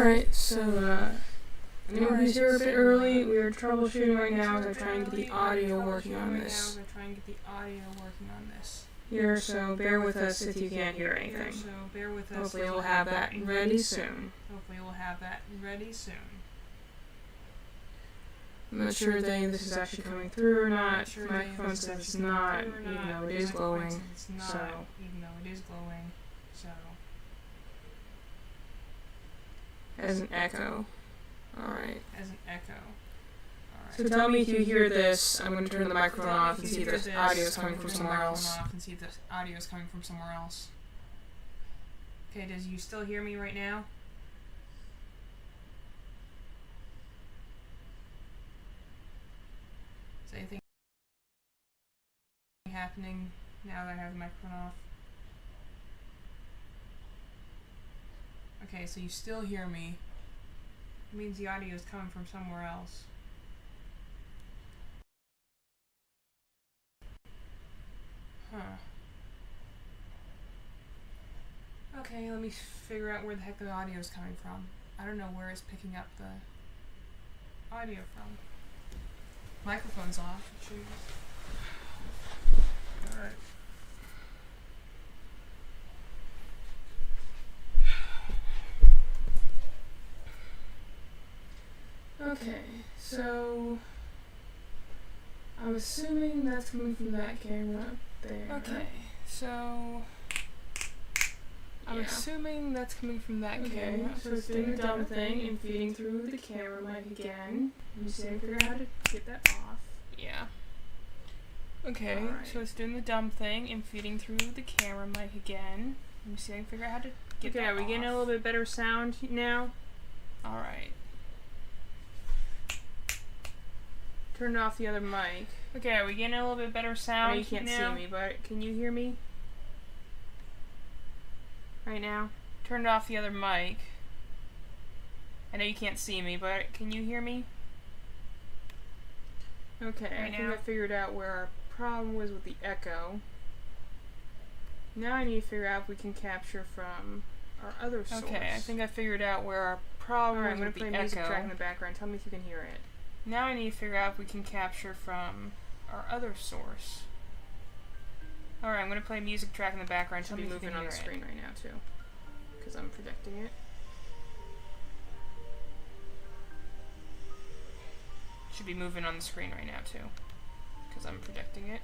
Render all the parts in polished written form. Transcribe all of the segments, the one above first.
Alright, so, anyone who's here a bit early, we are troubleshooting right now. They're trying to get the audio working on this here, so bear with us if you can't hear anything. Hopefully we'll have that ready soon. I'm not sure if any of this is actually coming through or not. My microphone says it's not, even though it is glowing, so... As an echo. Alright. So tell me if you hear this. I'm going to turn the microphone off and see if the audio is coming from somewhere else. Okay, does you still hear me right now? Is anything happening now that I have the microphone off? Okay, so you still hear me. It means the audio is coming from somewhere else. Huh. Okay, let me figure out where the heck the audio is coming from. I don't know where it's picking up the audio from. Microphone's off. Alright. Okay, so... I'm assuming that's coming from that camera up there. Okay, so... I'm assuming that's coming from that camera. So it's doing the dumb thing and feeding through the camera mic again. Let me see if I figure out how to get that off. Yeah. Okay, Alright. so it's doing the dumb thing and feeding through the camera mic again. Let me see if I can figure out how to get that are we getting a little bit better sound now? Alright. Turn off the other mic. Okay, are we getting a little bit better I sound know you can't now? see me, but can you hear me? Right now? Turned off the other mic. I know you can't see me, but can you hear me? Okay, Right I think now? I figured out where our problem was with the echo. Now I need to figure out if we can capture from our other source. Okay, I think I figured out where our problem Alright, I'm was going to with play the music echo. track in the background. Tell me if you can hear it. Now I need to figure out if we can capture from our other source. Alright, I'm going to play music track in the background. Should Tell be me if you moving can on hear the it. screen right now too, because I'm projecting it. Should be moving on the screen right now too, because I'm projecting it.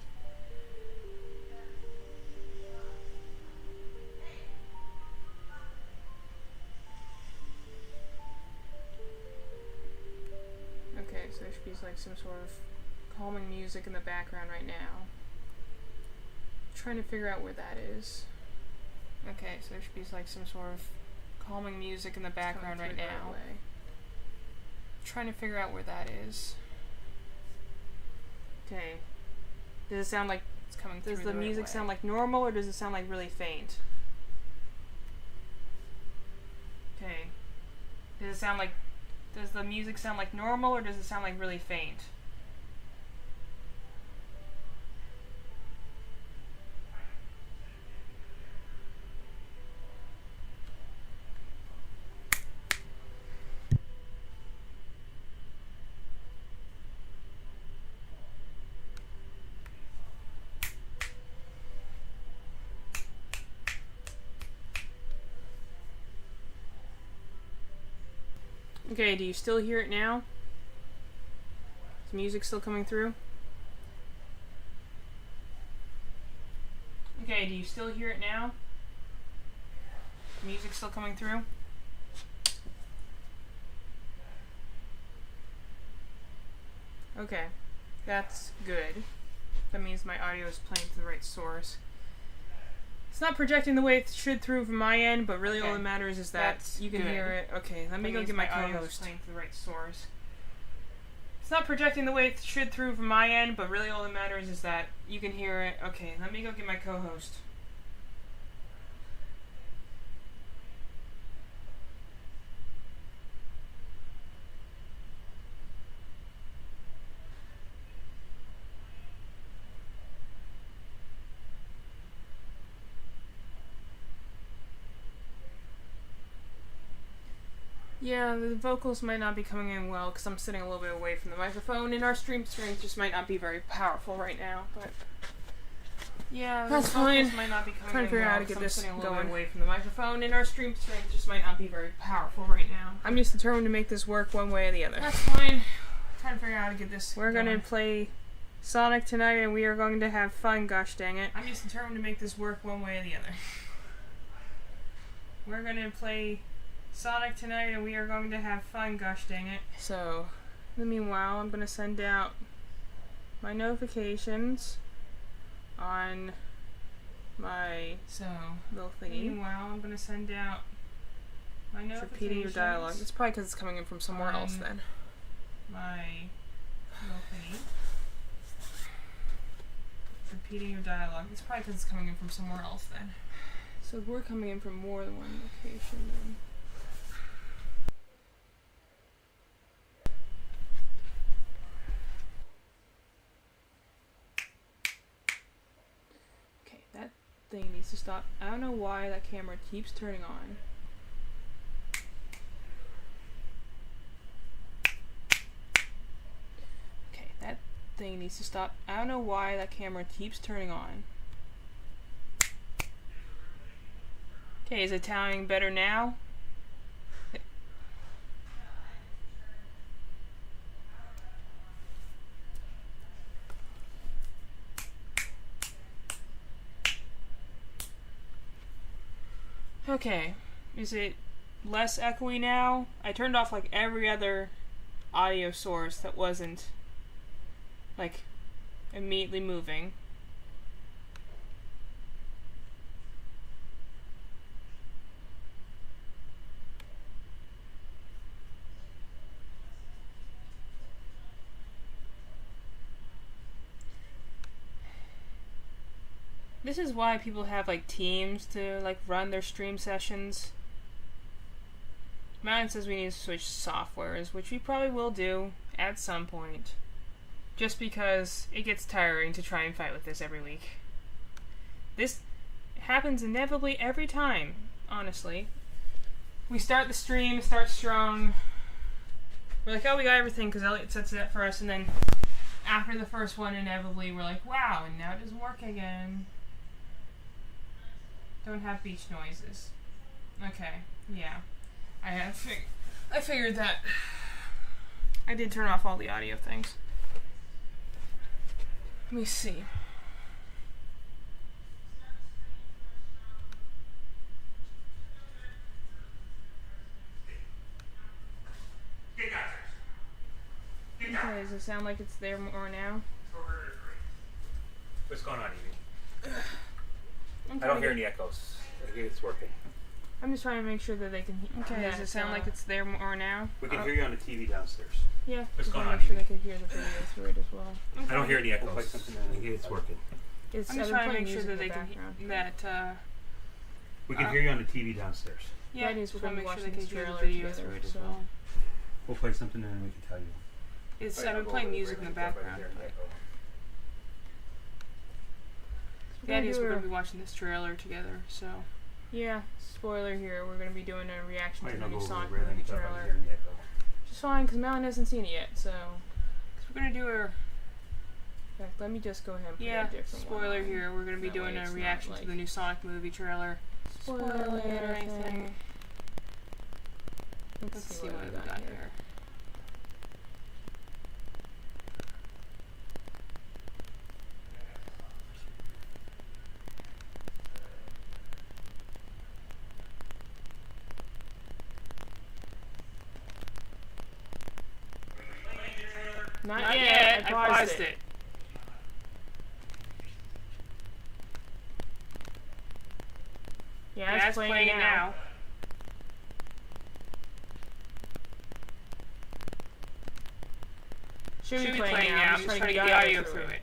Okay, so there should be like some sort of calming music in the background right now. Trying to figure out where that is. Okay, so there should be like some sort of calming music in the background right now. Trying to figure out where that is. Okay. Does it sound like It's coming through does the right music way. sound like normal or does it sound like really faint? Okay. Does the music sound like normal or does it sound like really faint? Okay, do you still hear it now? Is music still coming through? Okay, do you still hear it now? Music still coming through? Okay, that's good. That means my audio is playing to the right source. It's not projecting the way it should through from my end, but really all that matters is that That's you can good. hear it. Okay, let me That go means get my audio is co-host. playing to the right source. It's not projecting the way it should through from my end, but really all that matters is that you can hear it. Okay, let me go get my co-host. Yeah, the vocals might not be coming in well because I'm sitting a little bit away from the microphone, and our stream strength just might not be very powerful right now. But yeah, that's fine. Might not be coming trying to figure out how to get this going away from the microphone, and our stream strength just might not be very powerful right now. I'm just determined to make this work one way or the other. That's fine. Trying to figure out how to get this. We're gonna play Sonic tonight, and we are going to have fun. Gosh dang it! I'm just determined to make this work one way or the other. We're gonna play Sonic tonight, and we are going to have fun. Gosh dang it! So, in the meanwhile, I'm gonna send out my notifications on my little thingy. Meanwhile, I'm gonna send out my notifications. Repeating your dialogue. It's probably because it's coming in from somewhere else then. My little thingy. Repeating your dialogue. It's probably because it's coming in from somewhere else then. So we're coming in from more than one location then. Okay, that thing needs to stop. I don't know why that camera keeps turning on. Okay, that thing needs to stop. I don't know why that camera keeps turning on. Okay, is it sounding better now? Okay, is it less echoey now? I turned off like every other audio source that wasn't like immediately moving. This is why people have like teams to like run their stream sessions. Mountain says we need to switch softwares, which we probably will do at some point. Just because it gets tiring to try and fight with this every week. This happens inevitably every time, honestly. We start the stream, start strong. We're like, oh, we got everything because Elliot sets it up for us, and then after the first one, inevitably, we're like, wow, and now it doesn't work again. Don't have beach noises. Okay, yeah. I figured that. I did turn off all the audio things. Let me see. Okay, does it sound like it's there more now? What's going on, Evie? I don't hear any echoes. I think it's working. I'm just trying to make sure that they can hear. Okay, does it sound like it's there more now? We can hear you on the TV downstairs. Yeah, what's going on? Make sure they can hear the video through it as well. Okay. I don't hear any echoes. I think it's working. I'm just trying to make sure that they can hear that. We can hear you on the TV downstairs. Yeah, we're trying to make sure they can hear the video through it as well. We'll play something and we can tell you. I've been playing music in the background. The idea is we're going to be watching this trailer together, so. Yeah, spoiler here, we're going to be doing a reaction to the new Sonic movie trailer. Which is fine, because Malin hasn't seen it yet, so. Because we're going to do a. In fact, let me just go ahead and put a different spoiler one here, we're going to be doing a reaction to the new Sonic movie trailer. Spoiler or anything. Let's see what we got here. Not yet. I paused it. Yeah, it's playing it now. Should be playing now. I'm just trying to get the audio through it.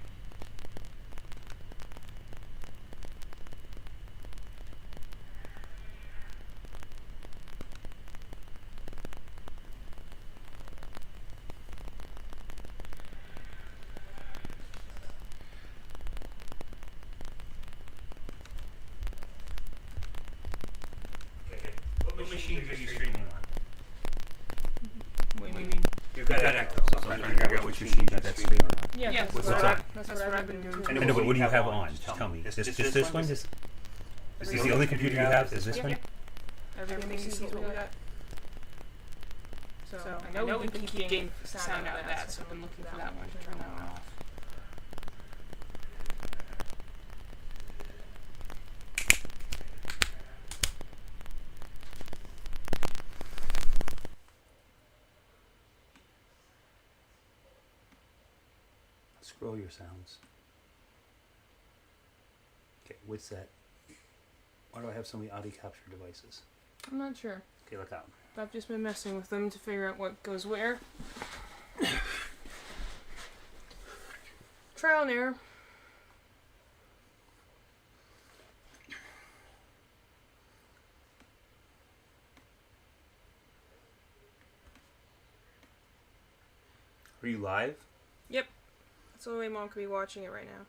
What machine are you streaming on? that echo. So I'm trying to figure out which machine that's streaming on. Yeah, What's that's on? what I've been doing. I know, but what do you have on? Just tell me. Just this one? Is the only computer you have? Is this one? Yeah. Everything sees what we got. So I know we can keep getting sound out of that, so I've been looking for that one to turn that one off. Scroll your sounds. Okay, what's that? Why do I have so many audio capture devices? I'm not sure. Okay, look out. I've just been messing with them to figure out what goes where. Trial and error. Are you live? Yep. That's the only way Mom could be watching it right now.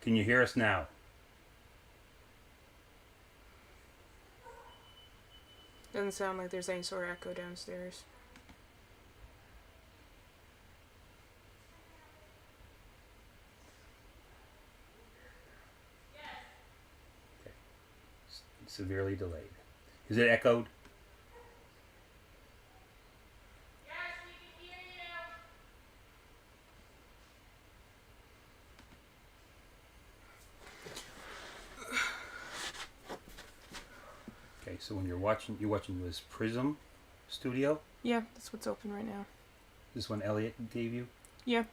Can you hear us now? Doesn't sound like there's any sort of echo downstairs. Severely delayed. Is it echoed? Yes, we can hear you. Okay, so when you're watching this Prism Studio? Yeah, that's what's open right now. This one Elliot gave you? Yeah.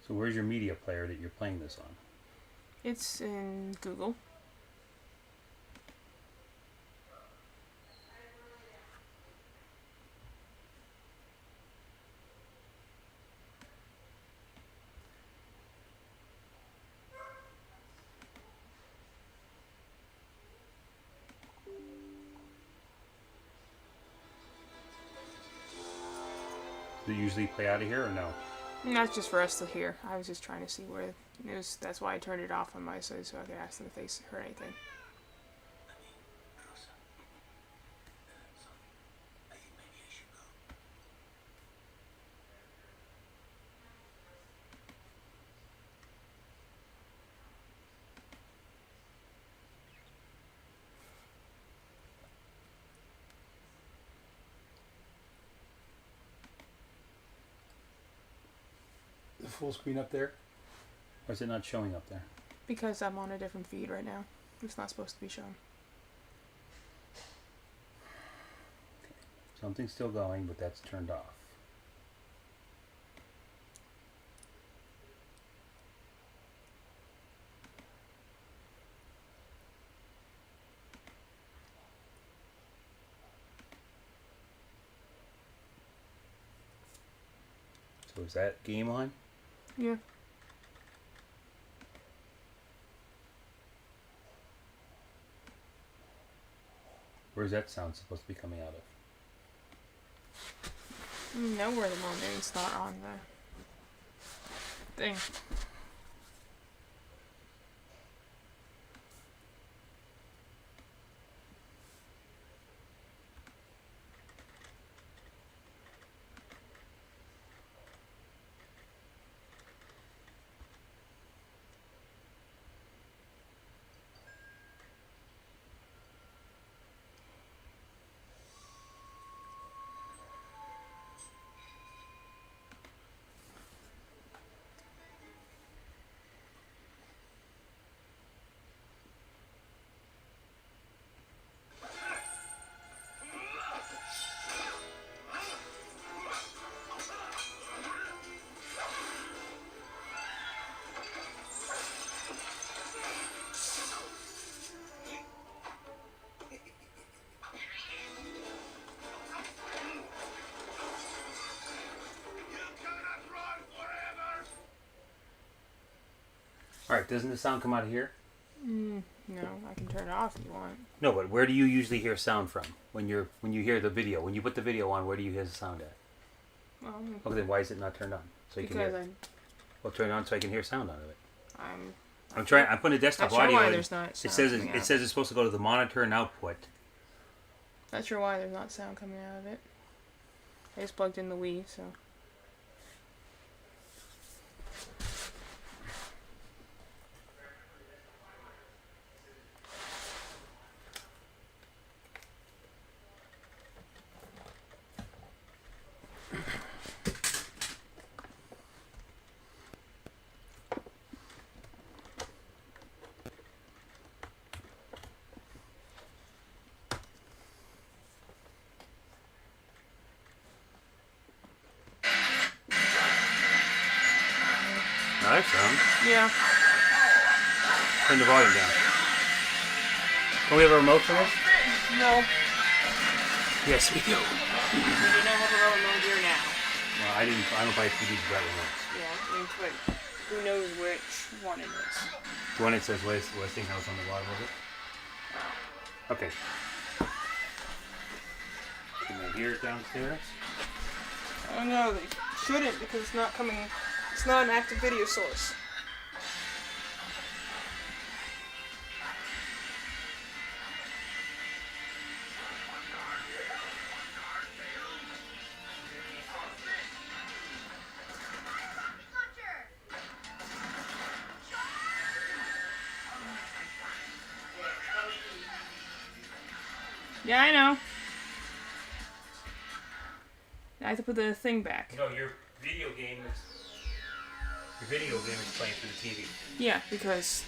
So where's your media player that you're playing this on? It's in Google. Do you usually play out of here or no? And that's just for us to hear. I was just trying to see where it was. That's why I turned it off on my side so I could ask them if they heard anything. The full screen up there? Or is it not showing up there? Because I'm on a different feed right now. It's not supposed to be shown. Something's still going, but that's turned off. So is that game on? Yeah. Where's that sound supposed to be coming out of? Nowhere at the moment. It's not on the thing. Alright, doesn't the sound come out of here? No, I can turn it off if you want. No, but where do you usually hear sound from? When you hear the video, when you put the video on, where do you hear the sound at? Okay, then why is it not turned on? So you can hear. Well, turn it on so I can hear sound out of it. I'm trying. I'm putting a desktop audio. Why there's not sound it says it's supposed to go to the monitor and output. Not sure why there's not sound coming out of it. I just plugged in the Wii, so. Nice sound. Yeah. Turn the volume down. Can we have a remote for this? No. Yes, we do. We do not have a remote here now. Well, I don't buy TVs without remotes. Yeah, but who knows which one it is? The one that says Westinghouse on the bottom of it? Okay. Can they hear it downstairs? I don't know, they shouldn't because it's not coming. It's not an active video source. Yeah, I know. I have to put the thing back. No, your video game is playing through the TV. Yeah, because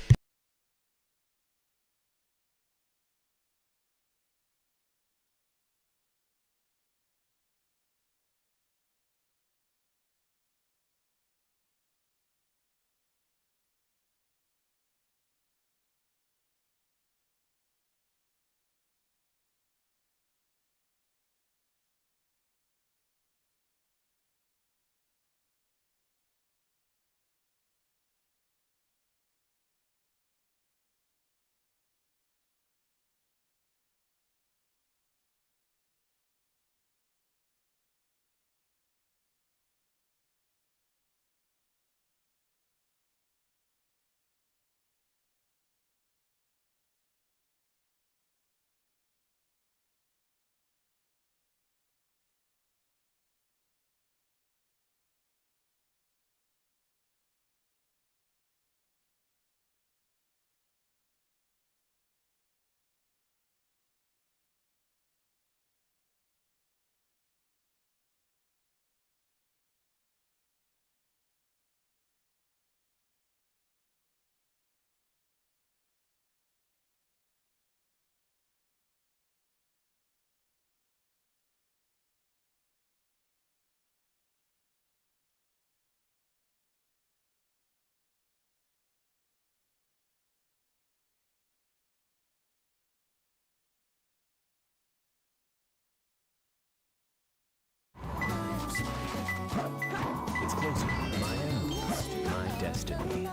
it's closer to my end, to my destiny.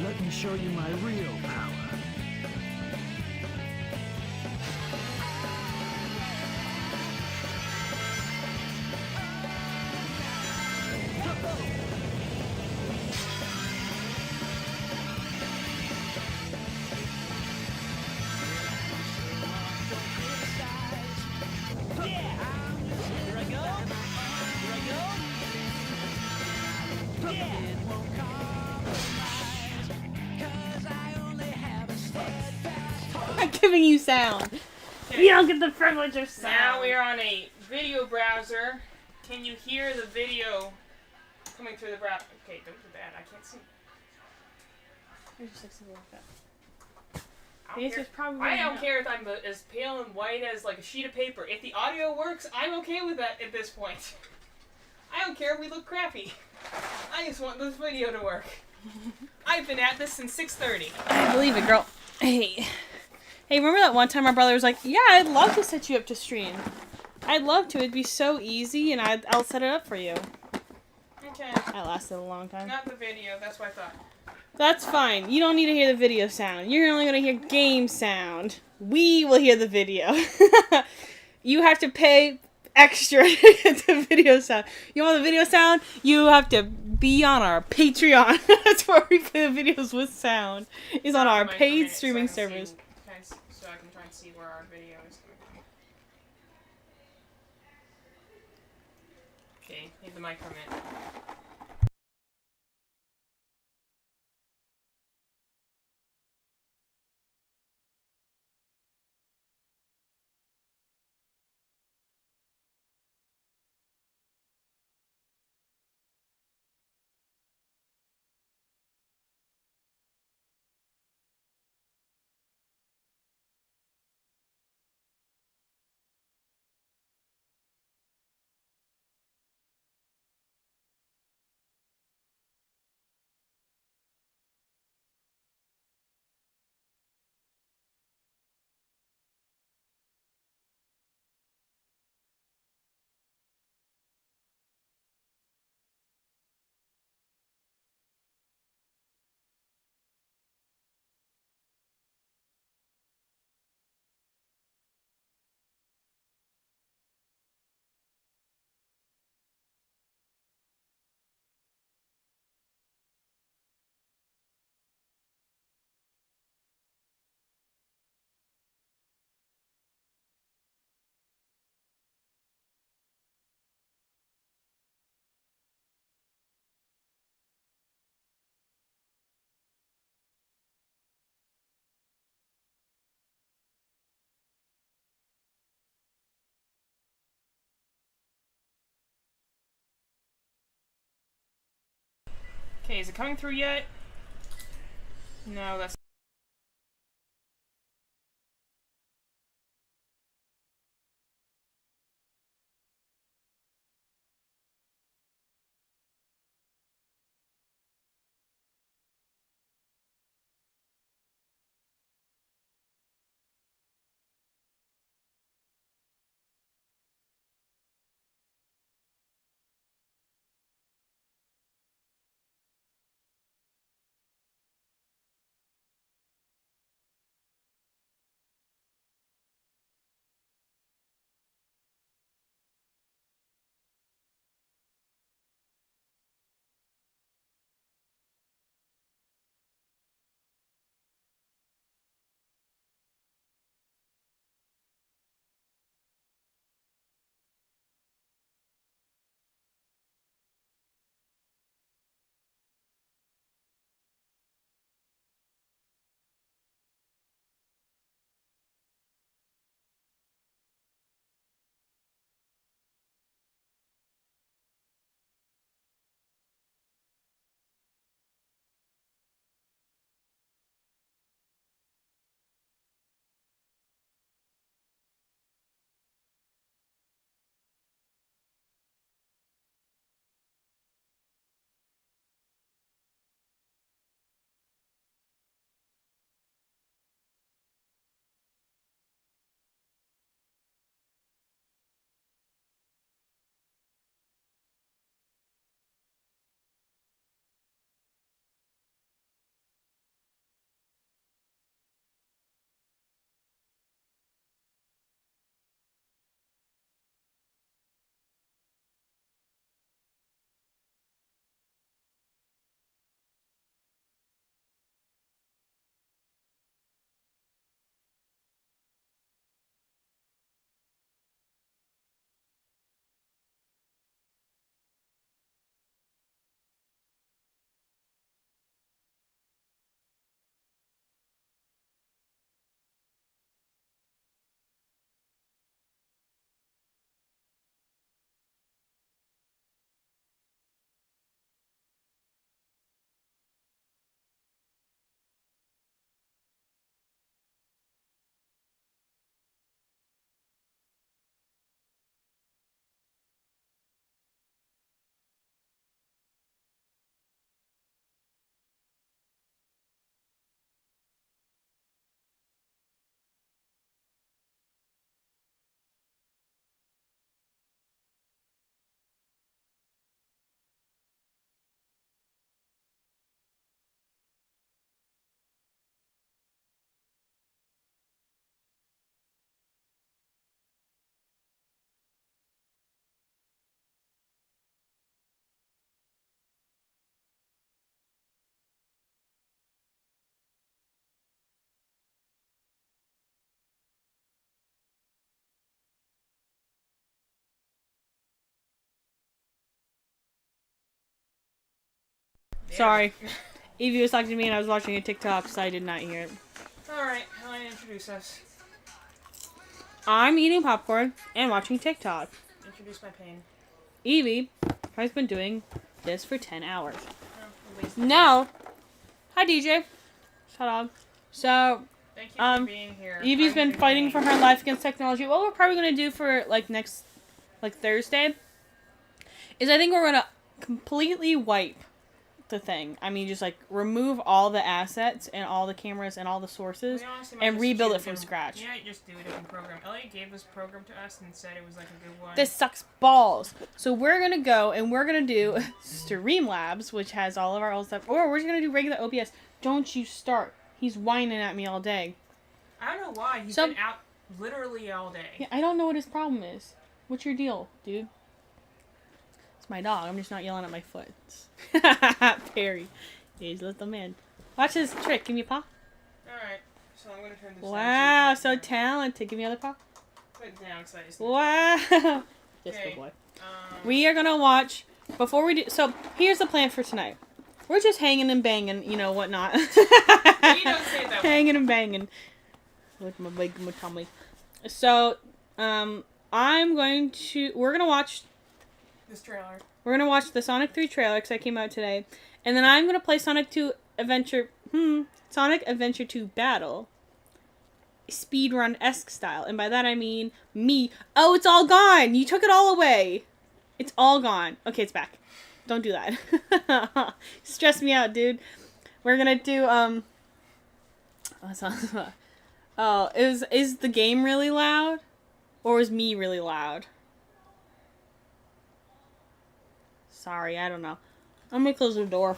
Let me show you my real power. I'm giving you sound. Okay. You don't get the privilege of sound. Now we are on a video browser. Can you hear the video coming through the browser? Okay, don't do that. I can't see. There's just like something like that. I don't care if I'm as pale and white as like a sheet of paper. If the audio works, I'm okay with that at this point. I don't care if we look crappy. I just want this video to work. I've been at this since 6:30. I believe it, girl. Hey, remember that one time our brother was like, yeah, I'd love to set you up to stream. I'd love to. It'd be so easy, and I'll set it up for you. Okay. That lasted a long time. Not the video. That's what I thought. That's fine. You don't need to hear the video sound. You're only going to hear game sound. We will hear the video. You have to pay extra to get the video sound. You want the video sound? You have to be on our Patreon. That's where we play the videos with sound. Is on our paid streaming service. So I can try and see where our video is coming from. Okay, need the mic for a minute. Okay, is it coming through yet? No, that's Yeah. Sorry. Evie was talking to me and I was watching a TikTok, so I did not hear it. Alright, how do I introduce us? I'm eating popcorn and watching TikTok. Introduce my pain. Evie has been doing this for 10 hours. No. Hi, DJ. Shut up. So, thank you for being here. Evie's been fighting for her life against technology. What we're probably going to do for, next Thursday is I think we're going to completely wipe the thing. I mean, just, remove all the assets and all the cameras and all the sources and rebuild it from scratch. Yeah, just do a different program. Elliot gave this program to us and said it was, a good one. This sucks balls. So we're going to go and we're going to do Streamlabs, which has all of our old stuff. Or we're just going to do regular OBS. Don't you start. He's whining at me all day. I don't know why. He's been out literally all day. Yeah, I don't know what his problem is. What's your deal, dude? It's my dog. I'm just not yelling at my foot. Perry. He's a little man. Watch this trick. Give me a paw. Alright. So I'm going to turn this Wow, so talented. Give me the other paw. Put it down because I just... Wow. Just good boy. We are going to watch... Before we do... So, here's the plan for tonight. We're just hanging and banging, whatnot. You don't say that. Hanging and banging. With my big tummy. So, we're going to watch... This trailer. We're going to watch the Sonic 3 trailer, because that came out today. And then I'm going to play Sonic Adventure 2 Battle. Speedrun-esque style. And by that I mean me. Oh, it's all gone! You took it all away! It's all gone. Okay, it's back. Don't do that. Stress me out, dude. We're gonna do, is the game really loud? Or is me really loud? Sorry, I don't know. I'm gonna close the door.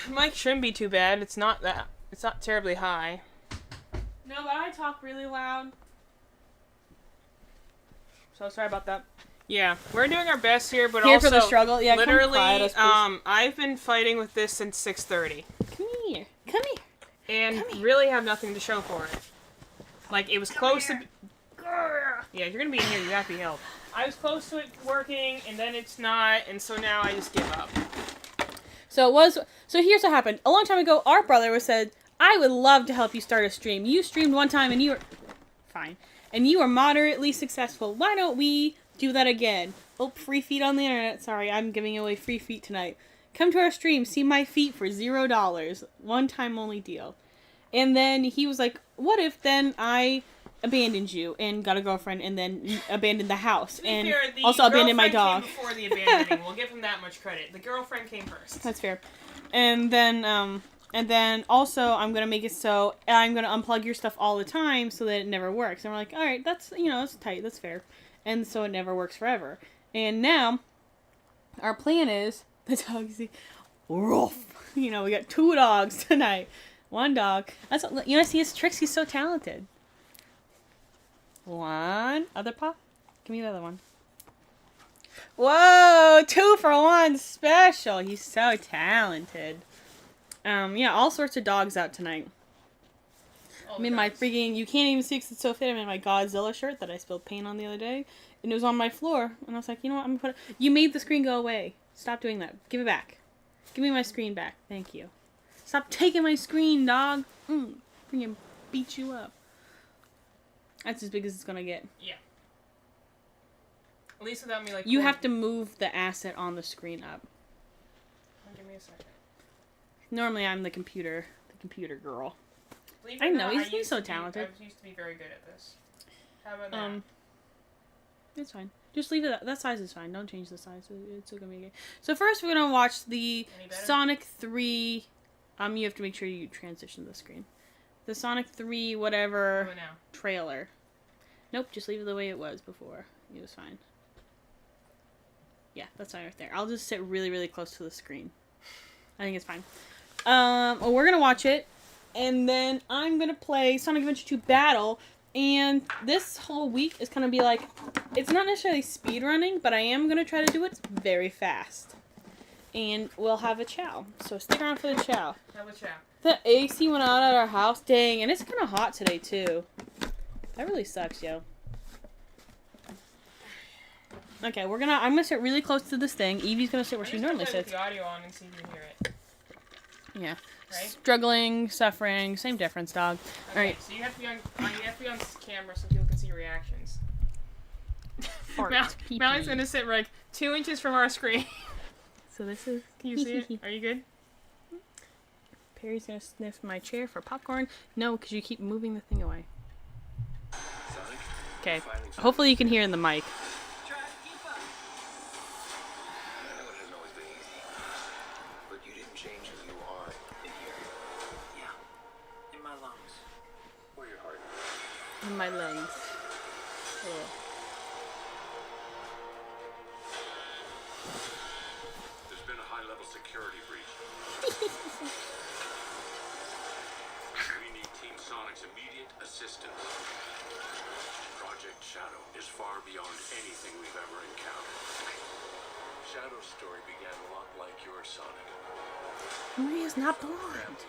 Mic shouldn't be too bad. It's not terribly high. No, but I talk really loud. So sorry about that. Yeah, we're doing our best here, but here also for the struggle. Yeah, literally, I've been fighting with this since 6:30. Come here. And really have nothing to show for it. It was close to... Yeah, if you're gonna be in here, you have to be helped. I was close to it working, and then it's not, and so now I just give up. So here's what happened. A long time ago, our brother said, I would love to help you start a stream. You streamed one time, and you were... Fine. And you were moderately successful. Why don't we... do that again. Oh, free feet on the internet. Sorry, I'm giving away free feet tonight. Come to our stream, see my feet for $0. One time only deal. And then he was like, what if then I abandoned you and got a girlfriend and then abandoned the house and also abandoned my dog? Came before the abandoning. We'll give him that much credit. The girlfriend came first. That's fair. And then also I'm going to make it so I'm going to unplug your stuff all the time so that it never works. And we're like, all right, that's, that's tight. That's fair. And so it never works forever. And now, our plan is, the dog's rough. We got 2 dogs tonight. 1 dog. See his tricks? He's so talented. 1. Other paw? Give me the other one. Whoa! 2 for 1 special. He's so talented. Yeah, all sorts of dogs out tonight. I'm in my freaking, you can't even see because it's so fit. I'm in my Godzilla shirt that I spilled paint on the other day. And it was on my floor. And I was like, you know what, I'm going to put it. You made the screen go away. Stop doing that. Give it back. Give me my screen back. Thank you. Stop taking my screen, dog. I'm going to beat you up. That's as big as it's going to get. Yeah. At least without me, You have to move the asset on the screen up. Give me a second. Normally I'm the computer girl. I know, he's so talented. I used to be very good at this. How about that? It's fine. Just leave it, that size is fine. Don't change the size. It's still gonna be okay. So first we're gonna watch the Sonic 3, you have to make sure you transition the screen. The Sonic 3 whatever trailer. Nope, just leave it the way it was before. It was fine. Yeah, that's fine right there. I'll just sit really, really close to the screen. I think it's fine. Well, we're gonna watch it. And then I'm going to play Sonic Adventure 2 Battle. And this whole week is going to be it's not necessarily speedrunning, but I am going to try to do it very fast. And we'll have a chow. So stick around for the chow. Have a chow. The AC went out at our house. Dang, and it's kind of hot today, too. That really sucks, yo. Okay, I'm gonna sit really close to this thing. Evie's gonna sit where she normally sits. Put the audio on and see if you can hear it. Yeah. Right? Struggling, suffering, same difference, dog. Okay, alright. So you have to be on camera so people can see your reactions. Mally's gonna sit like 2 inches from our screen. So this is. Can you see it? Are you good? Perry's gonna sniff my chair for popcorn. No, because you keep moving the thing away. Okay. Hopefully you can hear in the mic. In my lungs. Oh. There's been a high-level security breach. We need Team Sonic's immediate assistance. Project Shadow is far beyond anything we've ever encountered. Shadow's story began a lot like your Sonic. Maria's not blonde.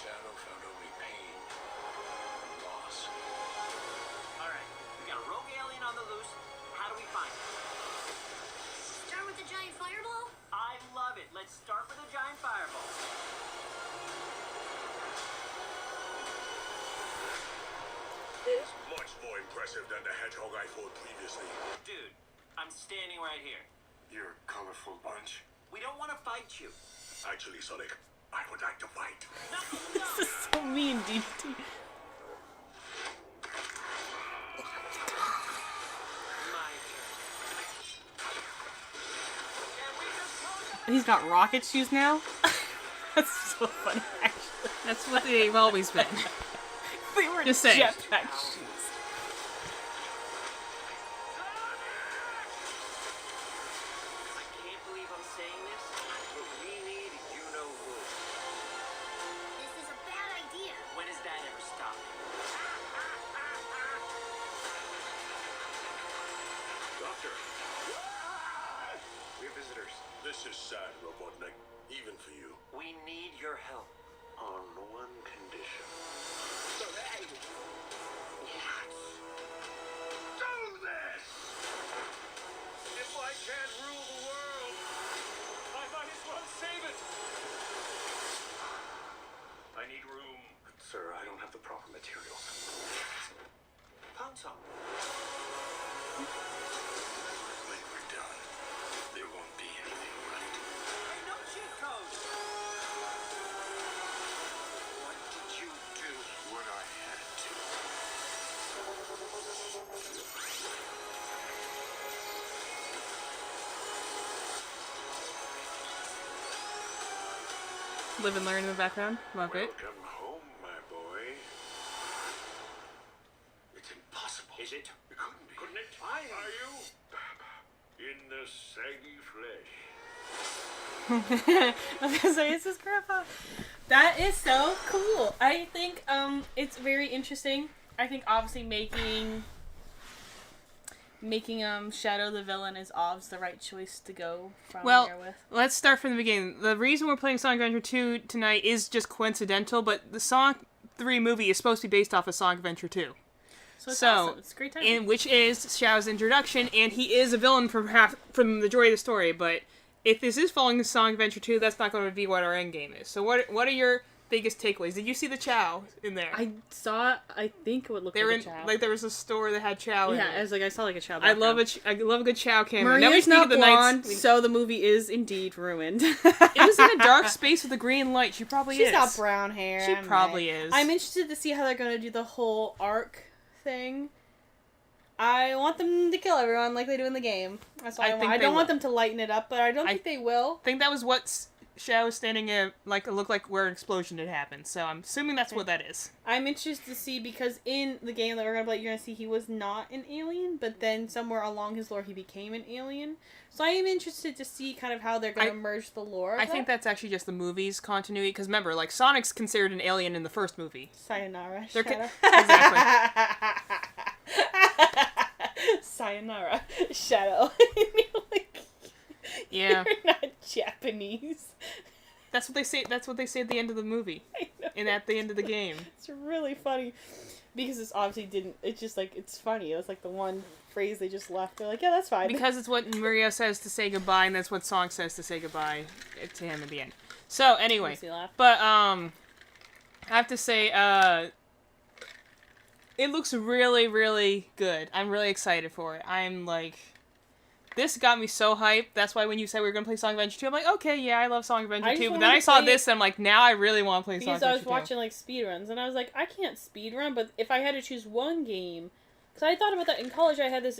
Shadow found only pain and loss. Alright, we got a rogue alien on the loose. How do we find it? Start with the giant fireball? I love it. Let's start with a giant fireball. It's much more impressive than the hedgehog I fought previously. Dude, I'm standing right here. You're a colorful bunch. We don't want to fight you. Actually, Sonic, I would like to fight. No. This is so mean, DT. My turn. He's got rocket shoes now? That's so funny, actually. That's what they've always been. They were just saying. Jetpack shoes. I can't believe I'm saying this, but we need you-know-who. This is a bad idea. When has that ever stopped? Doctor! We're visitors. This is sad, Robotnik. Even for you. We need your help. On one condition. Do this! If I can't rule the world, I might as well save it! I need room. Sir, I don't have the proper materials. Found some. When we're done, there won't be anything right. Hey, no cheat codes! What did you do? What I had to. Live and learn in the background. Love it. Welcome home, my boy. It's impossible. Is it? It couldn't be. Couldn't it? Are you? In the saggy flesh. I was gonna say, it's his grandpa. That is so cool. I think it's very interesting. I think obviously making Shadow the villain is obviously the right choice to go from there with. Let's start from the beginning. The reason we're playing Sonic Adventure 2 tonight is just coincidental, but the Sonic 3 movie is supposed to be based off of Sonic Adventure 2. So it's awesome. It's a great time. And which is Shadow's introduction, and he is a villain from the majority of the story, but if this is following the Sonic Adventure 2, that's not going to be what our end game is. So what are your biggest takeaways? Did you see the Chow in there? I saw. I think it would look like a Chow. Like there was a store that had Chow in it. Yeah, I saw like a Chow. I love a good Chow cameo. Maria's not blonde, so the movie is indeed ruined. It was in a dark space with a green light. She probably is. She's got brown hair. She probably is. I'm interested to see how they're going to do the whole arc thing. I want them to kill everyone like they do in the game. That's all I want. I don't want them to lighten it up, but I don't think they will. I think that was what Shadow was standing in, like, it looked like where an explosion had happened. So I'm assuming that's what that is. I'm interested to see, because in the game that we're going to play, you're going to see he was not an alien, but then somewhere along his lore he became an alien. So I am interested to see kind of how they're going to merge the lore. I think that's actually just the movie's continuity, because remember, like, Sonic's considered an alien in the first movie. Sayonara, Shadow. Exactly. Sayonara, Shadow. Yeah. You're not Japanese. That's what they say. That's what they say at the end of the movie, and at the end of the game. It's really funny because it's obviously didn't. It's just like it's funny. It was like the one phrase they just left. They're like, yeah, that's fine. Because it's what Mario says to say goodbye, and that's what Sonic says to say goodbye to him at the end. So anyway, but I have to say, it looks really, really good. I'm really excited for it. I'm like. This got me so hyped. That's why when you said we were going to play Sonic Adventure 2, I'm like, okay, yeah, I love Sonic Adventure 2. But then I saw this, and I'm like, now I really want to play Sonic Adventure 2. Because I was watching, like, speedruns, and I was like, I can't speedrun, but if I had to choose one game... Because I thought about that in college, I had this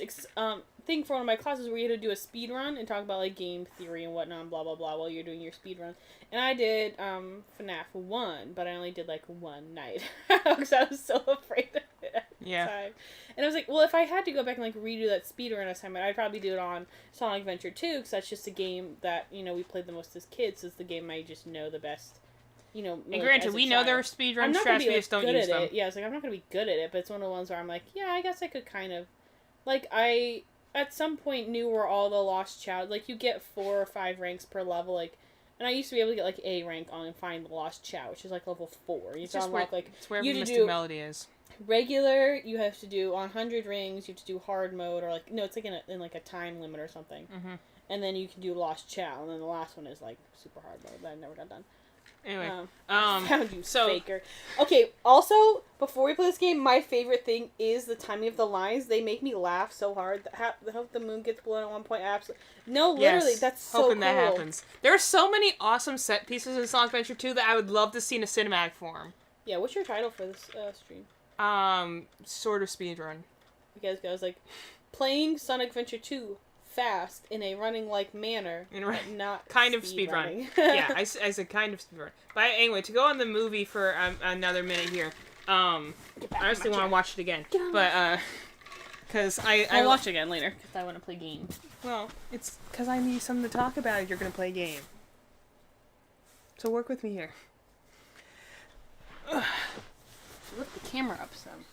thing for one of my classes where you had to do a speedrun and talk about, like, game theory and whatnot, and blah, blah, blah, while you're doing your speedrun. And I did FNAF 1, but I only did, like, one night. Because I was so afraid of it at the time. And I was like, well, if I had to go back and, like, redo that speedrun assignment, I'd probably do it on Sonic Adventure 2, because that's just a game that, you know, we played the most as kids. So it's the game I just know the best, you know. And granted, we know there are speedrun strats, we just don't use them. Yeah, it's like, I'm not going to be good at it, but it's one of the ones where I'm like, yeah, I guess I could kind of, like, at some point knew where all the Lost Chow, like, you get 4 or 5 ranks per level, like, and I used to be able to get, like, A rank on and find the Lost Chow, which is, like, level 4. You just unlock, like, it's wherever Mystic Melody is. Regular, you have to do on 100 rings, you have to do hard mode, or, like, no, it's, like, in like, a time limit or something. Mm-hmm. And then you can do Lost Chow, and then the last one is, like, super hard mode that I never got done. Anyway, found you, faker. Okay, also, before we play this game, my favorite thing is the timing of the lines. They make me laugh so hard. I hope the moon gets blown at one point. Absolutely. No, literally, yes, that's so hoping cool. That happens. There are so many awesome set pieces in Sonic Adventure 2 that I would love to see in a cinematic form. Yeah, what's your title for this stream? Sort of speedrun. Okay, guys, like, playing Sonic Adventure 2 fast in a running-like manner, but not kind of speedrun. Yeah, I said kind of speedrun. But anyway, to go on the movie for another minute here, I honestly want to watch it again. But, because I'll watch it again later, because I want to play games. Well, it's because I need something to talk about if you're going to play a game. So work with me here. Lift the camera up some.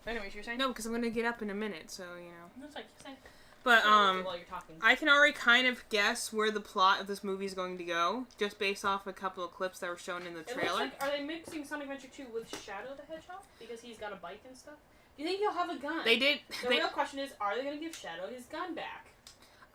Anyways, you're saying? No, because I'm going to get up in a minute, so, you know. That's like you're saying. But, while you're talking. I can already kind of guess where the plot of this movie is going to go, just based off a couple of clips that were shown in the trailer. It looks like, are they mixing Sonic Adventure 2 with Shadow the Hedgehog? Because he's got a bike and stuff? Do you think he'll have a gun? They did. The real question is, are they going to give Shadow his gun back?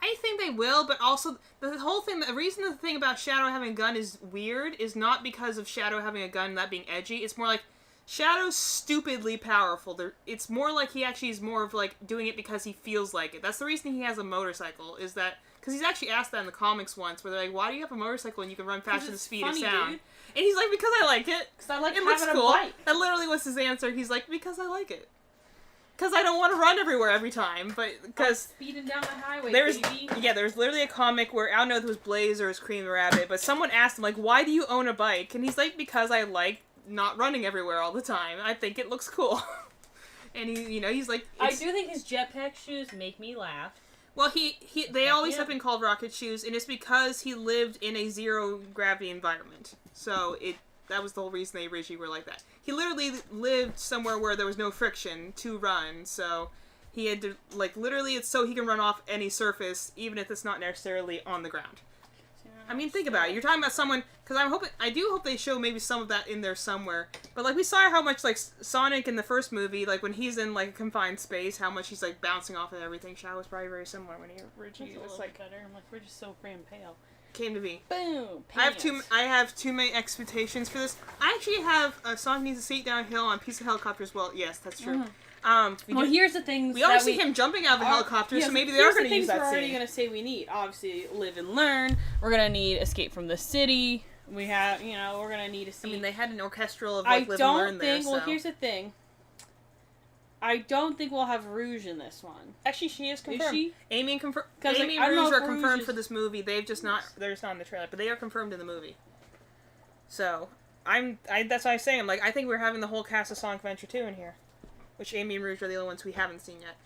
I think they will, but also, the whole thing, the reason the thing about Shadow having a gun is weird is not because of Shadow having a gun and that being edgy, it's more like, Shadow's stupidly powerful. It's more like he actually is more of, like, doing it because he feels like it. That's the reason he has a motorcycle, is that... Because he's actually asked that in the comics once, where they're like, why do you have a motorcycle and you can run faster than the speed of sound? Dude. And he's like, because I like it. Because I like it having a bike. That literally was his answer. He's like, because I like it. Because I don't want to run everywhere every time, but... because speeding down the highway, baby. Yeah, there's literally a comic where, I don't know if it was Blaze or it was Cream the Rabbit, but someone asked him, like, why do you own a bike? And he's like, because I like... not running everywhere all the time. I think it looks cool. And he, you know, he's like... I do think his jetpack shoes make me laugh. Well, they always have been called rocket shoes, and it's because he lived in a zero-gravity environment. So, that was the whole reason they originally were like that. He literally lived somewhere where there was no friction to run, so he had to, like, literally, it's so he can run off any surface, even if it's not necessarily on the ground. I mean, think about it. You're talking about someone, because I do hope they show maybe some of that in there somewhere. But, like, we saw how much, like, Sonic in the first movie, like, when he's in, like, a confined space, how much he's, like, bouncing off of everything. Shadow was probably very similar when he originally was, like... better. I'm like, we're just so free and pale. Came to be. Boom! I have too many expectations for this. I actually have Sonic Needs to Skate Downhill on a piece of helicopter as well. Yes, that's true. Here's the things we always see him jumping out of the helicopter, so maybe they are going to use that scene. We're already going to say we need. Obviously, Live and Learn. We're going to need Escape from the City. We have, you know, we're going to need to see... I mean, they had an orchestral of, like, Live and Learn there, so... Well, here's the thing. I don't think we'll have Rouge in this one. Actually, she is confirmed. Is she? Amy and Rouge are confirmed for this movie. They've just not... They're just not in the trailer, but they are confirmed in the movie. So, that's why I'm saying, like, I think we're having the whole cast of Sonic Adventure 2 in here. Which Amy and Rouge are the only ones we haven't seen yet.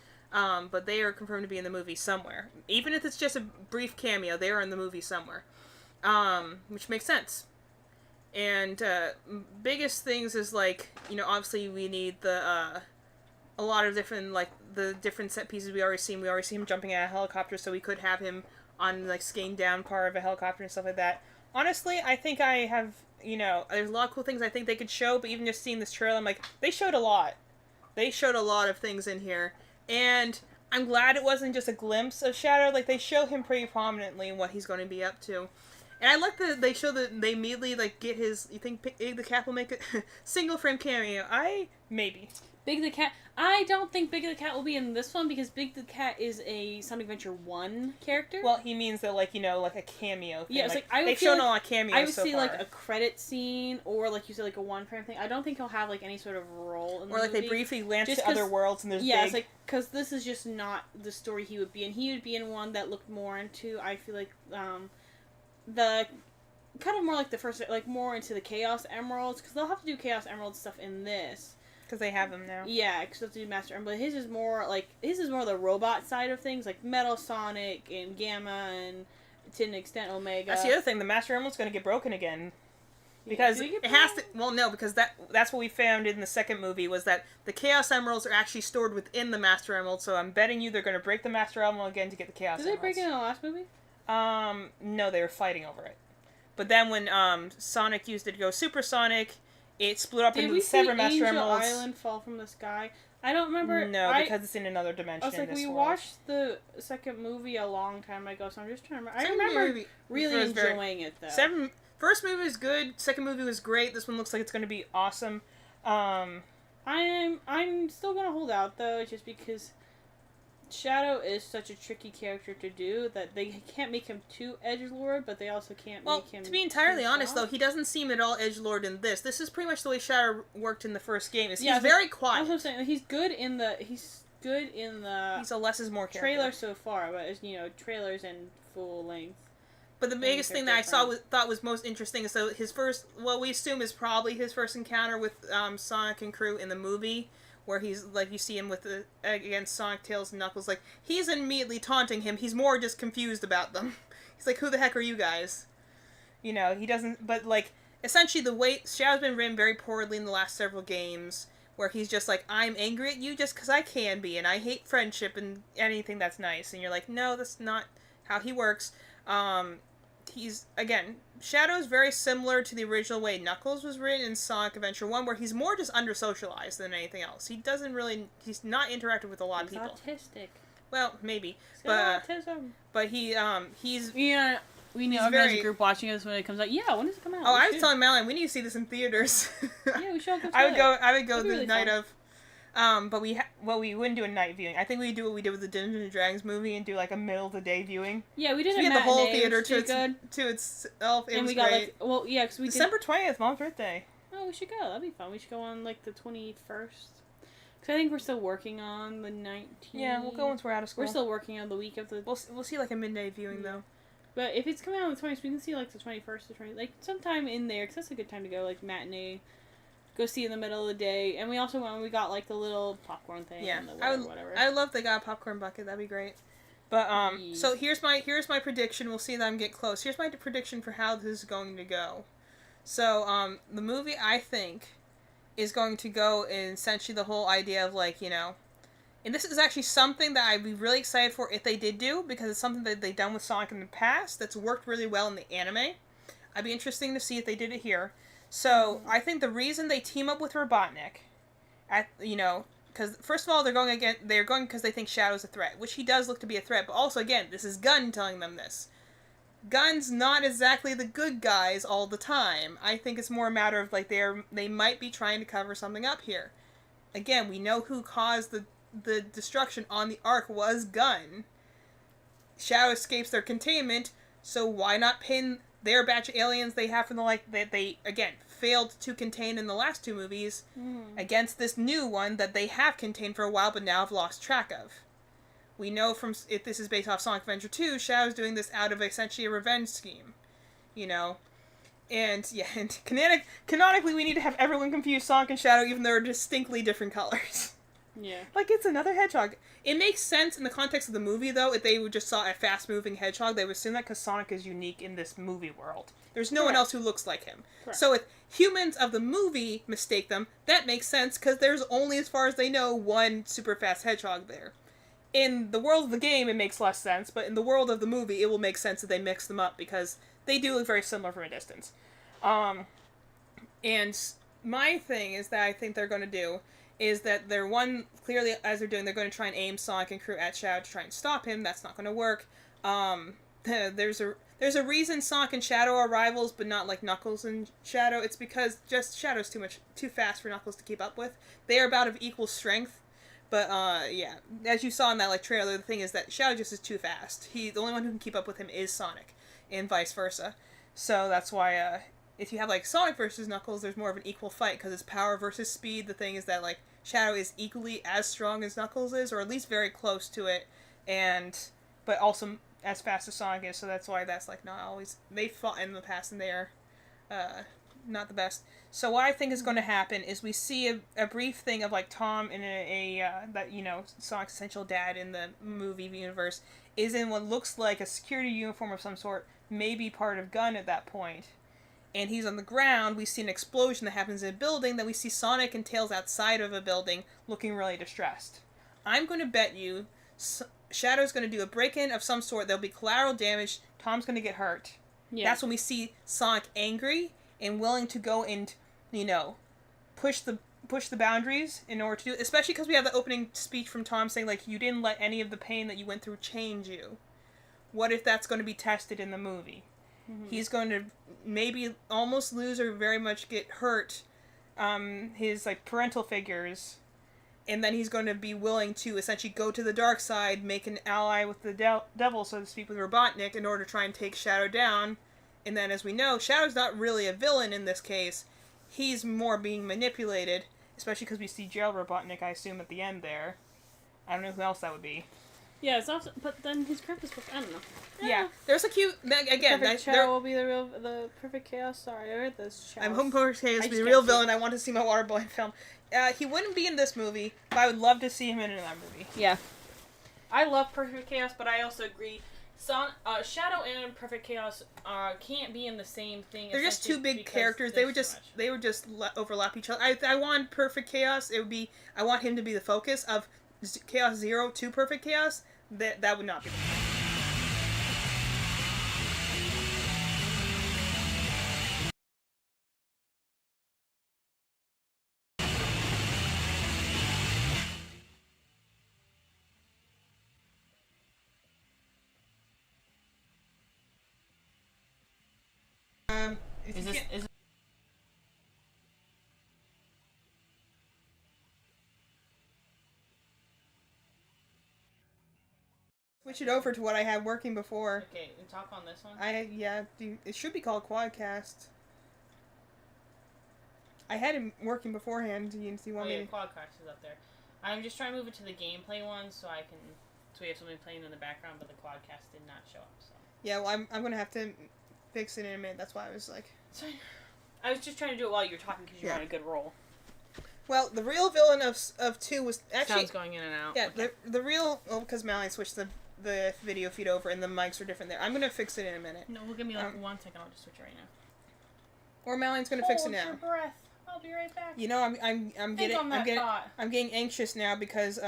But they are confirmed to be in the movie somewhere. Even if it's just a brief cameo, they are in the movie somewhere. Which makes sense. And biggest things is, like, you know, obviously we need a lot of different, like, the different set pieces we already seen. We already see him jumping out of a helicopter, so we could have him on, like, skating down part of a helicopter and stuff like that. honestly, I think I have, there's a lot of cool things I think they could show, but even just seeing this trailer, I'm like, they showed a lot. They showed a lot of things in here, and I'm glad it wasn't just a glimpse of Shadow. Like, they show him pretty prominently and what he's going to be up to. And I like that they show that they immediately, like, get his... You think Big the Cat will make a single-frame cameo? Maybe. Big the Cat... I don't think Big the Cat will be in this one, because Big the Cat is a Sonic Adventure 1 character. Well, he means that, like, like a cameo thing. Yeah, it's they've shown a lot of cameos so far. I would see, like, a credit scene, or, like you said, like, a one-frame thing. I don't think he'll have, like, any sort of role in the movie. Or, like, they briefly glance to other worlds, and there's it's like, because this is just not the story he would be in. He would be in one that looked more into, I feel like, the... kind of more like the first, like, more into the Chaos Emeralds, because they'll have to do Chaos Emerald stuff in this. Because they have them now. Yeah, because they'll do Master Emerald. His is more the robot side of things, like Metal Sonic and Gamma and, to an extent, Omega. That's the other thing, the Master Emerald's going to get broken again. Because it has to... Well, no, because that's what we found in the second movie, was that the Chaos Emeralds are actually stored within the Master Emerald, so I'm betting you they're going to break the Master Emerald again to get the Chaos Emeralds. Did they break it in the last movie? No, they were fighting over it. But then when Sonic used it to go supersonic, it split up into the seven Master Emeralds. Did Angel Island fall from the sky? I don't remember. No, because it's in another dimension. I was like, we watched the second movie a long time ago, so I'm just trying to remember. I remember really enjoying it, though. First movie was good. Second movie was great. This one looks like it's going to be awesome. I'm still going to hold out, though, just because Shadow is such a tricky character to do that they can't make him too edgelord, but they also can't make him... to be entirely honest, though, he doesn't seem at all edgelord in this. This is pretty much the way Shadow worked in the first game. He's very quiet. That's what I'm saying. He's good in the... He's a less is more character. Trailer so far, but trailers and full length. But the biggest thing that I thought was most interesting is his first... What we assume is probably his first encounter with Sonic and crew in the movie, where he's, like, you see him with against Sonic, Tails, and Knuckles, like, he's immediately taunting him. He's more just confused about them. He's like, who the heck are you guys? He doesn't, but, like, essentially the way Shadow's been written very poorly in the last several games, where he's just like, I'm angry at you just because I can be, and I hate friendship and anything that's nice. And you're like, no, that's not how he works. Shadow's very similar to the original way Knuckles was written in Sonic Adventure 1, where he's more just under-socialized than anything else. He's not interactive with a lot of people. He's autistic. Well, maybe. Autism. But he's... Yeah, we need to organize a group watching this when it comes out. Yeah, when does it come out? Oh, I was telling Madeline, we need to see this in theaters. Yeah, we should go I would go the really night fun. But we wouldn't do a night viewing. I think we'd do what we did with the Dungeons and Dragons movie and do like a middle of the day viewing. Yeah, we did the whole theater to itself. It was great. Because we December 20th, Mom's birthday. Oh, we should go. That'd be fun. We should go on like the 21st. Because I think we're still working on the 19th. Yeah, we'll go once we're out of school. We're still working on the week of the... We'll see like a midday viewing though. But if it's coming out on the 20th, we can see like the 21st or 20th, like sometime in there, because that's a good time to go, like matinee. Go see in the middle of the day, and we also we got like the little popcorn thing. Yeah, and whatever. I love they got a popcorn bucket. That'd be great. But so here's my prediction. We'll see them get close. Here's my prediction for how this is going to go. So the movie I think is going to go in essentially the whole idea of like and this is actually something that I'd be really excited for if they did do, because it's something that they've done with Sonic in the past that's worked really well in the anime. I'd be interesting to see if they did it here. So, I think the reason they team up with Robotnik, because first of all, they're going because they think Shadow's a threat, which he does look to be a threat, but also, again, this is Gunn telling them this. Gunn's not exactly the good guys all the time. I think it's more a matter of, like, they might be trying to cover something up here. Again, we know who caused the destruction on the Ark was Gunn. Shadow escapes their containment, so why not pin their batch of aliens they have from that they again failed to contain in the last two movies against this new one that they have contained for a while but now have lost track of. We know from if this is based off Sonic Adventure 2, Shadow's doing this out of essentially a revenge scheme, and canonically we need to have everyone confuse Sonic and Shadow even though they're distinctly different colors. Yeah. Like, it's another hedgehog. It makes sense in the context of the movie, though. If they would just saw a fast-moving hedgehog, they would assume that because Sonic is unique in this movie world. There's no one else who looks like him. Correct. So if humans of the movie mistake them, that makes sense, because there's only, as far as they know, one super-fast hedgehog there. In the world of the game, it makes less sense, but in the world of the movie, it will make sense that they mix them up, because they do look very similar from a distance. And my thing is that I think they're going to do is that they're clearly as they're doing, they're going to try and aim Sonic and crew at Shadow to try and stop him. That's not going to work. There's a reason Sonic and Shadow are rivals, but not like Knuckles and Shadow. It's because just Shadow's too fast for Knuckles to keep up with. They are about of equal strength, but yeah, as you saw in that like trailer, the thing is that Shadow just is too fast. The only one who can keep up with him is Sonic, and vice versa. So that's why if you have like Sonic versus Knuckles, there's more of an equal fight because it's power versus speed. The thing is that like Shadow is equally as strong as Knuckles is, or at least very close to it, but also as fast as Sonic is, so that's why that's like not always. They fought in the past and they are not the best. So what I think is going to happen is we see a brief thing of like Tom in that, you know, Sonic's essential dad in the movie universe is in what looks like a security uniform of some sort, maybe part of Gun at that point. And he's on the ground. We see an explosion that happens in a building. Then we see Sonic and Tails outside of a building looking really distressed. I'm going to bet you Shadow's going to do a break-in of some sort. There'll be collateral damage. Tom's going to get hurt. Yeah. That's when we see Sonic angry and willing to go and, you know, push the boundaries in order to do it. Especially because we have the opening speech from Tom saying, like, you didn't let any of the pain that you went through change you. What if that's going to be tested in the movie? Mm-hmm. He's going to maybe almost lose or very much get hurt his, like, parental figures, and then he's going to be willing to essentially go to the dark side, make an ally with the devil, so to speak, with Robotnik, in order to try and take Shadow down. And then, as we know, Shadow's not really a villain in this case. He's more being manipulated, especially because we see Gerald Robotnik, I assume, at the end there. I don't know who else that would be. Yeah, it's also, but then his purpose book, I don't know. Yeah, there's a cute, again, Perfect Shadow will be the Perfect Chaos. Sorry, I read this. I'm hoping Perfect Chaos will be the real villain. I want to see my Waterboy film. He wouldn't be in this movie, but I would love to see him in another movie. Yeah. I love Perfect Chaos, but I also agree, Shadow and Perfect Chaos can't be in the same thing. They're just two big characters. They would just overlap each other. I want Perfect Chaos. I want him to be the focus of Chaos Zero to Perfect Chaos. That would not be. Is switch it over to what I had working before. Okay, and talk on this one? It should be called Quadcast. I had it working beforehand. Do you want me to... Quadcast is up there. I'm just trying to move it to the gameplay one so we have something playing in the background, but the Quadcast did not show up, so... Yeah, well, I'm going to have to fix it in a minute. That's why I was like... Sorry. I was just trying to do it while you were talking because you're on a good roll. Well, the real villain of 2 was actually... Sounds going in and out. Yeah, okay. the real... Well, because Mallory switched the video feed over and the mics are different there. I'm going to fix it in a minute. No, we'll give me like 1 second. I'll just switch it right now. Or Mallory's going to fix it now. Hold your breath. I'll be right back. You know, I'm getting anxious now because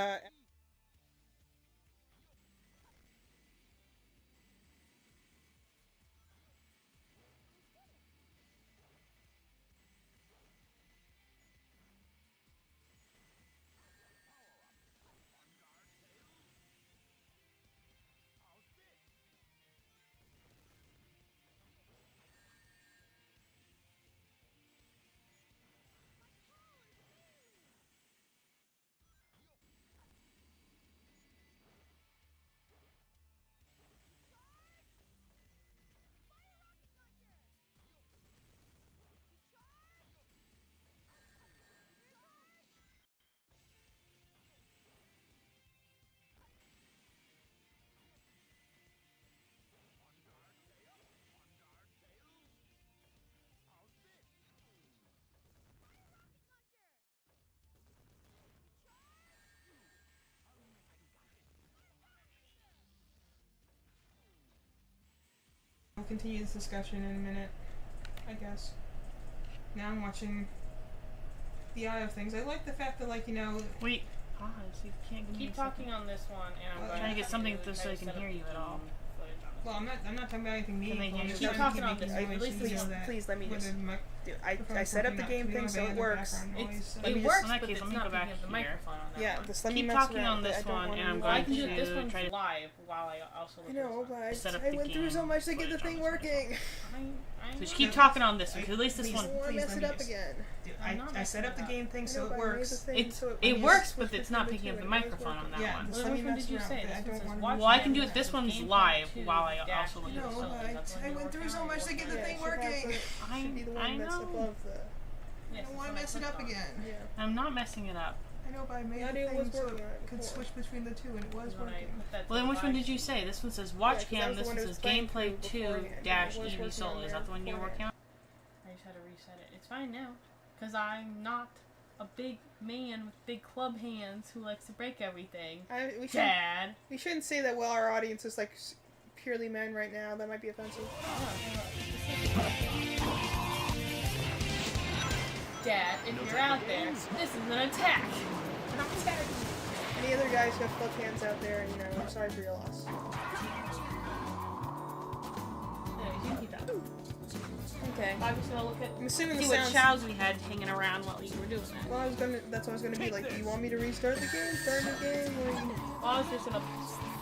We'll continue this discussion in a minute, I guess. Now I'm watching the Eye of Things. I like the fact that, like, you know... Wait, pause. You can't keep talking on this one, and I'm trying to get something so I can hear you at all. Well, I'm not talking about anything meaningful. Keep talking on this. Please let me just. Dude, I set up the game thing so it works. It works, but it's not picking up the microphone on that one. Yeah, just let me keep mess talking around. on this one, and I'm going to this one try live while I also look I know, but set up I the went through so much to get the thing working. So just keep talking on this one, because at least this one. I don't want to mess it up again. I set up the game thing so it works. It works, but it's not picking up the microphone on that one. Well, which one did you say? Well, I can do it. This one's live while I also look at but I went through so much to get the thing working. I know. I don't want to mess it up again. Yeah. I'm not messing it up. I know, but I made the thing so it could switch between the two, and it was working. Well, then which one did you say? This one says watch cam, this one says gameplay 2-EV Solo. Is that the one you're working on? I just had to reset it. It's fine now. Because I'm not a big man with big club hands who likes to break everything. Dad! We shouldn't say that while our audience is like purely men right now. That might be offensive. Dad, if you're out there, this is an attack. I'm attacking you. Any other guys who have club hands out there, you know, I'm sorry for your loss. Anyways, you can keep that. Okay. I'm just gonna look at. I'm assuming see the what sounds. chows we had hanging around while you were doing that. Well, that's what I was gonna be like. Do you want me to restart the game? Start the game? Well, I was just gonna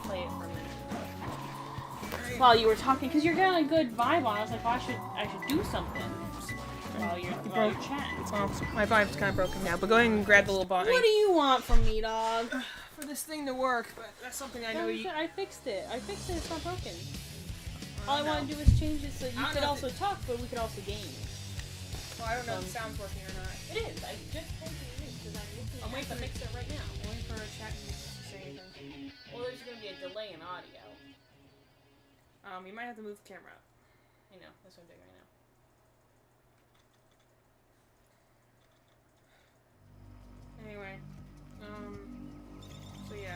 play it for a minute. While you were talking, because you're getting a good vibe on. I was like, well, I should do something. While you're chatting. Well, my vibe's kind of broken now, but go ahead and grab the little bottle. What do you want from me, dog? For this thing to work, but that's something I know you... I fixed it. It's not broken. All I want to do is change it so you could also talk, but we could also game. Well, I don't know if the sound's working or not. It is. I just told you it is, because I'm waiting to mix it right now. I'm waiting for a chat to say anything. Well, there's going to be a delay in audio. You might have to move the camera up. I know. That's what I'm doing right now. Anyway, so yeah,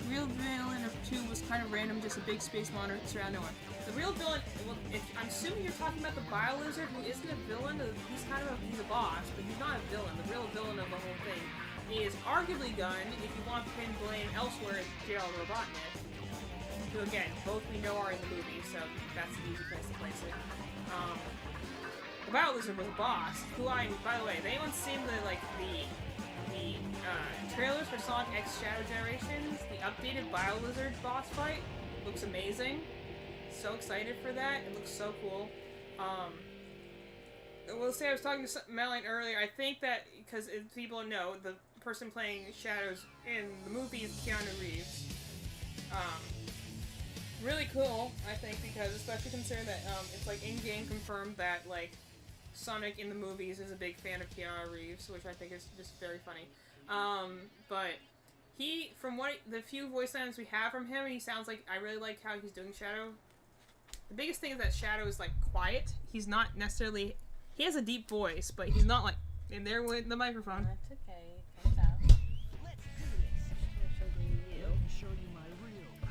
real villain of 2 was kind of random, just a big space monitor surround no one. The real villain, well, I'm assuming you're talking about the Bio-Lizard, who isn't a villain. He's he's a boss, but he's not a villain. The real villain of the whole thing is arguably Gunn, if you want to pin blame elsewhere, Gerald Robotnik, who again, both we know are in the movie, so that's an easy place to place it. The Bio-Lizard was a boss, who by the way, have anyone seen the trailers for Sonic X Shadow Generations? The updated Bio-Lizard boss fight looks amazing. So excited for that. It looks so cool. We'll say I was talking to Madeline earlier. I think that, because people know, the person playing Shadows in the movie is Keanu Reeves. Really cool, I think, because especially considering that it's like in-game confirmed that like Sonic in the movies is a big fan of Keanu Reeves, which I think is just very funny. But he, from the few voice lines we have from him, he sounds like, I really like how he's doing Shadow. The biggest thing is that Shadow is like quiet. He's not necessarily, he has a deep voice, but he's not like in there with the microphone. That's okay. Comes out.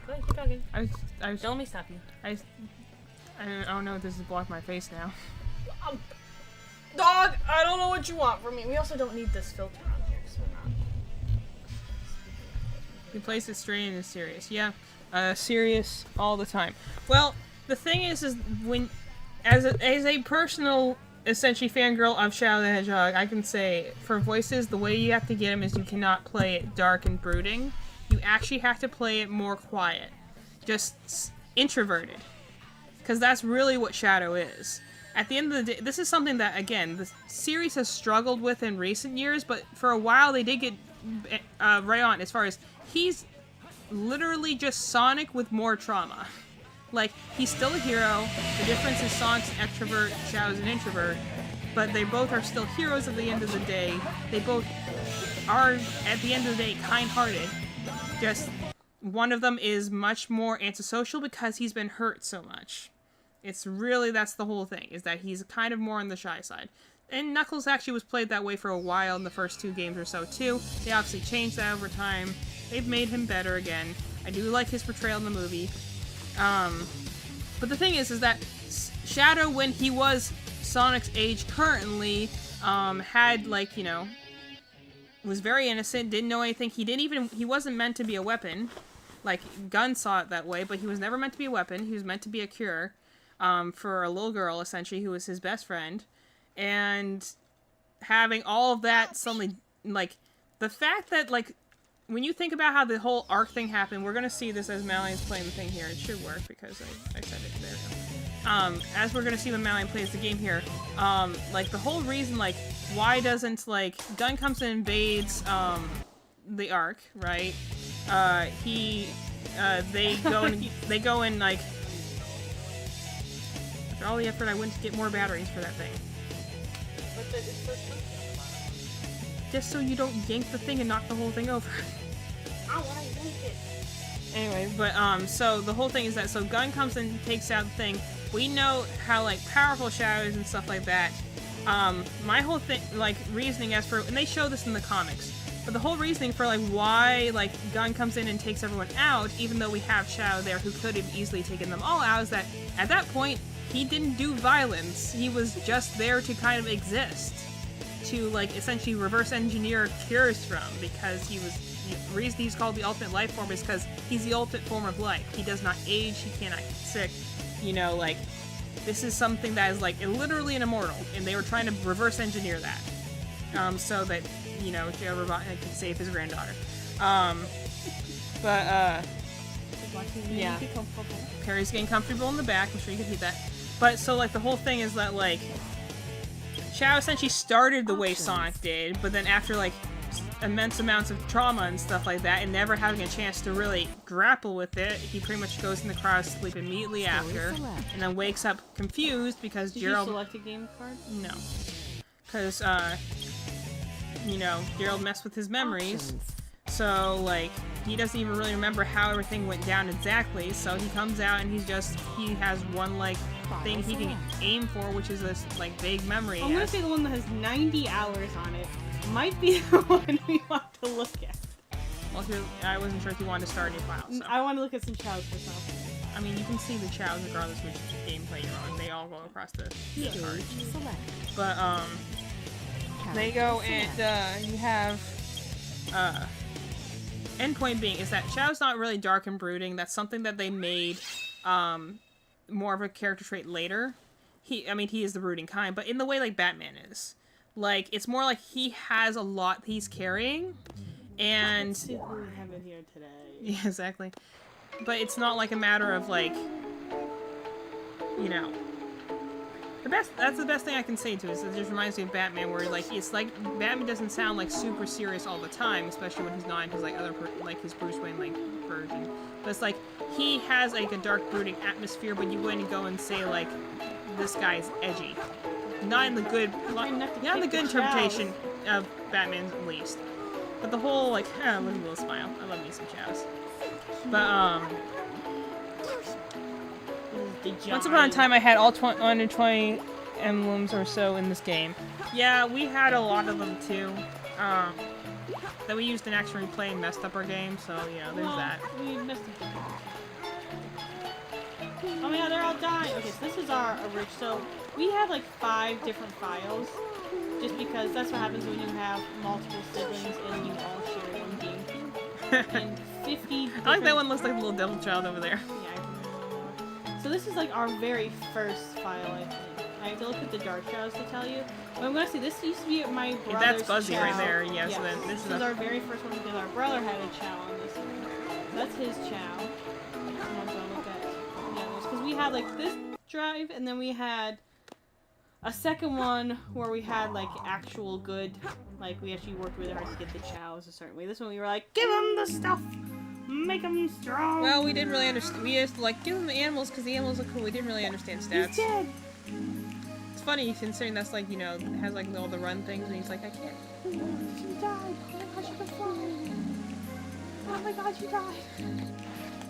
Go ahead, keep talking. Don't let me stop you. I don't know if this is blocking my face now. Dog, I don't know what you want from me. We also don't need this filter on here, so we're not. We place it straight into serious. Yeah, serious all the time. Well, the thing is when, as a personal, essentially fangirl of Shadow the Hedgehog, I can say for voices, the way you have to get them is you cannot play it dark and brooding. You actually have to play it more quiet, just introverted, because that's really what Shadow is. At the end of the day, this is something that, again, the series has struggled with in recent years, but for a while they did get right on as far as he's literally just Sonic with more trauma. Like, he's still a hero. The difference is Sonic's an extrovert, Shadow's an introvert, but they both are still heroes at the end of the day. They both are, at the end of the day, kind-hearted. Just one of them is much more antisocial because he's been hurt so much. It's really, that's the whole thing, is that he's kind of more on the shy side. And Knuckles actually was played that way for a while in the first 2 games or so, too. They obviously changed that over time. They've made him better again. I do like his portrayal in the movie. But the thing is that Shadow, when he was Sonic's age currently, had, like, you know, was very innocent, didn't know anything. He wasn't meant to be a weapon. like, Gun saw it that way, but he was never meant to be a weapon. He was meant to be a cure for a little girl, essentially, who was his best friend. And having all of that suddenly, like, the fact that, like, when you think about how the whole arc thing happened, we're going to see this as Malian's playing the thing here. It should work because I said it. There we go. As we're going to see when Malian plays the game here, like, the whole reason, like, why doesn't, like, Gun comes and invades, the arc, right? They go in, like, after all the effort I went to get more batteries for that thing. Just so you don't yank the thing and knock the whole thing over. I want to yank it. Anyway, but, so the whole thing is that, so Gun comes and takes out the thing. We know how, like, powerful Shadow is and stuff like that. My whole thing, like, reasoning as for, and they show this in the comics, but the whole reasoning for, like, why, like, Gun comes in and takes everyone out, even though we have Shadow there who could have easily taken them all out, is that, at that point, he didn't do violence. He was just there to kind of exist. To, like, essentially reverse engineer cures from, because he was, the reason he's called the ultimate life form is because he's the ultimate form of life. He does not age, he cannot get sick, you know, like, this is something that is, like, literally an immortal, and they were trying to reverse engineer that, so that, you know, Joe Robotnik could save his granddaughter. Yeah. Perry's getting comfortable in the back, I'm sure you can hear that. But, so, like, the whole thing is that, like, Shadow essentially started the way Sonic did, but then after, like, immense amounts of trauma and stuff like that, and never having a chance to really grapple with it, he pretty much goes in the cryo sleep immediately after, and then wakes up confused because Gerald... Did you select a game card? No. Because, you know, Gerald messed with his memories, so, like, he doesn't even really remember how everything went down exactly, so he comes out and he has one, like, thing he can aim for, which is this, like, vague memory. I'm gonna say the one that has 90 hours on it might be the one we want to look at. Well, I wasn't sure if you wanted to start a new file, so. I want to look at some chows myself. I mean, you can see the chows regardless which gameplay you're on. They all go across the card. But, they go and, you have, endpoint being is that Shadow's not really dark and brooding. That's something that they made, more of a character trait later. He is the brooding kind, but in the way, like, Batman is. Like, it's more like he has a lot he's carrying, and... Let's see who we have in here today. Yeah, exactly. But it's not like a matter of, like, you know... That's the best thing I can say to it, is it just reminds me of Batman, where, like, it's like, Batman doesn't sound, like, super serious all the time, especially when he's not in his, like, his Bruce Wayne, like, version. But it's like, he has, like, a dark, brooding atmosphere, but you wouldn't go and say, like, this guy's edgy. Not in the good, not in the good interpretation of Batman, at least. But the whole, like, look at the little smile. I love me some chows. But, once upon a time I had all 120 emblems or so in this game. Yeah, we had a lot of them too. That we used in Action Replay and messed up our game, so, you know, there's that. We messed up. Oh my god, they're all dying! Okay, so this is our original. So, we have like 5 different files, just because that's what happens when you have multiple siblings and you all share one GameCube. And 50 I like that one looks like a little devil child over there. Yeah. So this is like our very first file, I think. I have to look at the dark shadows to tell you. But I'm gonna say this used to be my brother's That's Buzzy chow. right there, yeah, so then this is our very first one because our brother had a chow on this one. So that's his chow. I'm gonna look at the others. Because we had like this drive and then we had a second one where we had like actual good, like we actually worked really hard to get the chows a certain way. This one we were like, give them the stuff! Make them strong! Well, we didn't really understand. We just like, give them the animals because the animals look cool. We didn't really understand stats. He's dead! It's funny considering that's like, you know, has like all the run things and he's like, I can't. She died! Oh my god, she can fly! Oh my god, she died!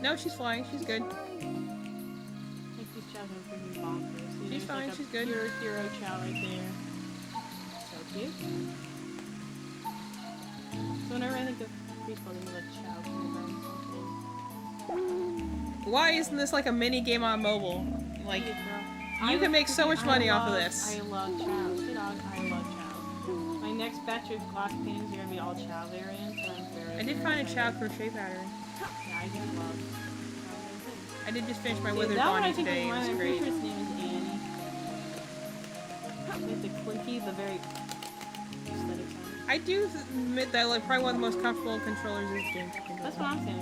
No, she's flying. She's good. Like these chows are freaking bonkers. She's fine. Like she's good. Pure hero chow right there. So cute. So whenever I think of baseball, they like chow from the brain something. Why isn't this like a mini game on mobile? Like, you can make so much money off of this. I love chows. Hey dog, I love chows. My next batch of glass paintings are gonna be all chow variants, and I'm very. I did find a chow crochet pattern. I just love. I did just finish my Withered Bonnie today. It was great. His name is Annie. With the clinky, the very aesthetic sound. I do admit that like probably one of the most comfortable controllers in this game. That's what I'm saying.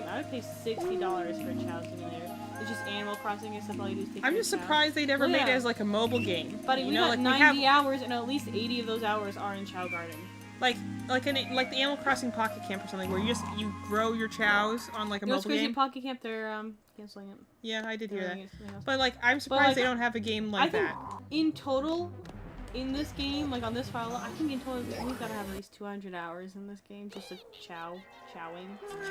I would pay $60 for a Chow Simulator. It's just Animal Crossing, except all you do is take I'm just surprised they never made it as like a mobile game. Buddy, we got like 90 hours, and at least 80 of those hours are in Chow Garden. Like the Animal Crossing Pocket Camp or something, where you grow your chows on like a mobile game. Pocket Camp, they're canceling it. Yeah, I did hear that. But like, I'm surprised they don't have a game like that. In total, in this game, like on this file, I think in total we've got to have at least 200 hours in this game just of chowing.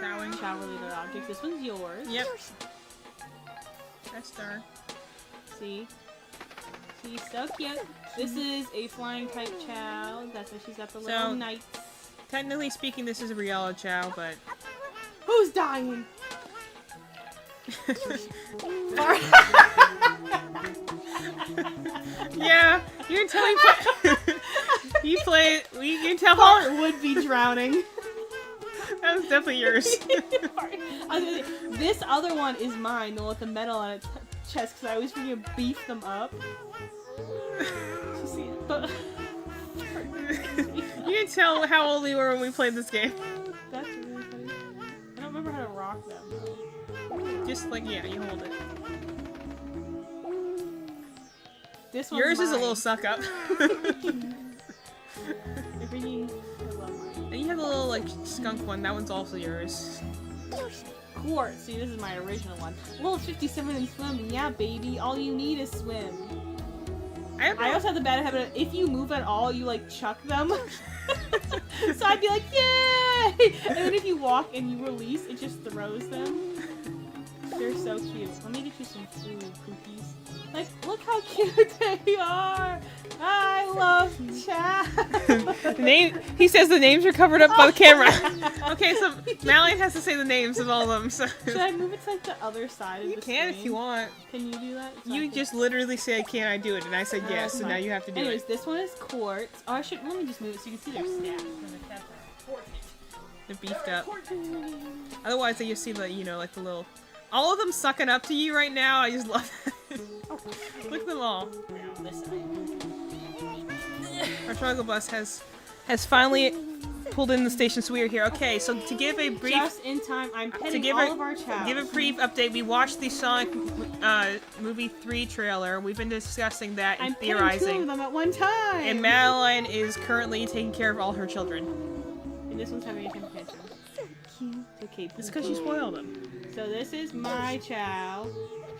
Chow-related objects. This one's yours. Yep. That's star. See? She's so cute. This is a flying type Chow. That's why she's got the little knights. Technically speaking, this is a Riella Chow, but... Who's dying? Yeah, you can tell you can tell Bart would be drowning. That was definitely yours. This other one is mine, the one with the metal on its chest, because I always freaking beef them up. You see it? But you can tell how old we were when we played this game. That's really funny. I don't remember how to rock them though. Just like, yeah, you hold it. This one's yours mine. is a little suck up. And you have the little like skunk one. That one's also yours. Quartz. See, this is my original one. Well, 57 in swim. Yeah, baby. All you need is swim. I also have the bad habit of if you move at all, you like chuck them. So I'd be like, yay! And then if you walk and you release, it just throws them. They're so cute. Let me get you some food, cookies. Like, look how cute they are! I love Chow! He says the names are covered up by the camera. Okay, so Mallian has to say the names of all of them. So. Should I move it to like the other side of the screen? You can if you want. Can you do that? You just literally say, can I do it? And I said yes, so now you have to do it. Anyways, this one is Quartz. Oh, let me just move it so you can see their stats. They're beefed up. Otherwise, they just see the, like the little... All of them sucking up to you right now. I just love that. Look at them all. Our struggle bus has finally pulled in the station, so we are here. Okay, so to give a brief... Just in time, I'm petting all of our chows. Give a brief update, we watched the Sonic Movie 3 trailer. We've been discussing that and theorizing. I'm petting 2 of them at one time! And Madeline is currently taking care of all her children. And this one's having a temper tantrum. So cute. Okay, it's because she spoiled them. So this is my Chow.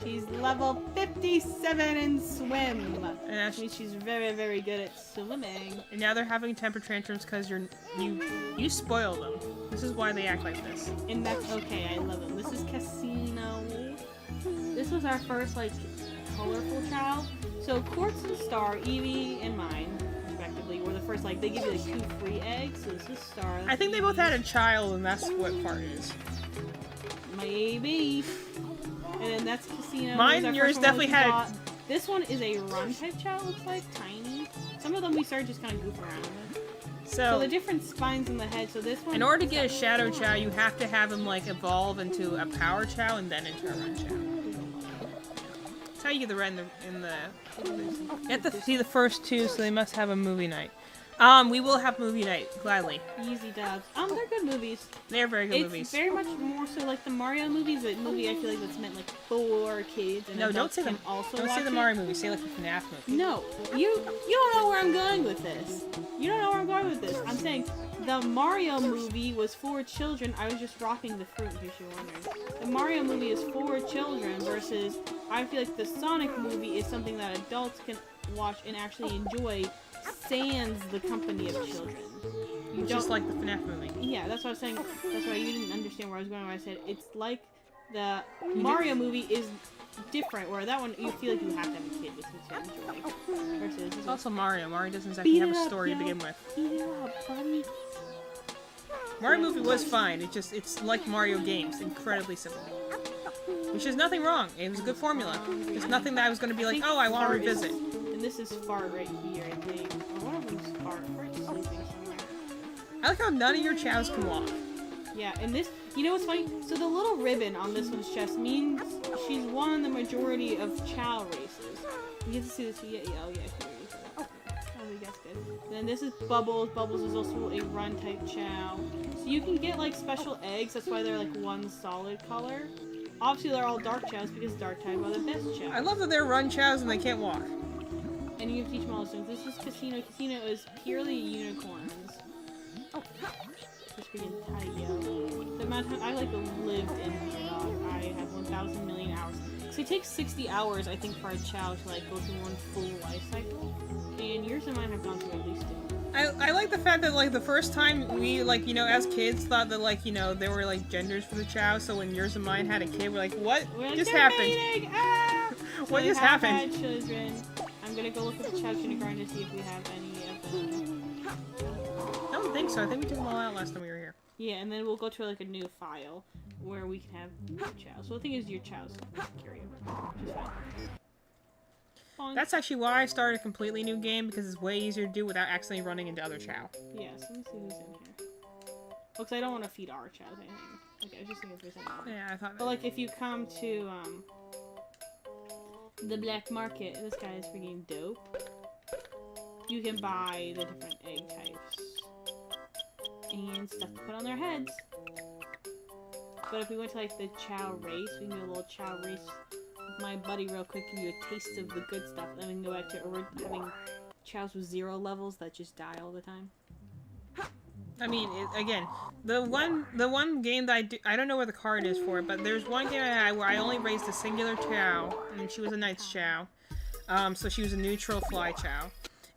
She's level 57 in swim. And she's very, very good at swimming. And now they're having temper tantrums because you spoil them. This is why they act like this. And that's okay. I love them. This is Casino. This was our first like colorful Chow. So Quartz and Star, Eevee and mine, respectively, were the first like they give you like 2 free eggs. So this is Star. I think they both had a child, and that's what part it is. Maybe. And then that's Casino. Mine and yours definitely had... This one is a run type Chow, it looks like. Tiny. Some of them we started just kind of goof around with. So the different spines in the head, so this one... In order to get a Shadow Chow, you have to have him, like, evolve into a Power Chow and then into a Run Chow. That's how you get the red in the... You have to see the first 2, so they must have a movie night. We will have movie night, gladly. Easy dubs. They're good movies. They're very good movies. It's very much more so like the Mario movies, but movie I feel like that's meant like for kids. And no, don't say the Mario movie. Say like the FNAF movie. No, you don't know where I'm going with this. You don't know where I'm going with this. I'm saying the Mario movie was for children. I was just rocking the fruit, in case you're wondering. The Mario movie is for children versus I feel like the Sonic movie is something that adults can watch and actually enjoy. Sans the company of children. Just like the FNAF movie. Yeah, that's what I was saying. That's why you didn't understand where I was going when I said it's like the Mario movie is different, where that one you feel like you have to have a kid with you to enjoy. Versus it's also Mario. Mario doesn't exactly have a story to begin with. Mario movie was fine. It's like Mario games, incredibly simple. Which is nothing wrong. It was a good formula. There's nothing that I was going to be like, oh, I want to revisit. This is Fart right here, I think. Oh, one of them's Fart. Fart's sleeping somewhere. I like how none of your chows can walk. Yeah, and this You know what's funny? So the little ribbon on this one's chest means she's won the majority of Chow races. You get to see this. Oh, yeah, here it is. Oh, that's good. And then this is Bubbles. Bubbles is also a run type Chow. So you can get like special eggs. That's why they're like one solid color. Obviously, they're all dark Chows because dark type are the best Chows. I love that they're run Chows and they can't walk. And you can teach them all those things. This is Casino. Casino is purely unicorns. Oh, just freaking tight, the amount of time I like lived in I have 1,000 million hours. So it takes 60 hours, I think, for a Chow to like go through one full life cycle. And yours and mine have gone through at least 2. I like the fact that like the first time we like as kids thought that like there were like genders for the Chow. So when yours and mine had a kid, we're like, what just happened? Ah! What just happened? Had children. I'm gonna go look at the Chow Kindergarten to see if we have any of them. I don't think so. I think we took them all out last time we were here. Yeah, and then we'll go to like a new file where we can have Chows. So the thing is, your Chows carry over, which is fine. That's actually why I started a completely new game, because it's way easier to do without accidentally running into other Chow. Yeah, so let me see who's in here. Well, because I don't want to feed our Chows anything. Okay, I was just thinking if there's anything. Yeah, I thought. But like, if you come to the black market, this guy is freaking dope. You can buy the different egg types and stuff to put on their heads. But if we went to like the Chow race, we can do a little Chow race with my buddy real quick, give you a taste of the good stuff, then we can go back to having Chows with 0 levels that just die all the time. I mean, again, the one game that I don't know where the card is for it, but there's one game I had where I only raised a singular Chow, and she was a Knight's Chow. So she was a neutral fly Chow.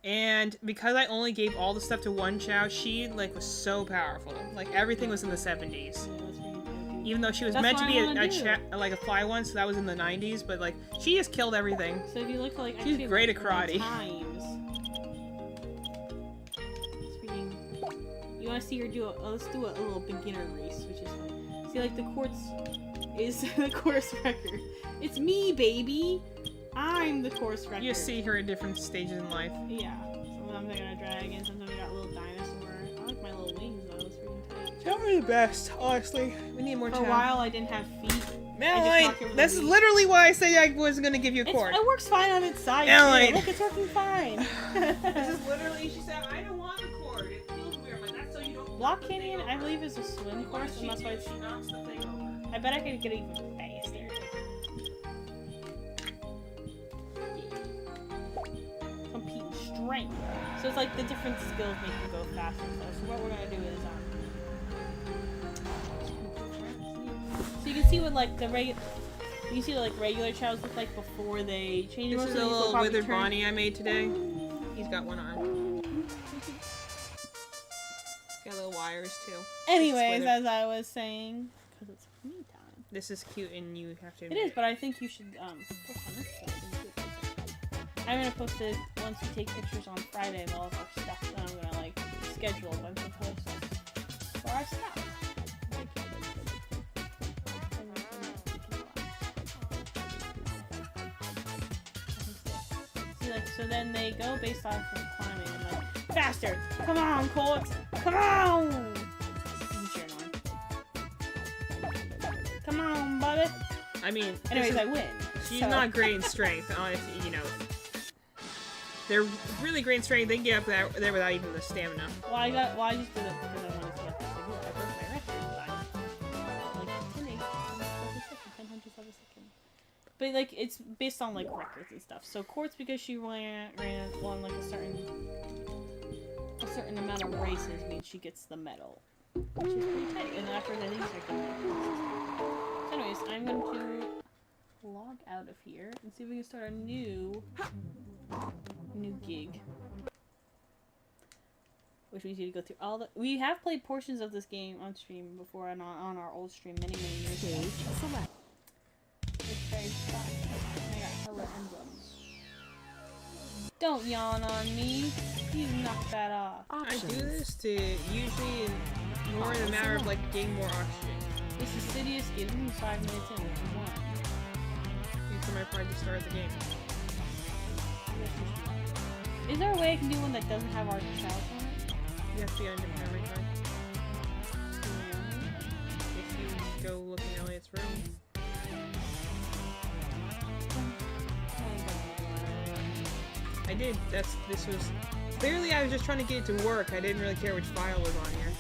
And because I only gave all the stuff to one Chow, she like was so powerful. Like everything was in the 70s. Even though she was meant to be a fly one, so that was in the 90s, but like she just killed everything. So if you look like she's great at karate. You want to see her do let's do a little beginner race, which is fun. See, like the quartz is the course record. It's me, baby. I'm the course record. You see her at different stages in life. Yeah. Sometimes I got a dragon. Sometimes I got a little dinosaur. I like my little wings though. It's freaking tight. Chow are the best, honestly. We need more Chow. For a while, I didn't have feet. Madeline, that's literally why I said I was gonna give you a cord. It works fine on its side. Madeline. Look, it's working fine. This is literally. She said, "I don't want the cord. It feels weird." But that's so you don't. Block Canyon, I believe, is a swim course, and that's why she knocks the thing over. I bet I could get it even faster. Compete strength. So it's like the different skills make you go faster. So what we're gonna do is so you can see what like the you see like regular Chows look like before they change. This is a little withered Bonnie I made today. He's got one arm. Got little wires too. Anyways, as I was saying, because it's me time. This is cute, and you have to. It is, but I think you should post on this side. I'm gonna post it once we take pictures on Friday of all of our stuff. Then I'm gonna like schedule a bunch of posts for our stuff. See, like, so then they go based off of climbing. And like, faster! Come on, Colt! Come on! Come on, buddy! I mean, anyways, I win. She's not great in strength, you know. They're really great in strength. They can get up there without even the stamina. Well, I just did it because I wanted to get this. I broke my record. Like 10 hundredths of a second. But like it's based on like records and stuff. So Quartz, because she won like a certain amount of races, means she gets the medal, which is pretty tight. And after I think it's so anyways, I'm going to log out of here and see if we can start a new gig. Which means you need to go through all the. We have played portions of this game on stream before and on our old stream many years ago. It's very fun. I got hella emblems. Don't yawn on me. You knock that off. Options. I do this to usually more in a matter of like getting more oxygen. This is Sidious gives me 5 minutes in if you want. These are my part to start the game. Is there a way I can do one that doesn't have our Chows on it? You have to be on a different memory card. If you go look in Elliot's room. I did. This was... Clearly I was just trying to get it to work. I didn't really care which file was on here.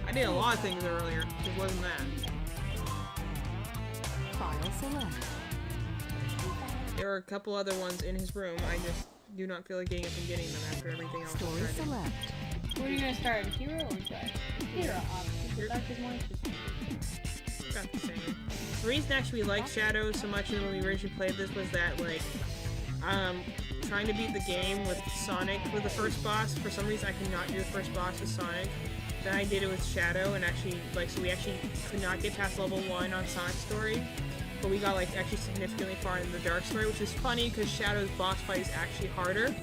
I did a lot of things earlier. It wasn't that. File select. There were a couple other ones in his room. I just do not feel like getting up and getting them after everything else. Story select. Where are you gonna start? Hero or Dark? Hero, obviously. Dark is more interesting. About the same. The reason actually we liked Shadow so much when we originally played this was that, like, trying to beat the game with Sonic with the first boss. For some reason I could not do the first boss with Sonic. Then I did it with Shadow, and actually, like, so we actually could not get past level 1 on Sonic's story. But we got, like, actually significantly far in the Dark story, which is funny because Shadow's boss fight is actually harder.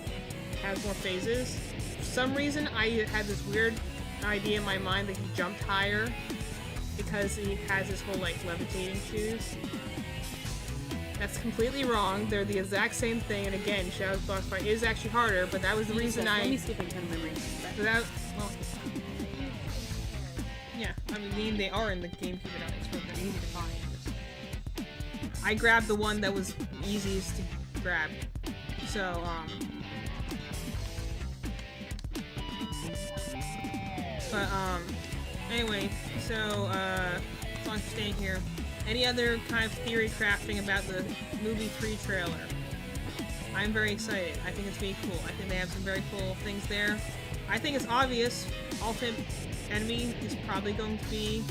Has more phases. For some reason, I had this weird idea in my mind that he jumped higher because he has his whole, like, levitating shoes. That's completely wrong. They're the exact same thing, and again, Shadow's boss fight is actually harder, but that was the reason Let me skip into memories. Well, yeah, I mean, they are in the GameCube and Xbox, they're easy to find. I grabbed the one that was easiest to grab. So, anyway, so, as long as you're staying here, any other kind of theory crafting about the movie 3 trailer? I'm very excited. I think it's really cool. I think they have some very cool things there. I think it's obvious. Ultimate enemy is probably going to be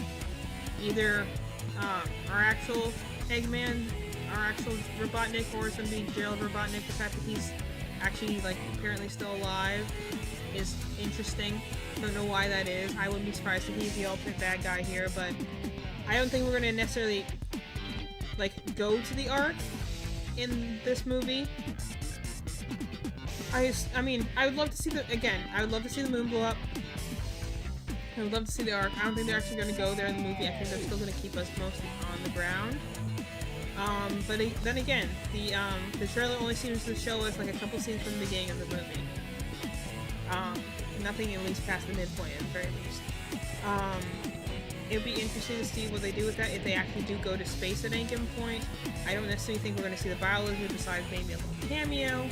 either our actual Eggman, our actual Robotnik, or it's going to be Gerald Robotnik. The fact that he's actually, like, apparently still alive is interesting. Don't know why that is. I wouldn't be surprised if he's the ultimate bad guy here, but I don't think we're going to necessarily, like, go to the Ark in this movie. I mean, I would love to see I would love to see the moon blow up. I would love to see the Ark. I don't think they're actually going to go there in the movie. I think they're still going to keep us mostly on the ground. But then again, the trailer only seems to show us, like, a couple scenes from the beginning of the movie. Nothing at least past the midpoint, at the very least. It would be interesting to see what they do with that, if they actually do go to space at any given point. I don't necessarily think we're going to see the Biolizard besides maybe a little cameo.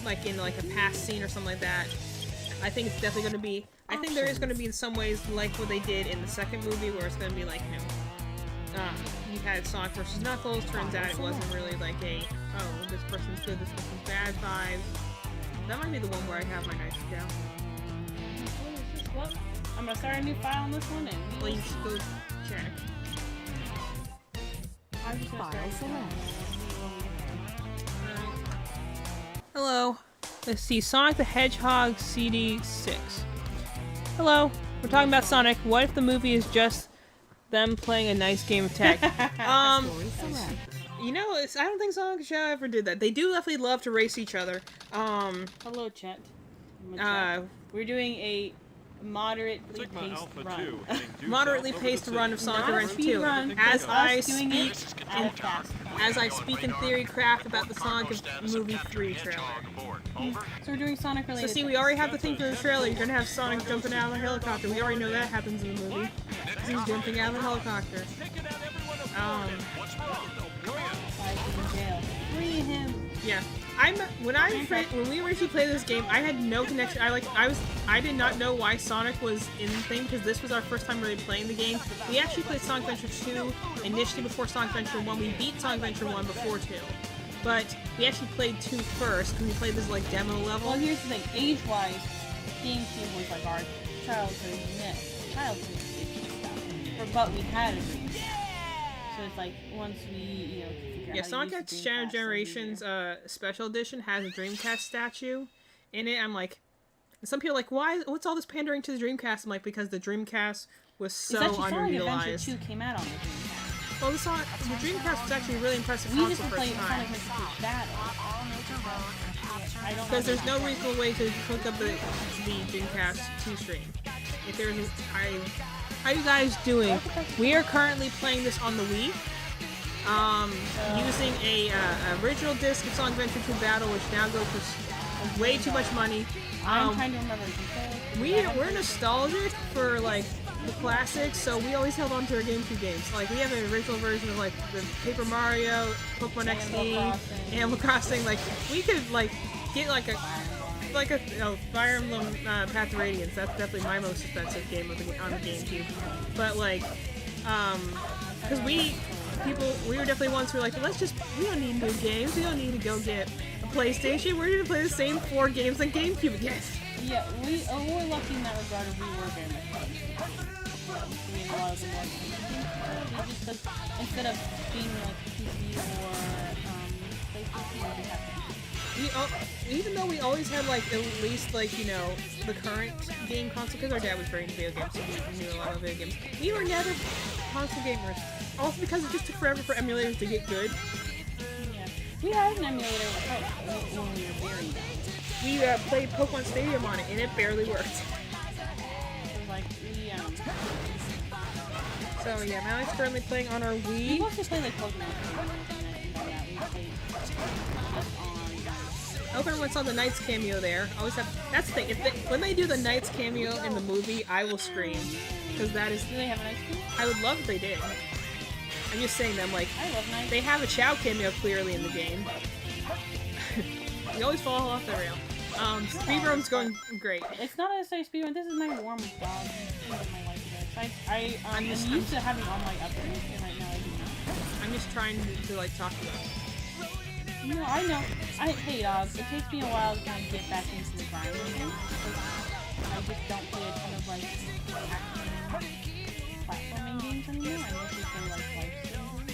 Like in, like, a past scene or something like that. I think it's definitely going to be... I think there is going to be in some ways like what they did in the second movie, where it's going to be like, you know, you had Sonic vs. Knuckles. Turns out it wasn't really like a, oh, this person's good, this person's bad vibes. That might be the one where I have my Nitro. Well, I'm gonna start a new file on this one, and please go check. I'm just gonna start. Hello. Let's see, Sonic the Hedgehog CD6. Hello. We're talking about Sonic. What if the movie is just them playing a nice game of tag? You know, I don't think Sonic Shadow ever did that. They do definitely love to race each other. Hello, chat. We're doing a moderately paced run. Moderately paced run of Sonic Adventure 2. As I speak in theory craft about the Sonic Movie 3 trailer. So we're doing Sonic related. So see, we already have the thing for the trailer. You're gonna have Sonic jumping out of a helicopter. We already know that happens in the movie. He's jumping out of a helicopter. Free him. Yeah. When we originally played this game, I had no connection. I did not know why Sonic was in the thing, because this was our first time really playing the game. We actually played Sonic Adventure 2 initially before Sonic Adventure 1. We beat Sonic Adventure 1 before 2. But we actually played 2 first, because we played this, like, demo level. Well, here's the thing. Age-wise, GameCube was, like, our childhood stuff. But we had a dream. So it's like, once we, you know, figure out Sonic X Shadow Generations Special Edition has a Dreamcast statue in it. I'm like, some people are like, what's all this pandering to the Dreamcast? I'm like, because the Dreamcast was so underutilized. Sonic Adventure 2 came out on the Dreamcast. Well, the Dreamcast was actually a really impressive console for its time. Because there's no reasonable way to hook up the Dreamcast 2 stream. If there's how you guys doing? We are currently playing this on the Wii. Using a original disc of Sonic Adventure 2 Battle, which now goes for way too much money. I'm trying to remember. We're nostalgic for like the classics, so we always held on to our GameCube games. Like we have an original version of like the Paper Mario, Pokemon XD, Animal Crossing. Like we could like get like a Fire Emblem Path of Radiance. That's definitely my most expensive game on the GameCube. But like, because we were definitely ones who were like, we don't need new games. We don't need to go get a PlayStation. We're gonna play the same 4 games on GameCube again. Yeah, we're lucky in that regard. We were very much doing a lot of the more just because instead of being like PC or PlayStation, we have even though we always had like at least like the current game console, because our dad was very into video games, so we knew a lot of video games. We were never console gamers. Also because it just took forever for emulators to get good. Yeah, we had an emulator when we were very young. We played Pokemon Stadium on it, and it barely worked. Like So yeah, Mally's currently playing on our Wii. We mostly play like Pokemon Stadium. Yeah, we played Open when saw the Knights cameo there. Always have. That's the thing. When they do the Knights cameo in the movie, I will scream because that is. Do they have a Knights cameo? I would love if they did. I'm just saying them like. I love Knights. They have a Chao cameo clearly in the game. We always fall off the rail. Speedrun's going great. It's not necessarily speedrun. This is my warm dog. I'm used to having all my upgrades, and right now I do not. I'm just trying to like talk about it. No, I know. Hey, dogs. It takes me a while to kind of get back into the grind again. I just don't play a ton of like action platforming games anymore. I mostly play like life games,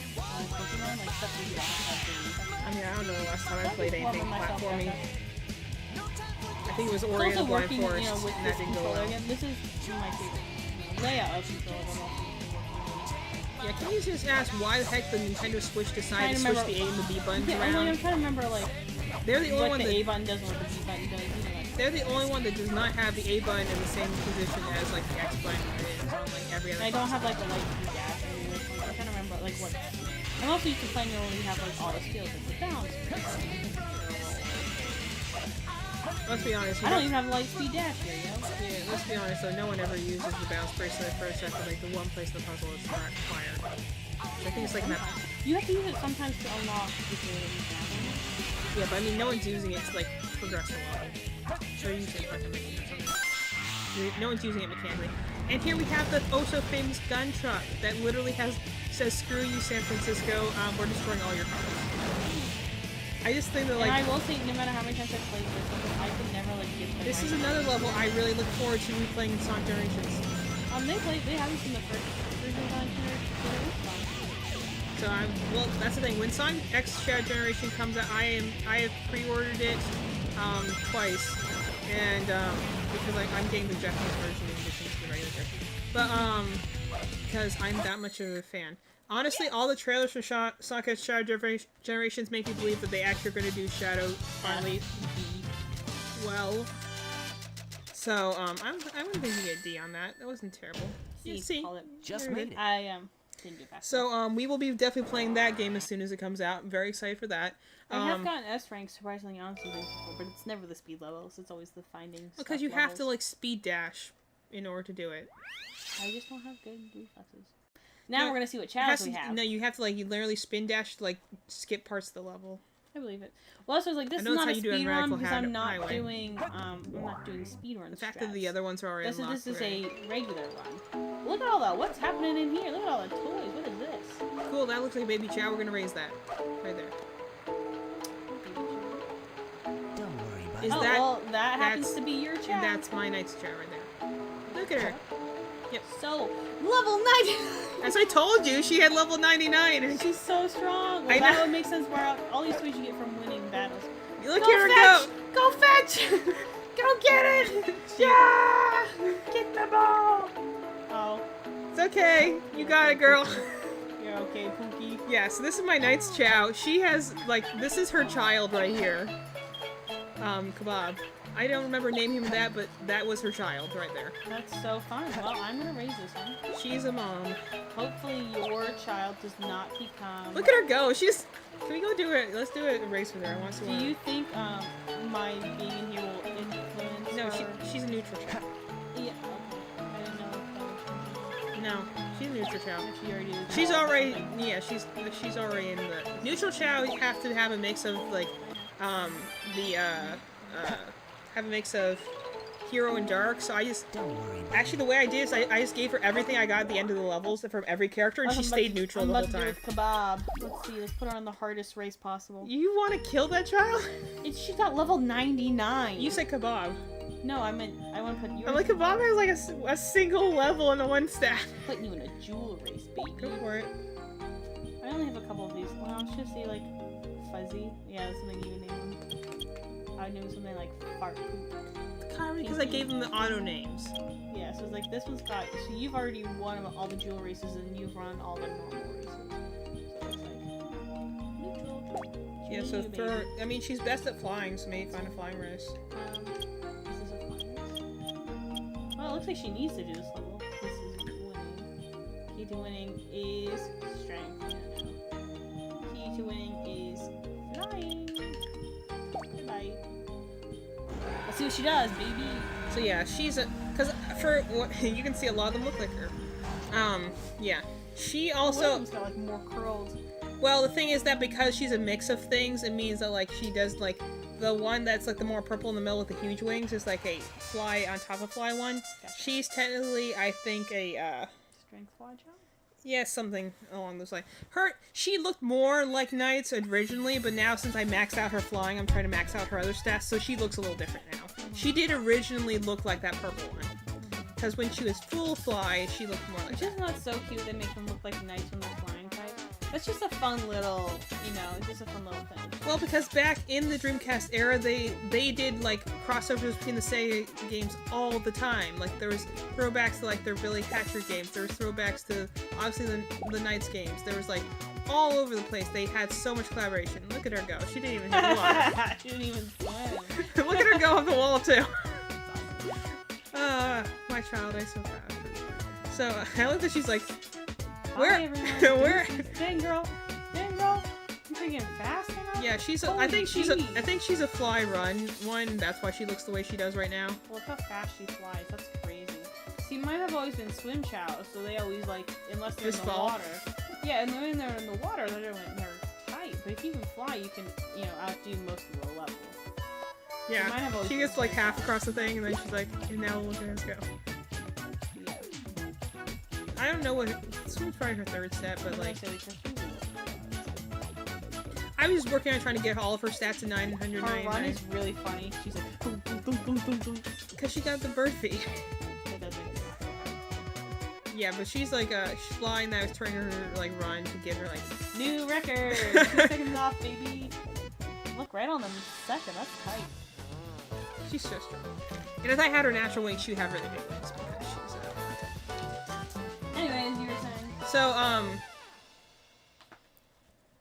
Pokemon, like stuff we don't have games. I mean, I don't know the last time I played anything platforming. I think it was Ori and the Blind Forest, with and that didn't go well. Again. This is my favorite layout of controller. Yeah, can you just ask why the heck the Nintendo Switch decided to switch the A and the B buttons around? I'm trying to remember like they're the only one the A button does and what the B button does. They're the only one that does not have the A button in the same position as like the X button is on like every other. I don't have like the light speed dash or anything. I'm trying to remember like what. And also you can play normally have like all the skills like the bounce. Let's be honest. I don't even have a light speed dash here, yo. Yeah, let's be honest though, no one ever uses the bounce bracelet for except for like the one place in the puzzle it's not required. I think it's like that. You have to use it sometimes to unlock the ability. Yeah, but I mean no one's using it to like progress the level. So you should recommend it or something. No one's using it mechanically. And here we have the oh so famous gun truck that literally says screw you San Francisco, we're destroying all your cars. I just think that like. And I will say, no matter how many times I played this, I could never like get. This is another level I really look forward to replaying in Sonic Generations. They haven't seen the first version of Sonic Generations. So well, that's the thing. When Sonic X Shadow Generation comes out, I have pre-ordered it twice, and because like I'm getting the Japanese version in addition to the regular version, but because I'm that much of a fan. Honestly, all the trailers from Sonic X Shadow Generations make me believe that they actually are going to do Shadow finally well. So, I wouldn't think you get a D on that. That wasn't terrible. C. Just made it. I didn't get back. So, we will be definitely playing that game as soon as it comes out. I'm very excited for that. I have gotten S rank surprisingly honestly before, but it's never the speed levels. It's always the finding. Because you have to like speed dash in order to do it. I just don't have good reflexes. Now we're gonna see what challenges we have. No, you have to like you literally spin dash to like skip parts of the level. I believe it. Well, also like this is not a speed run because I'm not doing speed runs. The fact that the other ones are already unlocked. This is a regular run. Look at all that. What's happening in here? Look at all the toys. What is this? Cool. That looks like Baby Chow. We're gonna raise that right there. Don't worry about it. Well, that happens to be your Chow. And that's my Knight's Chow right there. Look at her. Yep. So, level 99! As I told you, she had level 99. And she's so strong. Well, that would make sense where all these toys you get from winning battles. Look at her go! Go fetch! Go get it! Yeah! Get the ball! Oh. It's okay. You got it, girl. You're okay, Pookie. Yeah, so this is my Knight's Chow. She has, like, this is her child right here. Kebab. I don't remember naming him that, but that was her child right there. That's so fun. Well, I'm gonna raise this one. She's a mom. Hopefully your child does not become... Look at her go. She's... Can we go do it? Let's do a race with her. I want to see. Do you think my being in here will influence No, her? she's a neutral child. Yeah, okay. I didn't know if that was... No, she's a neutral child. She already is. She's already... Yeah, she's already in the... Neutral child, you have to have a mix of, like, have a mix of hero and dark, so I just... Actually, the way I did is I just gave her everything I got at the end of the levels from every character, and she stayed neutral the whole time. Kebab. Let's see, let's put her on the hardest race possible. You want to kill that child? She's not level 99. You said Kebab. No, I want to put you. I'm like, Kebab has like a single level in the one stat. Putting you in a jewel race, baby. Go for it. I only have a couple of these. Well, I should say like fuzzy. Yeah, that's something you would name them. I would name something like fart poop. Because I gave them the auto names. Yeah, so it's like this one's got. So you've already won all the jewel races, and you've run all the normal races. So it's like neutral. Yeah, so for I mean, she's best at flying, so maybe find a flying race. Is this a flying race? Well, it looks like she needs to do this level. This is winning. Key to winning is strength. Key to winning is flying. Goodbye. Let's see what she does, baby. So yeah, she's a... Because for what... You can see a lot of them look like her. Yeah. She also... Got, like, more curls. Well, the thing is that because she's a mix of things, it means that, like, she does, like... The one that's, like, the more purple in the middle with the huge wings is, like, a fly on top of fly one. Gotcha. She's technically, I think, a, Strength fly jump? Yeah, something along those lines. She looked more like Knights originally, but now since I maxed out her flying, I'm trying to max out her other stats, so she looks a little different now. She did originally look like that purple one. Because when she was full fly, she looked more like Which is not so cute, they make them look like Knights when they're flying type. That's just a fun little, it's just a fun little thing. Well, because back in the Dreamcast era, they did, like, crossovers between the Sega games all the time. Like, there was throwbacks to, like, their Billy Hatcher games. There was throwbacks to, obviously, the Knights games. There was, like, all over the place. They had so much collaboration. Look at her go. She didn't even hit the wall. She didn't even swim. Look at her go off the wall, too. My child, I'm so proud. So, I love that she's like, where? Dang girl, you freaking fast enough? Yeah, I think she's a fly run one. That's why she looks the way she does right now. Look how fast she flies. That's crazy. See, mine have always been swim chows, so they always unless they're in the water. Yeah, and when they're in the water, they're tight. But if you can fly, you can outdo most of the level. Yeah, so she gets like half across the thing, and then she's like, and now look at us go. I don't know what... This one's probably her third stat, but like... I was just working on trying to get all of her stats to 999. Her run is really funny. She's like... Boom, boom, boom, boom, boom, boom. Because she got the bird feed. Yeah, but she's like flying that was turning her like run to give her like... New record! 2 seconds off, baby! Look, right on the second. That's tight. She's so strong. And if I had her natural wings, she'd have really big wings because she's Anyways, you were saying. So,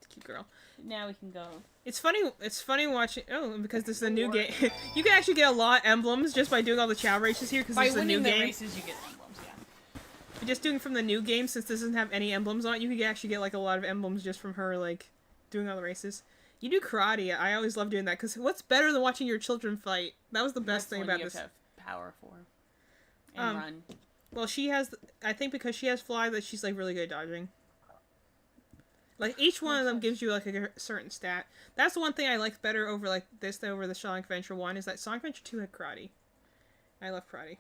cute girl. Now we can go. It's funny watching. Oh, because this is a new game. You can actually get a lot of emblems just by doing all the chow races here because this is a new game. By winning the races, you get emblems. Yeah. But just doing from the new game, since this doesn't have any emblems on it, you can actually get like a lot of emblems just from her like doing all the races. You do karate. I always love doing that because what's better than watching your children fight? That was the best thing about this. You have to have power for and run. Well, she has. I think because she has fly, that she's like really good at dodging. Like each one of them gives you like a certain stat. That's the one thing I like better over like this than over the Sonic Adventure 1 is that Sonic Adventure 2 had karate. I love karate.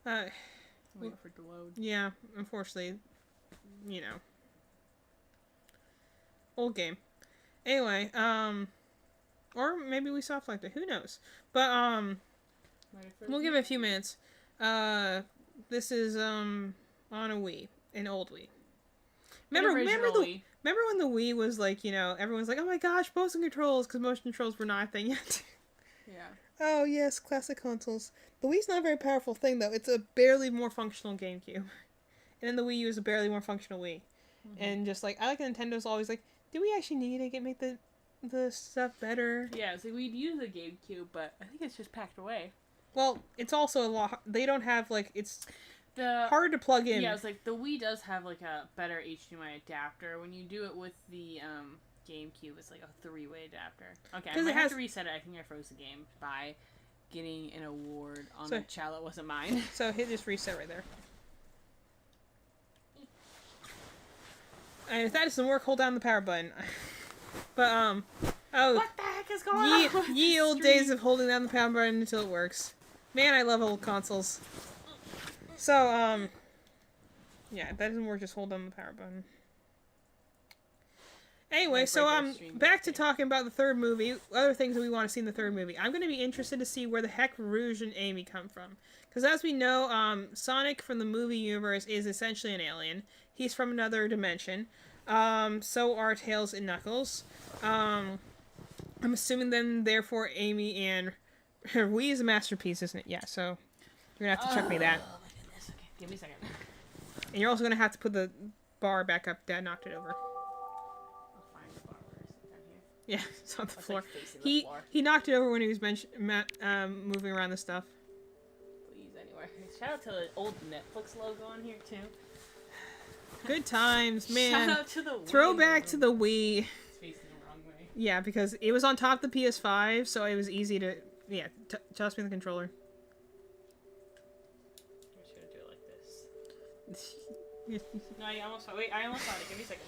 Wait for it to load. Yeah, unfortunately, old game. Anyway, or maybe we soft liked it. Who knows? But we'll give it a few minutes. This is on a Wii, an old Wii. Remember when the Wii was like, everyone's like, oh my gosh, motion controls, because motion controls were not a thing yet. Yeah. Oh yes, classic consoles. The Wii's not a very powerful thing though. It's a barely more functional GameCube, and then the Wii U is a barely more functional Wii. Mm-hmm. And just like I like Nintendo's always like, do we actually need to make the stuff better? Yeah, so we'd use the GameCube, but I think it's just packed away. Well, it's also a lot. They don't have like it's. hard to plug in. Yeah, it's like the Wii does have like a better HDMI adapter. When you do it with the GameCube, it's like a 3-way adapter. Okay, I might have to reset it. I think I froze the game by getting an award on the channel that wasn't mine. So hit this reset right there. And if that doesn't work, hold down the power button. But oh, what the heck is going on? Ye old days of holding down the power button until it works. Man, I love old consoles. So yeah, if that doesn't work, just hold down the power button. Anyway, so back to talking about the third movie, other things that we want to see in the third movie. I'm going to be interested to see where the heck Rouge and Amy come from. Because as we know, Sonic from the movie universe is essentially an alien. He's from another dimension. So are Tails and Knuckles. I'm assuming then, therefore, Amy and Wii is a masterpiece, isn't it? Yeah, so you're going to have to check me that. Oh my goodness, okay, give me a second. And you're also going to have to put the bar back up. Dad knocked it over. Yeah, it's on the floor. Like he knocked it over when he was moving around the stuff. Please, anyway. Shout out to the old Netflix logo on here too. Good times, man. Shout out to the Wii. Throwback to the Wii. It's facing the wrong way. Yeah, because it was on top of the PS5, so it was easy to toss me the controller. I should do it like this. No, I almost got it. Give me a second.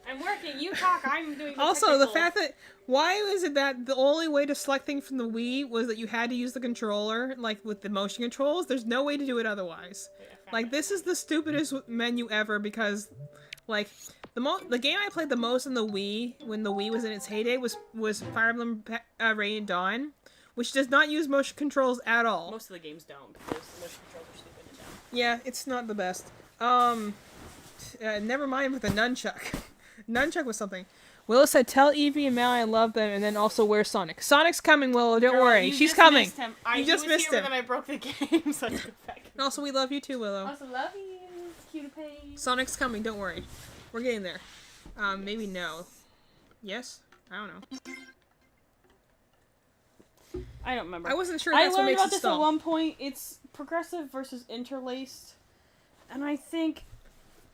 I'm working. You talk. I'm doing the Also, the fact that... Why is it that the only way to select things from the Wii was that you had to use the controller, like, with the motion controls? There's no way to do it otherwise. Like, this is the stupidest menu ever because, like, the game I played the most on the Wii, when the Wii was in its heyday, was Fire Emblem Radiant Dawn, which does not use motion controls at all. Most of the games don't, because the motion controls are stupid and dumb. Yeah, it's not the best. Never mind with the nunchuck. Nunchuck was something. Willow said, "Tell Evie and Mal I love them, and then also where's Sonic? Sonic's coming, Willow. Don't worry, she's coming. You just missed him. Then I broke the game, so I took it back. And also, we love you too, Willow. Also love you, cutie pie. Sonic's coming. Don't worry, we're getting there. Maybe no. Yes, I don't know. I don't remember. I wasn't sure. That's what makes it stall. I learned about this at one point. It's progressive versus interlaced, and I think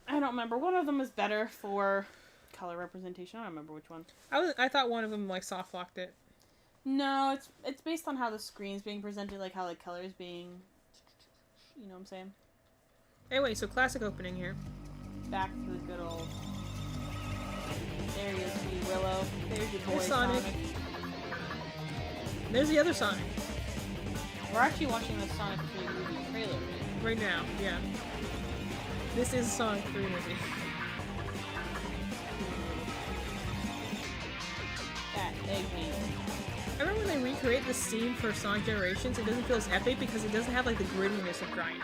I don't remember. One of them is better for color representation. I don't remember which one. I thought one of them like soft locked it. No, it's based on how the screen's being presented, like how the color is being. You know what I'm saying? Anyway, so classic opening here. Back to the good old. There you see Willow. There's your boy Sonic. There's the other Sonic. We're actually watching the Sonic 3 movie trailer right now. Yeah. This is Sonic 3 movie. That Eggman. I remember when they recreate this scene for Sonic Generations, it doesn't feel as epic because it doesn't have like the grittiness of grinding.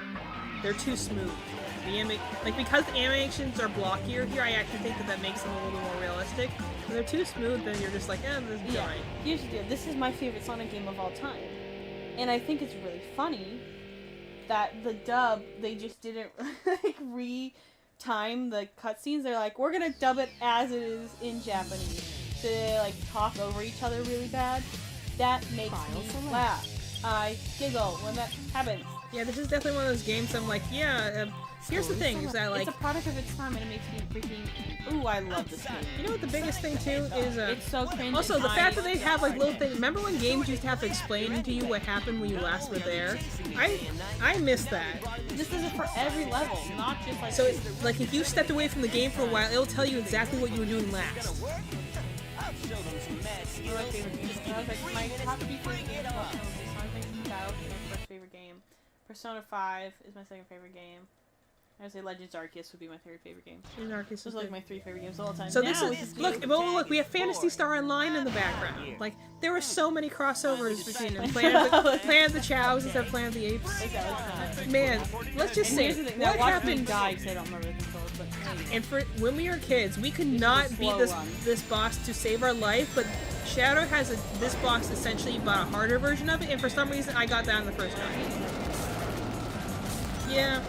They're too smooth. Because the animations are blockier here, I actually think that makes them a little more realistic. When they're too smooth, then you're just like, this is drawing. Here's the deal. This is my favorite Sonic game of all time. And I think it's really funny that the dub, they just didn't like re-time the cutscenes. They're like, we're gonna dub it as it is in Japanese. So they like talk over each other really bad. That makes me laugh. I giggle when that happens. Yeah, this is definitely one of those games I'm like, here's the thing, is that like... It's a product of its time and it makes me freaking... Ooh, I love this game. You know what the biggest thing too is... it's so cringe. Also, the fact that they have like little things... Remember when games used to have to explain to you what happened when you last were there? I miss that. This is for every level, not just like... So, like, if you stepped away from the game for a while, it'll tell you exactly what you were doing last. My favorite game. I was like, my top 3 favorite games of all time would be Sonic Battle is my first favorite game. Persona 5 is my second favorite game. I would say Legends Arceus would be my third favorite game. Arceus Those are like my 3 favorite games of all time. So this is look, we have Phantasy Star Online in the background. Like there were so many crossovers between them. Planet of the Chows instead of Planet of the Apes. Man, let's just say what happened. And for when we were kids, we could not beat this boss to save our life, but Shadow has this boss essentially but a harder version of it, and for some reason I got that on the first try. Yeah.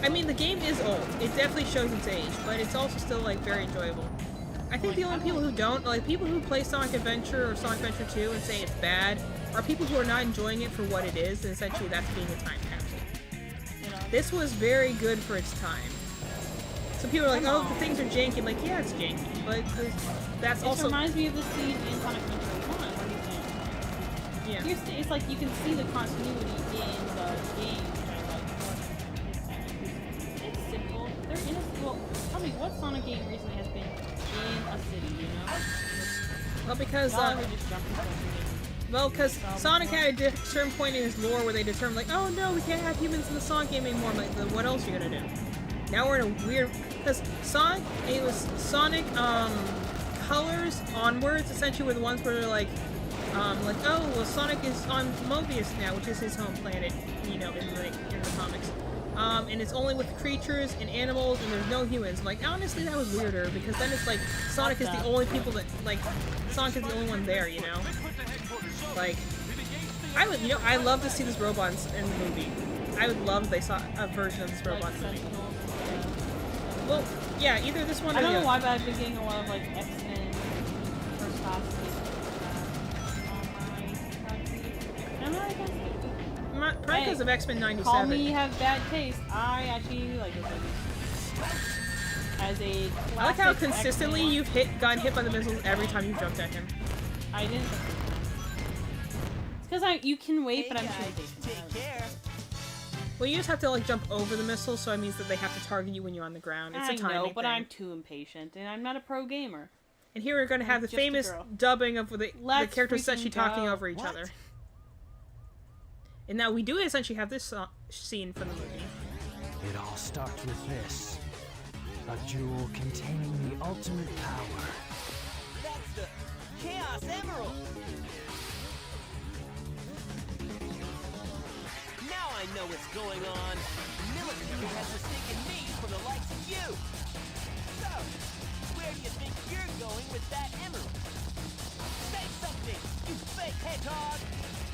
I mean, the game is old. It definitely shows its age, but it's also still, like, very enjoyable. I think the only people who don't, like, people who play Sonic Adventure or Sonic Adventure 2 and say it's bad, are people who are not enjoying it for what it is, and essentially that's being a time capsule. You know, this was very good for its time. Some people are like, oh, the things are janky. I'm like, yeah, it's janky, but that's also... It reminds me of the scene in Sonic Adventure 1. What do you think? Yeah. It's like you can see the continuity in the game, which I like. It's simple. They're in a... Well, tell me, what Sonic game recently has been in a city, you know? Well, because... Well, because Sonic had a certain point in his lore where they determined, like, oh no, we can't have humans in the Sonic game anymore. I'm like, then what else are you gonna do? Now we're in a weird... Because Sonic, it was Sonic, Colors onwards, essentially, were the ones where they're like, oh, well, Sonic is on Mobius now, which is his home planet, you know, in the comics. And it's only with creatures and animals, and there's no humans. I'm like, honestly, that was weirder, because then it's like, Sonic is the only people that, like, Sonic is the only one there, you know? Like, I would, you know, I love to see this robot in the movie. I would love if they saw a version of this robot movie. Well, yeah, either this one or I don't know why, but I've been getting a lot of, like, X-Men first class on my I'm not probably because of X-Men 97. Call me have bad taste. I actually like this movie. As a classic I like how consistently you've gotten hit by the missiles every time you jumped at him. I didn't. It's because you can wait, but I'm too impatient. Take care. Well, you just have to like jump over the missiles, so it means that they have to target you when you're on the ground. It's a timing thing. But I'm too impatient, and I'm not a pro gamer. And here we're going to have the famous dubbing of the characters essentially talking over each other. And now we do essentially have this scene from the movie. It all starts with this. A jewel containing the ultimate power. That's the Chaos Emerald. Now I know what's going on. The military has mistaken me for the likes of you. So, where do you think you're going with that emerald? Say something, you fake hedgehog!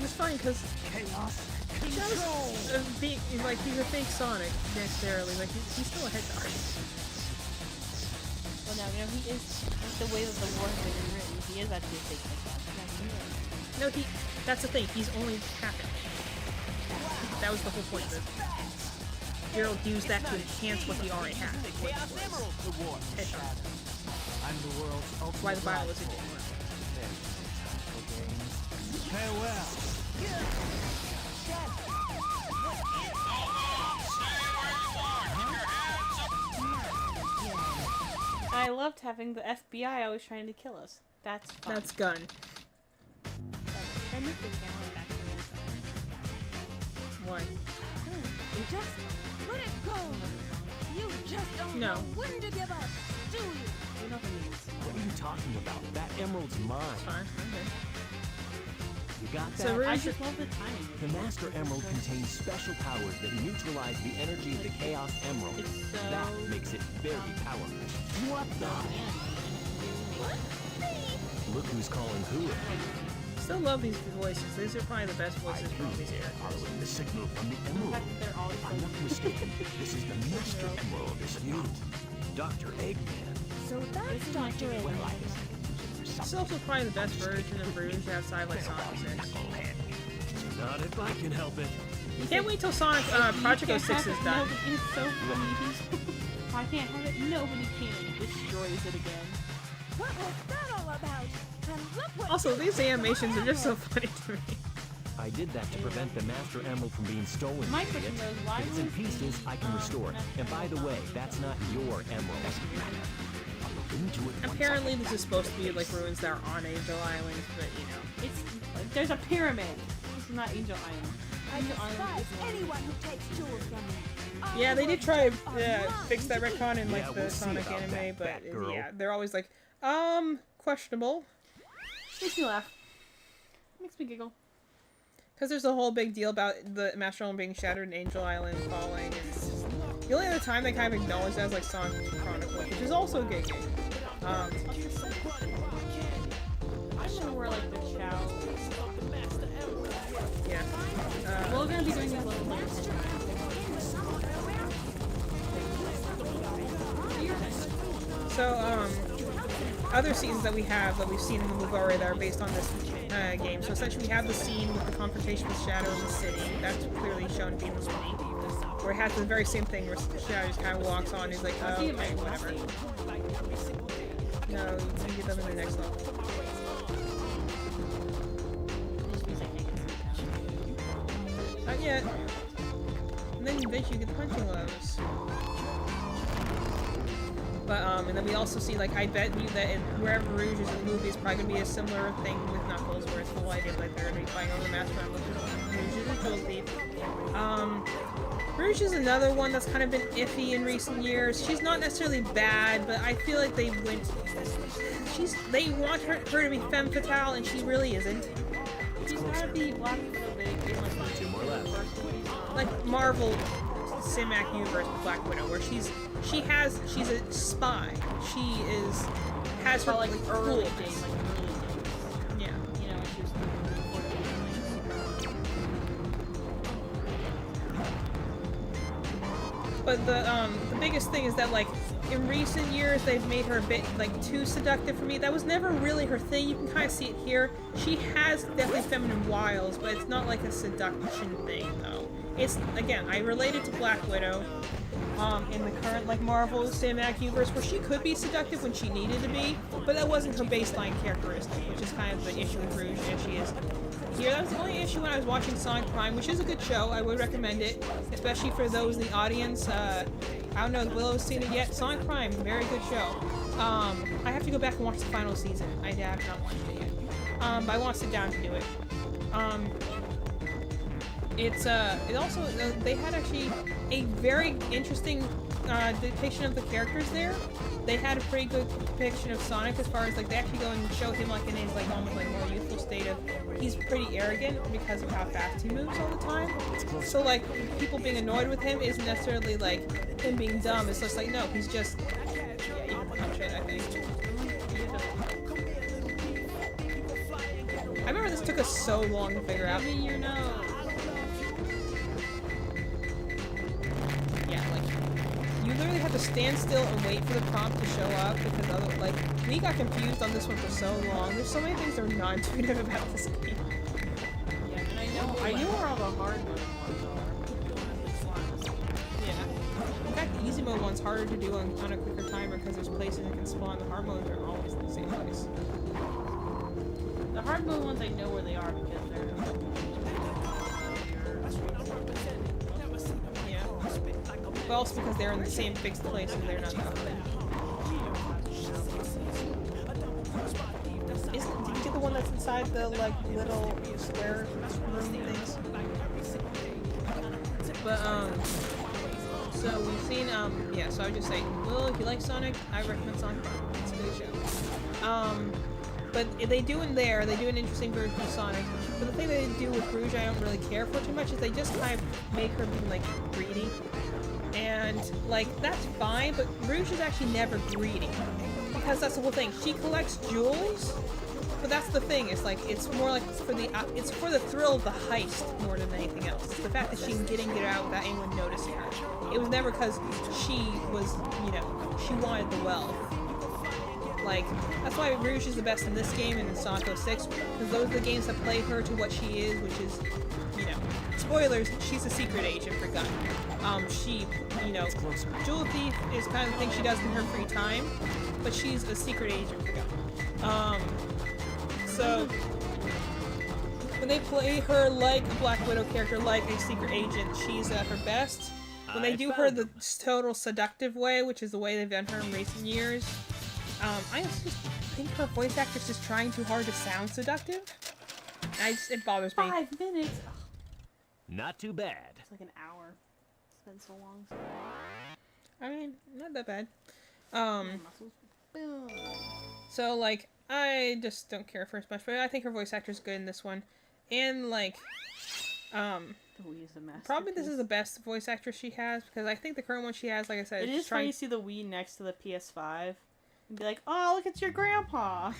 It's funny because Chaos control. He's a fake Sonic necessarily. Like he's still a hedgehog. Well, now you know he is. That's the way that the war has been written. He is actually a fake hedgehog. No, that's the thing. He's only half it. That was the whole point of it. Gerald used that to enhance what he already had. Hedgehog. I'm the world's ultimate. Why the Bible was in it. Farewell. I loved having the FBI always trying to kill us. That's fun. That's Gun. What? You just let it go. You just don't know when to give up, do you? What are you talking about? That emerald's mine. Fine. Okay. You got that? So I just love the timing. The Master Emerald contains special powers that neutralize the energy of the Chaos Emerald. That makes it very powerful. What the? Look who's calling who. Still love these voices. These are probably the best voices from all these characters. Following the signal from the Emerald. I'm not mistaken. This is the Master Emerald, is it not? Dr. Eggman. So that's Dr. Eggman. It's also probably the best version of Rouge outside like Sonic 6. Not if I can help it. Can't wait till Sonic Project 06 is done. It's so funny. I can't have it. Nobody can. Destroys it again. What was that all about? And look what Also, these animations are just so funny to me. I did that to prevent the Master Emerald from being stolen. My question is, why if it's in pieces, I can restore it. And by the way, that's not your emerald. Apparently, this is supposed to be like ruins that are on Angel Island, but you know, there's a pyramid. This is not Angel Island. Angel Island is anyone who takes jewels from me. Yeah, they did try to fix that retcon in like the Sonic anime, but yeah, they're always like, questionable. Makes me laugh. Makes me giggle. Because there's a whole big deal about the Master Emerald being shattered and Angel Island falling, and the only other time they kind of acknowledge that is like Sonic Chronicles, which is also a good game. I remember where like the Chow. Yeah. We're gonna be doing these little things. So, other scenes that we have that we've seen in the movie already that are based on this game. So essentially we have the scene with the confrontation with Shadow in the city. That's clearly shown to be in the movie. where it has the very same thing where Shadow just kind of walks on and is like, oh, okay, whatever. No, you can get them in the next level. Not yet. And then eventually you get the punching gloves. But, and then we also see, like, I bet you that wherever Rouge is in the movie, it's probably gonna be a similar thing with Knuckles, where it's the whole idea like they're gonna be fighting over the Master Round, which is Rouge is a jewel thief. Rouge is another one that's kind of been iffy in recent years. She's not necessarily bad, but I feel like they want her to be femme fatale, and she really isn't. She's gotta be Black Widow big, like Marvel Cinematic Universe with Black Widow, where she's a spy. She has her like early coolness. days, Yeah. You know, she was But the biggest thing is that, like, in recent years they've made her a bit like too seductive for me. That was never really her thing. You can kind of see it here. She has definitely feminine wiles, but it's not like a seduction thing though. It's, again, I relate it to Black Widow in the current, like, Marvel Cinematic Universe, where she could be seductive when she needed to be, but that wasn't her baseline characteristic, which is kind of the issue with Rouge, and she is here. That was the only issue when I was watching Sonic Prime, which is a good show. I would recommend it, especially for those in the audience. I don't know if Willow's seen it yet. Sonic Prime, very good show. I have to go back and watch the final season. I have not watched it yet. But I want to sit down to do it. It also, they had actually a very interesting depiction of the characters there. They had a pretty good depiction of Sonic as far as, like, they actually go and show him, like, in his, like, almost, like, more youthful state of, he's pretty arrogant because of how fast he moves all the time. So, like, people being annoyed with him isn't necessarily, like, him being dumb. It's just like, no, he's just, yeah, you can punch it, I think. I remember this took us so long to figure out. Give me your nose. Yeah, like, you literally have to stand still and wait for the prompt to show up, because other, like, we got confused on this one for so long. There's so many things that are non-intuitive about this game. Yeah, and I knew where all the hard mode ones are. Yeah. In fact, the easy mode one's harder to do on a quicker timer because there's places that can spawn. The hard modes are always in the same place. The hard mode ones, I know where they are because they're... But also because they're in the same fixed place and they're not that good. Did you get the one that's inside the, like, little square room things? But, so we've seen, yeah, so I would just say, well, if you like Sonic, I recommend Sonic Prime. It's a good show. But they do an interesting version of Sonic. But the thing they do with Rouge I don't really care for too much is they just kind of make her be, like, greedy. And, like, that's fine, but Rouge is actually never greedy. Because that's the whole thing. She collects jewels, but that's the thing. It's like, it's more like it's for the thrill of the heist more than anything else. It's the fact that she can get out without anyone noticing her. It was never because she was, you know, she wanted the wealth. Like, that's why Rouge is the best in this game and in Sonic 06, because those are the games that play her to what she is, which is, you know, spoilers, she's a secret agent for Gun. She, you know, Jewel Thief is kind of the thing she does in her free time, but she's a secret agent for Gun. So, when they play her like a Black Widow character, like a secret agent, she's at her best. When they do her the total seductive way, which is the way they've done her in recent years, I just think her voice actress is trying too hard to sound seductive. It bothers me. 5 minutes. Not too bad. It's like an hour. It's been so long. I mean, not that bad. So, like, I just don't care for her as much, but I think her voice actor is good in this one. And, like, probably this is the best voice actress she has, because I think the current one she has, like I said, it is funny to see the Wii next to the PS5 and be like, oh, look, it's your grandpa.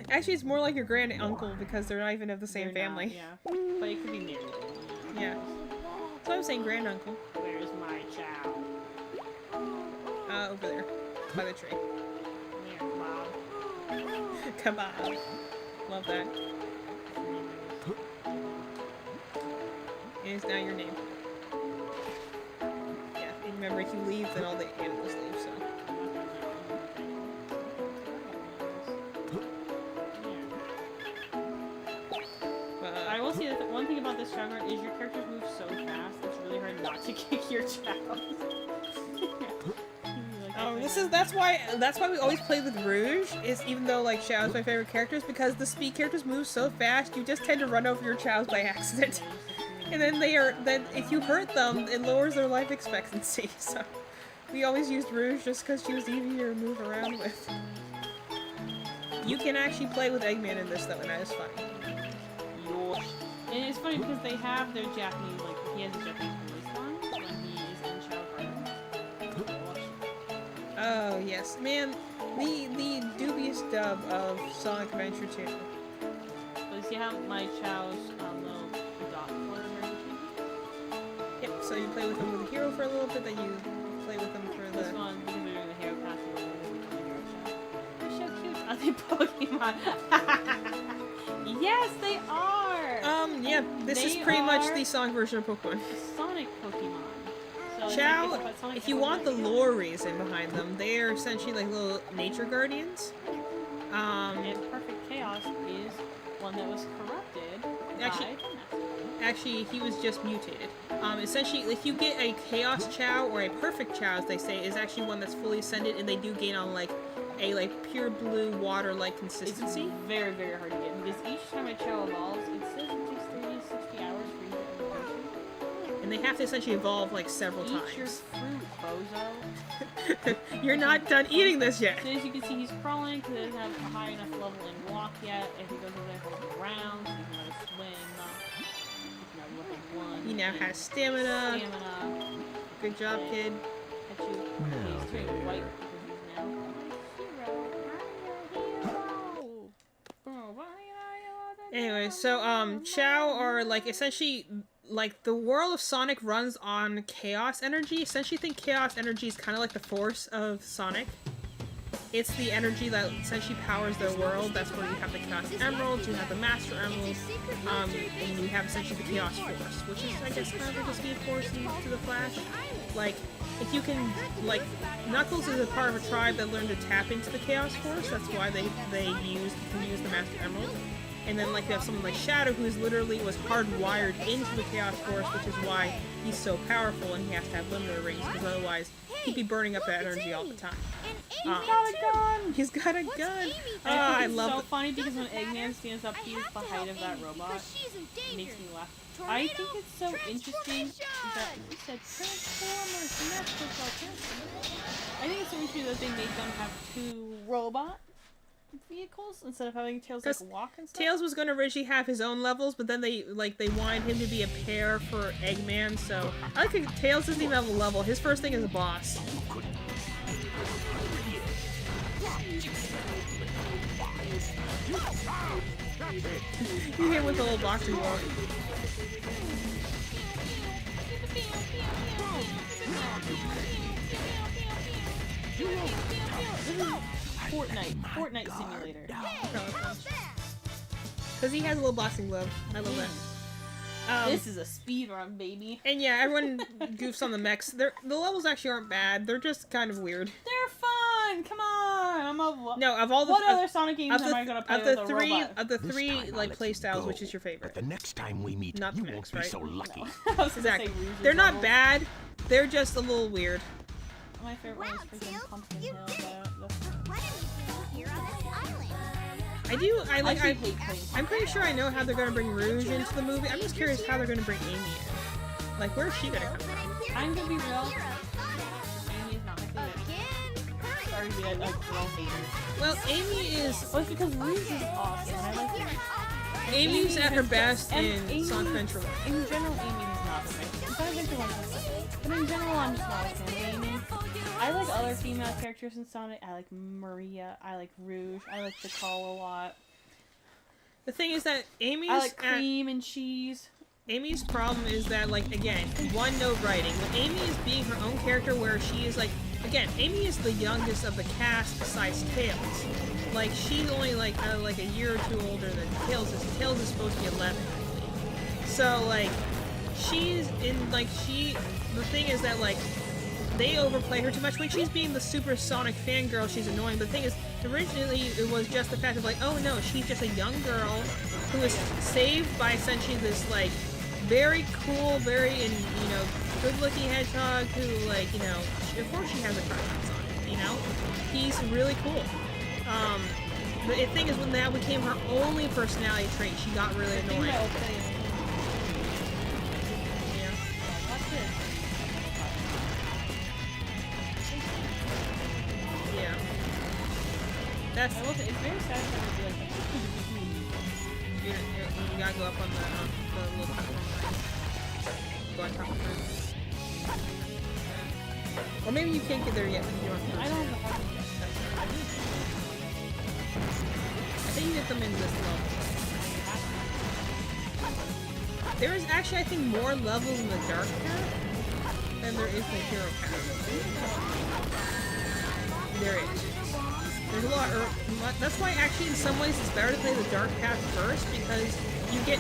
Actually, it's more like your grand uncle because they're not even of the same family. Not, yeah, but it could be married. Yeah. So I was saying grand uncle. Where's my child? Over there, by the tree. Come on. Come on. Love that. It is now your name. remember, if you leave, then all the animals leave, so. I will say that one thing about this chapter is your characters move so fast, it's really hard not to kick your child. That's why we always play with Rouge, is even though like Xiao's my favorite characters, because the speed characters move so fast, you just tend to run over your Xiaos by accident. And then then if you hurt them, it lowers their life expectancy, so we always used Rouge just because she was easier to move around with. You can actually play with Eggman in this though, and that is funny. And it's funny because they have their Japanese, like, he has a Japanese voice line when he is in Chao Garden. Oh, yes. Man, the dubious dub of Sonic Adventure 2. So you see how my Chao's little dot color changes? Yep, so you play with them with the hero for a little bit, then you play with them for the... This one, because they're doing the hero path, they're so cute. Are they Pokemon? Yes, they are! Yeah, this is pretty much the Sonic version of Pokemon. Sonic Pokemon. So Chao, if you want the lore reason behind them, they are essentially like little nature guardians. And Perfect Chaos is one that was corrupted Actually, he was just mutated. Essentially, if you get a Chaos Chao or a Perfect Chao, as they say, is actually one that's fully ascended, and they do gain on like a pure blue water-like consistency. It's very, very hard to get because each time a Chao evolves, it says it takes 30 to 60 hours for you to evolution. And they have to essentially evolve like several times. Eat your fruit, bozo. You're not done eating this yet. So as you can see, he's crawling because he doesn't have a high enough level in walk yet. If he goes over there, he'll go around, so he can let us swing. He now has stamina. Good job, kid. Anyway, so Chao are like essentially like the world of Sonic runs on chaos energy. Essentially, think chaos energy is kind of like the force of Sonic. It's the energy that essentially powers their world. That's where you have the Chaos Emeralds, you have the Master Emeralds, and you have essentially the Chaos Force, which is, I guess, kind of like a Speed Force to the Flash. Like, if you can, like, Knuckles is a part of a tribe that learned to tap into the Chaos Force. That's why they can use the Master Emerald. And then, like, you have someone like Shadow, who was hardwired into the Chaos Force, which is why he's so powerful and he has to have limiter rings, because otherwise he'd be burning up that energy all the time. He's got a gun! He's got a gun! I love it. It's so funny because when Eggman stands up, he is the height of that robot. It makes me laugh. I think it's so interesting that he said Transformers, I think it's so interesting that they made them have two robot vehicles instead of having Tails like walk and stuff. Tails was going to originally have his own levels, but then they wanted him to be a pair for Eggman, so I like that Tails doesn't even have a level. His first thing is a boss. You hit with a little boxing ball. Fortnite simulator. Because he has a little boxing glove. I love that. This is a speed run, baby. And yeah, everyone goofs on the mechs. The levels actually aren't bad. They're just kind of weird. They're fun. Come on. Of all the what other Sonic games am I gonna play with a robot? Of the three like play styles, which is your favorite? But the next time we meet, not you the won't be so lucky. No. Exactly. They're not bad. They're just a little weird. My favorite one is freaking Pumpkin Hill. I'm pretty sure I know how they're gonna bring Rouge into the movie. I'm just curious how they're gonna bring Amy in. Like, where's she gonna come from? I'm gonna be real. Amy is not my favorite. Sorry to be a girl hater. Well, Amy is... Well, it's because Rouge is awesome. I like her. Amy's at her best in Sonic Adventure 1. In general, Amy is not the best. In Sonic Adventure 1 is the But in general, I'm just not a fan of Amy. I like other female characters in Sonic. I like Maria. I like Rouge. I like Tikal a lot. The thing is that Amy's... I like cream and cheese. Amy's problem is that, like, again, one-note writing. When Amy is being her own character where she is, like... Again, Amy is the youngest of the cast besides Tails. Like, she's only, like a year or two older than Tails is. Tails is supposed to be 11, I believe. So, like, she's in, like, the thing is that, like, they overplay her too much. When she's being the super Sonic fangirl, she's annoying. But the thing is, originally it was just the fact of like, oh no, she's just a young girl who was saved by essentially this like very cool, very good-looking hedgehog who like of course she has a crush on Sonic. He's really cool. The thing is, when that became her only personality trait, she got really annoying. That's it's very sad to be like you gotta go up on the little platform. Go on top of it. Or maybe you can't get there yet. I don't have the heart yet. I think you get them in this level. There is actually, I think, more levels in the Dark Path than there is in the Hero Path. There is. There's a lot. That's why, actually, in some ways, it's better to play the Dark Path first because you get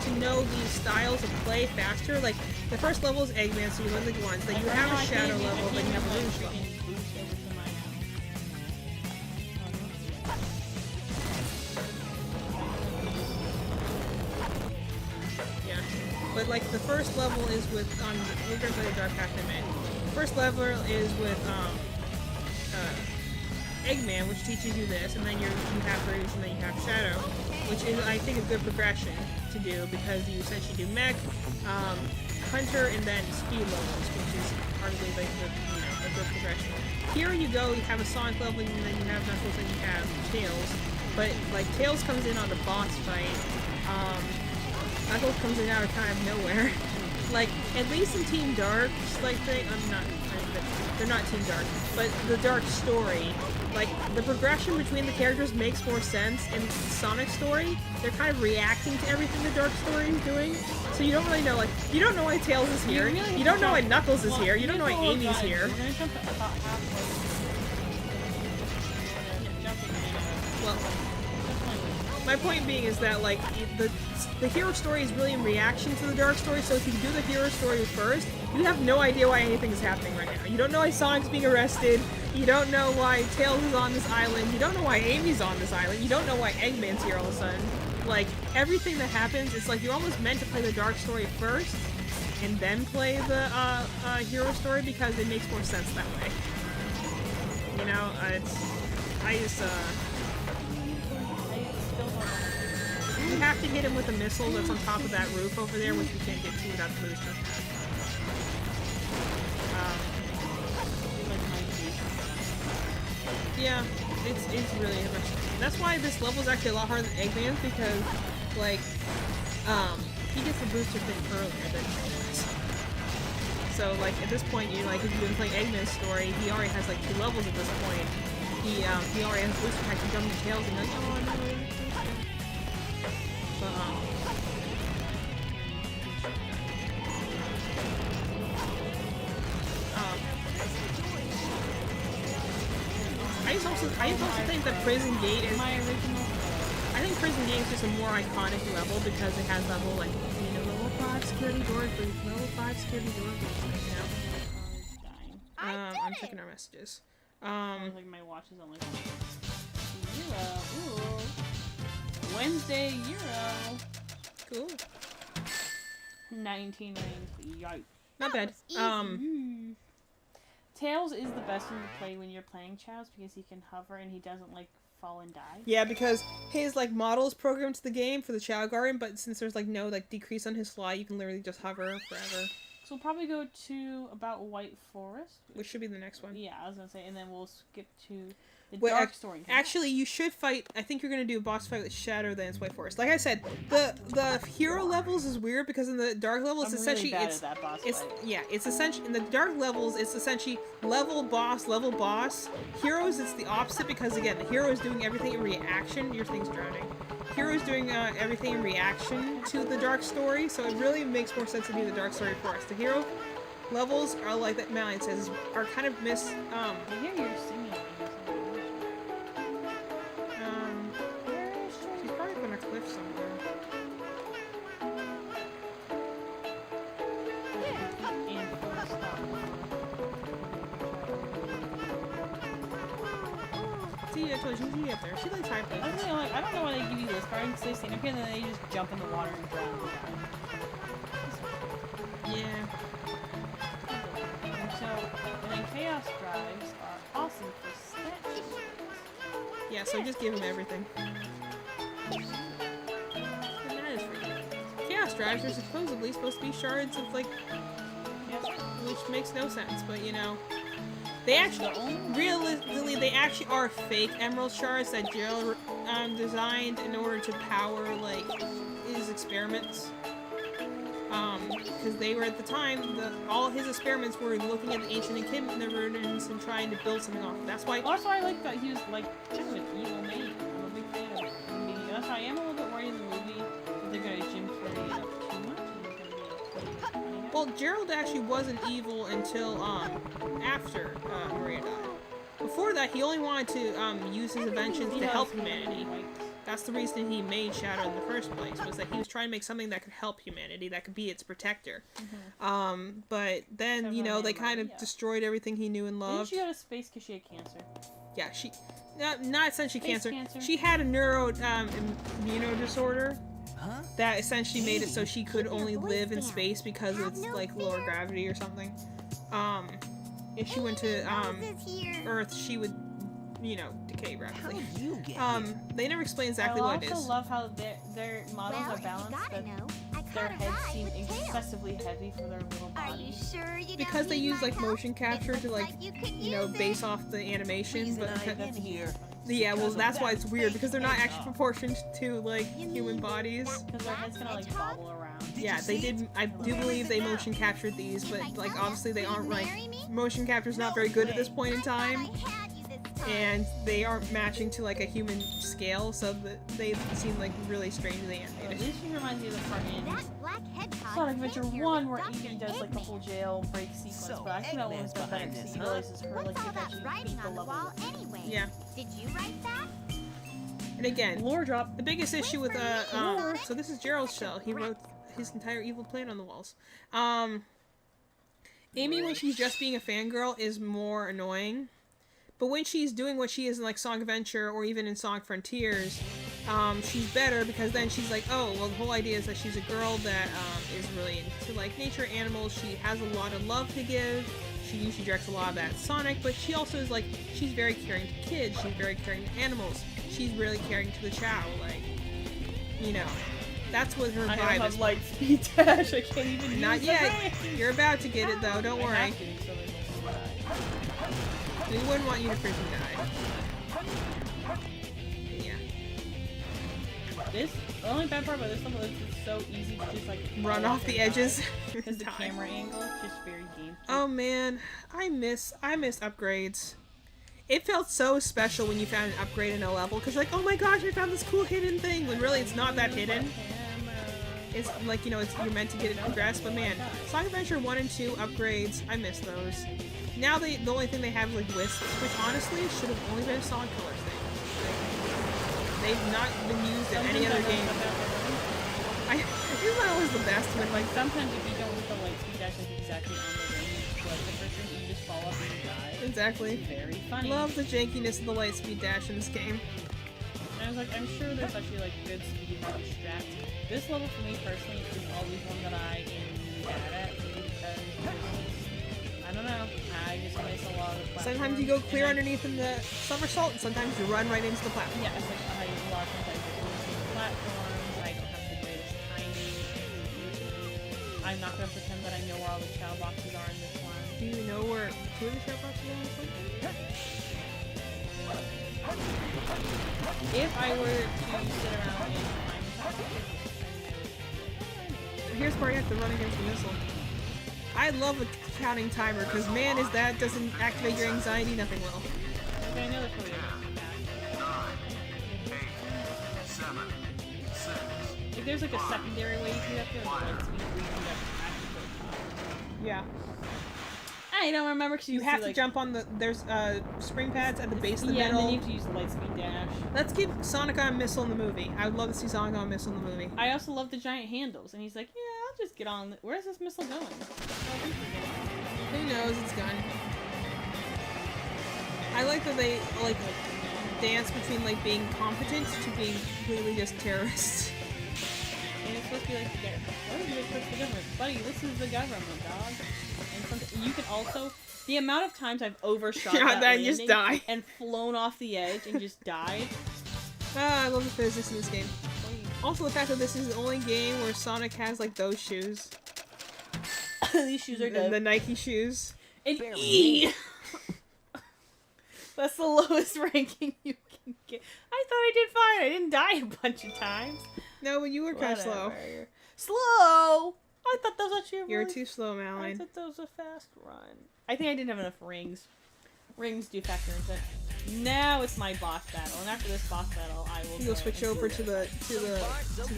to know these styles of play faster. Like the first level is Eggman, so you learn the ones. Then you have a Shadow level, then you have a Rouge level. Yeah, but like the first level is with we're gonna play the Dark Path in a minute. The first level is with Eggman, which teaches you this, and then you have Rouge, and then you have Shadow, which is, I think, a good progression to do, because you essentially do Mech, Hunter, and then Speed levels, which is arguably like a good progression. Here you go, you have a Sonic level, and then you have Knuckles, and you have Tails, but, like, Tails comes in on the boss fight, Knuckles comes in out of kind of nowhere. Like, at least in Team Dark, they're not Team Dark, but the Dark story, like, the progression between the characters makes more sense. In Sonic's story, they're kind of reacting to everything the Dark story is doing, so you don't really know, like, you don't know why Tails is here, you don't know why Knuckles is here, you don't know why Amy's here. Well, my point being is that, like, the hero story is really in reaction to the Dark story, so if you do the hero story first, you have no idea why anything is happening right now. You don't know why Sonic's being arrested, you don't know why Tails is on this island, you don't know why Amy's on this island, you don't know why Eggman's here all of a sudden. Like, everything that happens, it's like you're almost meant to play the Dark story first, and then play the hero story, because it makes more sense that way. You have to hit him with a missile that's on top of that roof over there, which you can't get to without the booster. Yeah, it's really interesting. That's why this level is actually a lot harder than Eggman's, because, like, he gets the booster thing earlier than Eggman's. So, like, at this point, if you've been playing Eggman's story, he already has, like, 2 levels at this point. He already has booster pack to jump to Tails and like, oh, no. I also think that Prison Gate is my original. I think Prison Gate is just a more iconic level because it has that whole like level 5 security door, level 5 security door. I'm checking our messages. Like my watch is on like Euro. Ooh. Wednesday Euro. Cool. 1993. Yikes. Not bad. Tails is the best one to play when you're playing Chaos because he can hover and he doesn't like fall and die. Yeah, because his like model is programmed to the game for the Chao Garden, but since there's like no like decrease on his fly, you can literally just hover forever. So we'll probably go to about White Forest, which should be the next one. Yeah, I was gonna say, and then we'll skip to the Dark Story. Actually, you should fight. I think you're gonna do a boss fight with Shadow, then it's White Forest. Like I said, the hero levels is weird because in the Dark levels, essentially really bad at that boss fight. It's essentially in the Dark levels, it's essentially level boss. Heroes, it's the opposite because again, the hero is doing everything in reaction. Your thing's drowning. Hero's doing everything in reaction to the Dark Story, so it really makes more sense to do the Dark Story first. The hero levels are like that Malian says, are kind of I hear you're singing. She's probably on a cliff somewhere. usually up there. She likes high places. I don't know why they give you this card, because they stand up here and then they just jump in the water and drown. Yeah. And then Chaos Drives are awesome for statues. Yeah, so just give him everything. Chaos Drives are supposedly supposed to be shards of, like, which makes no sense, but you know. They actually, realistically, they actually are fake emerald shards that Jill designed in order to power, like, his experiments. Because they were, at the time, all his experiments were looking at the ancient Echidnas and trying to build something off. That's why I like that he was, like, kind of an evil man. I'm a big fan of him. That's why I am a little bit worried in the movie that they're going to Jim Carrey it up too much. Well, Gerald actually wasn't evil until, after, Maria died. Before that, he only wanted to, use his inventions to help humanity. That's the reason he made Shadow in the first place, was that he was trying to make something that could help humanity, that could be its protector. But then, you know, they kind of destroyed everything he knew and loved. Didn't she go to space because she had cancer? Yeah, she... not essentially cancer. She had a immuno disorder. That essentially made it so she could only live in space because it's like lower gravity or something. If she went to Earth, she would, you know, decay rapidly. They never explain exactly what it is. I also love how their models are balanced. That their heads seem excessively heavy for their little bodies. Because they use like motion capture to like, you know, base off the animation. But yeah, well, that's why it's weird, because they're not actually proportioned to, like, human bodies. Because their head's gonna, like, bobble around. Yeah, they did, I do believe they motion captured these, but, like, obviously they aren't, like, motion capture's not very good at this point in time. And they aren't matching to, like, a human scale, so they seem, like, really strangely animated. This reminds me of the part in Sonic Adventure 1 where Evie does, like, the whole jailbreak sequence, but I think that one was the better because he realizes her, like, writing on the wall anyway. Yeah. Did you write that? And again, lore drop. The biggest issue with, so this is Gerald's shell. He wrote his entire evil plan on the walls. Amy, when she's just being a fangirl, is more annoying. But when she's doing what she is in, like, Sonic Adventure or even in Sonic Frontiers, she's better, because then she's like, oh, well, the whole idea is that she's a girl that is really into, like, nature, animals. She has a lot of love to give. She usually directs a lot of that at Sonic, but she also is, like, she's very caring to kids. She's very caring to animals. She's really caring to the Chao, like, you know. That's what her vibe is. I don't have light speed dash. I can't even use it. Not yet. You're about to get it, though. Don't worry. We wouldn't want you to freaking die. Yeah. The only bad part about this level is it's so easy to just, like, run off the edges. Because the camera angle is just very game. Oh man, I miss upgrades. It felt so special when you found an upgrade in a level, because you're like, oh my gosh, I found this cool hidden thing, when really it's not that hidden. It's like, you know, you're meant to get it progressed, but man, Sonic Adventure 1 and 2 upgrades, I miss those. Now the only thing they have is, like, wisps, which honestly should have only been a Sonic Colors thing. They've not been used in any other game. I think that was the best, but like sometimes if you don't hit the light speed dash like exactly on the range, like the first thing you just fall off and you die. Exactly. It's very funny. Love the jankiness of the light speed dash in this game. And I was like, I'm sure there's actually like good speed strats. This level for me personally is always one that I am really bad at because I don't know. I just miss a lot of the platforms. Sometimes you go clear underneath in the somersault, and sometimes you run right into the platform. Yeah, it's like a lot of times I go into the platforms. I don't have the greatest timing. I'm not gonna pretend that I know where all the Chao boxes are in this one. Do you know where 2 of the Chao boxes are in this one? If I were to sit around and find here's where you have to run against the missile. I love a counting timer, because man, is that doesn't activate your anxiety, nothing will. Okay, I know that's probably 9, 8, 7, 6. If there's like a secondary way you can get there, like light speed, you can get yeah. I don't remember, because you have to jump on the, there's spring pads at the base of the middle. Yeah, and then you have to use the light speed dash. Let's give Sonic on a missile in the movie. I would love to see Sonic on a missile in the movie. I also love the giant handles, and he's like, yeah, I'll just get on. Where's this missile going? Who knows? It's gone. I like that they, like, dance between like being competent to being completely just terrorists. And it's supposed to be like, what is it supposed to be the government? Buddy, this is the government, dog. And you can also, the amount of times I've overshot that just die. And flown off the edge and just died. Ah, I love the physics in this game. Also, the fact that this is the only game where Sonic has like those shoes. These shoes are dope. The Nike shoes. And E! That's the lowest ranking you can get. I thought I did fine. I didn't die a bunch of times. No, but you were kind of slow. Slow? I thought that was actually a You were too slow, Madeline. I thought that was a fast run. I think I didn't have enough rings. Rings do factor into it. Now it's my boss battle, and after this boss battle, I will. You'll switch over to the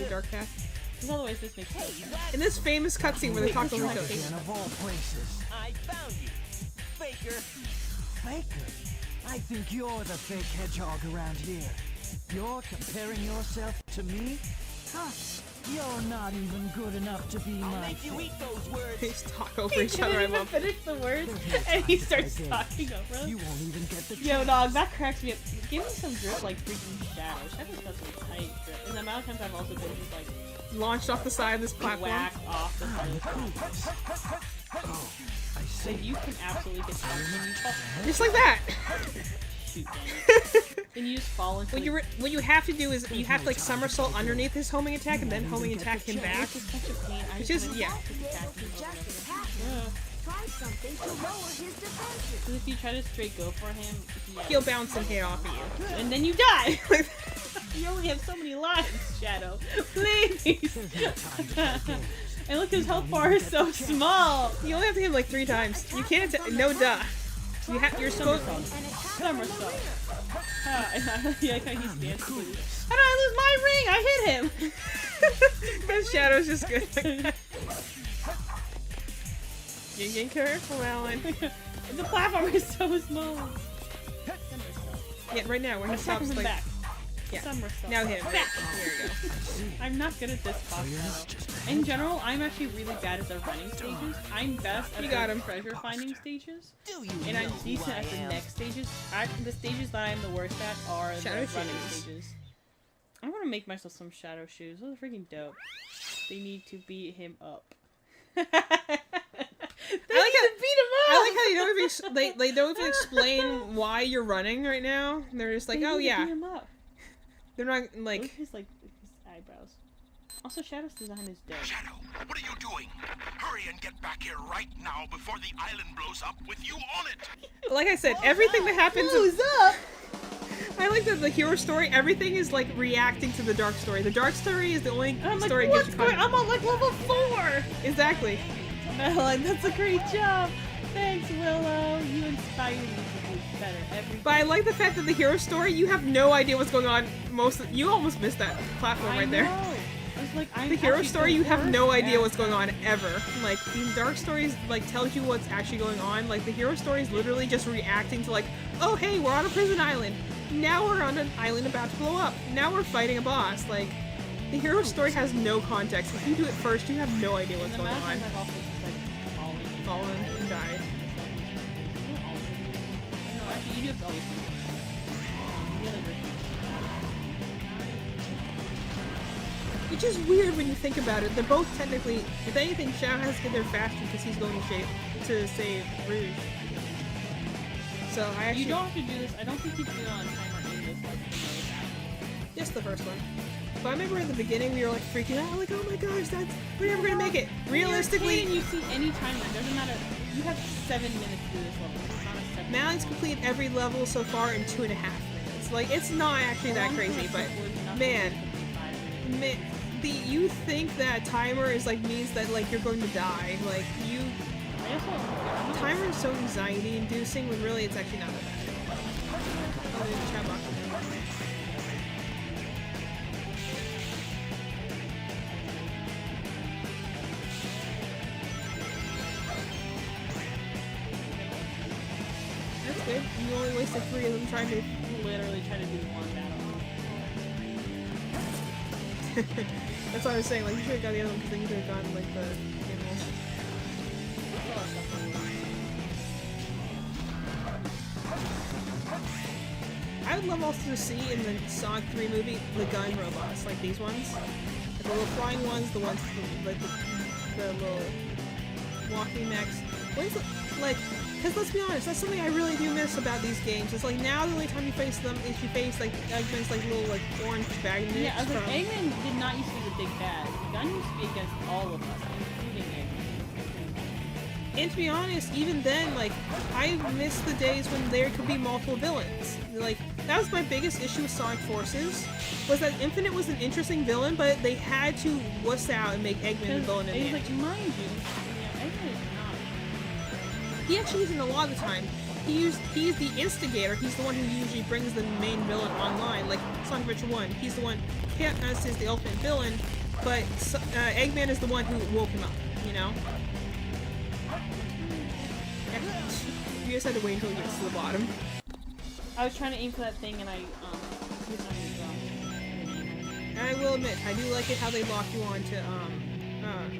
dark path. Because otherwise, this makes sense. In this famous cutscene where they talk to Rico. Of all places, I found you, Faker. Faker? I think you're the fake hedgehog around here. You're comparing yourself to me? Huh? You're not even good enough to be my. Make you eat those words. They just talk over each other. I love. Finish the words, and he starts talking over them. You won't even get the. Yo, dog, that cracks me up. Give me some drip like freaking Shadow. Shadow's got some tight drip. And the amount of times I've also been just like launched off the side of this platform. Whacked off the side of this Oh, I see. Like, you can absolutely get stuck when you fall. Just like that. Shoot, then you just fall into. What you have to do is you have to like somersault underneath his homing attack and then homing attack him back. It's such a pain. Which is Try something to lower his defenses. Because if you try to straight go for him, He'll bounce and hit off of you. And then you die. You only have so many lives, Shadow. Please. And look, his health bar is so small. You only have to hit him like 3 times. You can't. No duh. You're supposed. Somersault. Yeah, he's dancing. How did I lose my ring? I hit him. Because Shadow's just good. You're getting careful, Alan. The platform is so small. Yeah, right now where he stops like. Back. Yeah. Somersault. Now hit him. Back. There you go. I'm not good at this boss battle. In general, I'm actually really bad at the running stages. I'm best at the treasure finding stages. And I'm decent at the next stages. The stages that I'm the worst at are the running stages. I want to make myself some Shadow shoes. Those are freaking dope. They need to beat him up. I like how you don't even they don't even explain why you're running right now. They're just like, oh yeah. They're not like. Look at his eyebrows. Also, Shadow's design is dope. Shadow, what are you doing? Hurry and get back here right now before the island blows up with you on it. Like I said, everything that happens. Blows up. I like that the hero story. Everything is like reacting to the dark story. The dark story is the only story. Like, what's going? I'm on like level 4. Exactly. Madeline, that's a great job. Thanks, Willow. You inspired me to do better every day. But I like the fact that the hero story, you have no idea what's going on. You almost missed that platform right there. The hero story, you have no idea what's going on ever. Like, the dark stories, like, tells you what's actually going on. Like, the hero story is literally just reacting to, like, oh, hey, we're on a prison island. Now we're on an island about to blow up. Now we're fighting a boss. Like, the hero story has no context. If you do it first, you have no idea what's going on. Fallen and died. No, actually, you do have to always Which is weird when you think about it. They're both technically, if anything, Shadow has to get there faster because he's going to save Rouge. So I actually. You don't have to do this. I don't think you do it on timer in this one. Just the first one. But I remember in the beginning we were like freaking out, like, oh my gosh, we're never gonna make it. Realistically, you see any timer, it doesn't matter. You have 7 minutes to do this level. It's not a 7 Malik's completed every level so far in 2.5 minutes. Like, it's not actually that crazy, but man, you think that timer is like means that like you're going to die. Like timer is so anxiety inducing when really it's actually not that bad. Oh, there's a chat box. That's good. You only wasted 3 of them trying to literally try to do one battle. That's what I was saying, like, you should have got the other one because then you could have gotten, like, the animals. I I would love also to see in the Sonic 3 movie the gun robots, like these ones. Like the little flying ones, the ones like the little walking mechs. Like, because let's be honest, that's something I really do miss about these games. It's like now the only time you face them is you face like Eggman's like little like orange bag mix. Yeah, I was like, Eggman did not used to be the big bad. The gun used to be against all of us, including Eggman. And to be honest, even then, like, I miss the days when there could be multiple villains. Like, that was my biggest issue with Sonic Forces, was that Infinite was an interesting villain, but they had to wuss out and make Eggman the villain in the end. Like, mind you, yeah, Eggman is not. He actually isn't a lot of the time. He's the instigator. He's the one who usually brings the main villain online, like Sonic Adventure 1. He's the one, Chaos is the ultimate villain, but Eggman is the one who woke him up, you know? You just had to wait until he gets to the bottom. I was trying to aim for that thing and I and I will admit, I do like it how they lock you on to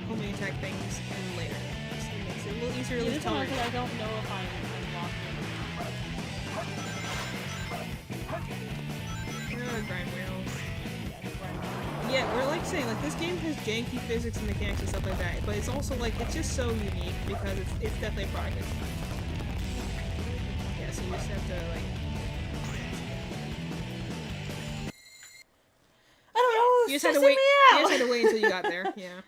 homing attack things and later. It makes it a little easier to tolerate. I don't know if I'm locked. Grind wheels. Yeah, we're like saying, like, this game has janky physics and mechanics and stuff like that, but it's also like, it's just so unique because it's definitely a product. Yeah, so you just have to like. I don't know. You just had to wait. You just had to wait until you got there. Yeah.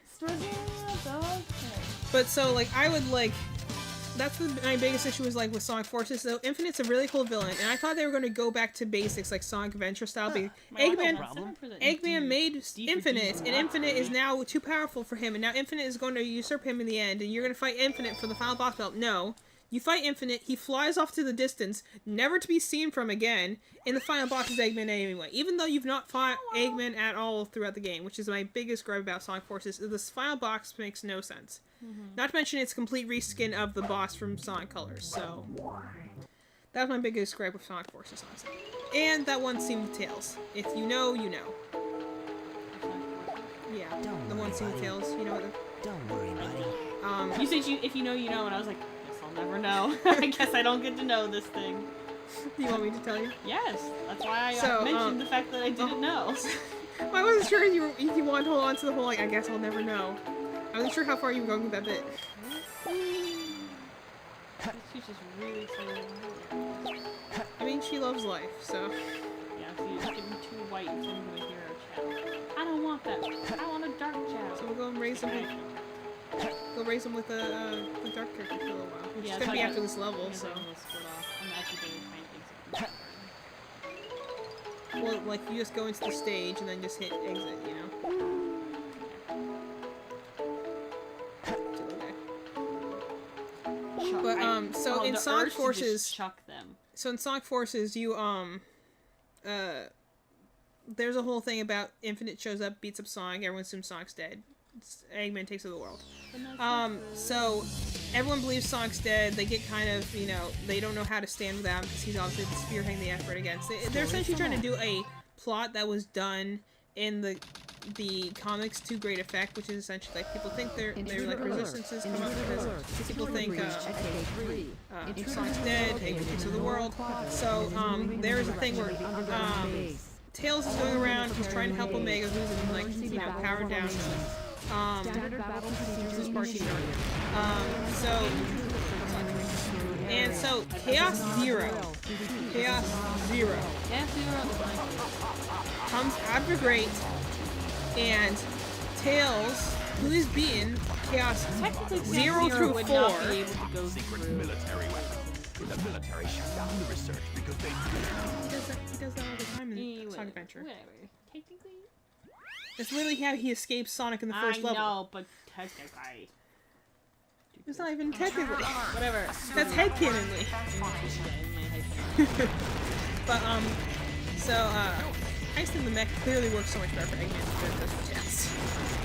But so like I would like. That's my biggest issue was like with Sonic Forces. So Infinite's a really cool villain, and I thought they were going to go back to basics like Sonic Adventure style. But Eggman made Infinite, and Infinite is now too powerful for him, and now Infinite is going to usurp him in the end, and you're going to fight Infinite for the final boss belt. No. You fight Infinite, he flies off to the distance, never to be seen from again, and the final boss is Eggman anyway. Even though you've not fought Eggman at all throughout the game, which is my biggest gripe about Sonic Forces, this final boss makes no sense. Not to mention it's a complete reskin of the boss from Sonic Colors, so... That's my biggest gripe with Sonic Forces, honestly. And that one scene with Tails. If you know, you know. Yeah, the one scene with Tails, you know what Don't worry, buddy. You said if you know, you know, and I was like... Never know. I guess I don't get to know this thing. Do you want me to tell you? Yes, that's why I mentioned the fact that I didn't know. Well, I wasn't sure if you wanted to hold on to the whole, like, I guess I'll never know. I wasn't sure how far you were going with that bit. She's just really excited. I mean, she loves life, so... Yeah, she's getting too white and turning into a hero child. I don't want that. I want a dark child. So we'll go and raise him with... Go raise him with the dark character for a little while. Which is gonna be after this level, so... Well, like, you just go into the stage and then just hit exit, you know? But, so in Sonic Forces... Chuck them. So in Sonic Forces, you, there's a whole thing about Infinite shows up, beats up Sonic, everyone assumes Sonic's dead. Eggman takes over the world. So everyone believes Sonic's dead. They get kind of, you know, they don't know how to stand without him because he's obviously spearheading the effort against. They're essentially trying to do a plot that was done in the comics to great effect, which is essentially like people think they're like resistances come up because people think Sonic's dead, Eggman takes over the world. So there is a thing where Tails is going around. He's trying to help Omega, who's in like powered down. This is part so Chaos Zero comes out of the grate, and Tails, who is beaten Chaos 0 through 4. Secret military weapons. The military shut down the research because they... He does that all the time in Sonic Adventure. Technically. That's literally how he escapes Sonic in the first level. I know, but technically. It's not even technically. Whatever. That's headcanonly. But, Heist in the Mech clearly works so much better for Eggman than it does for Tails.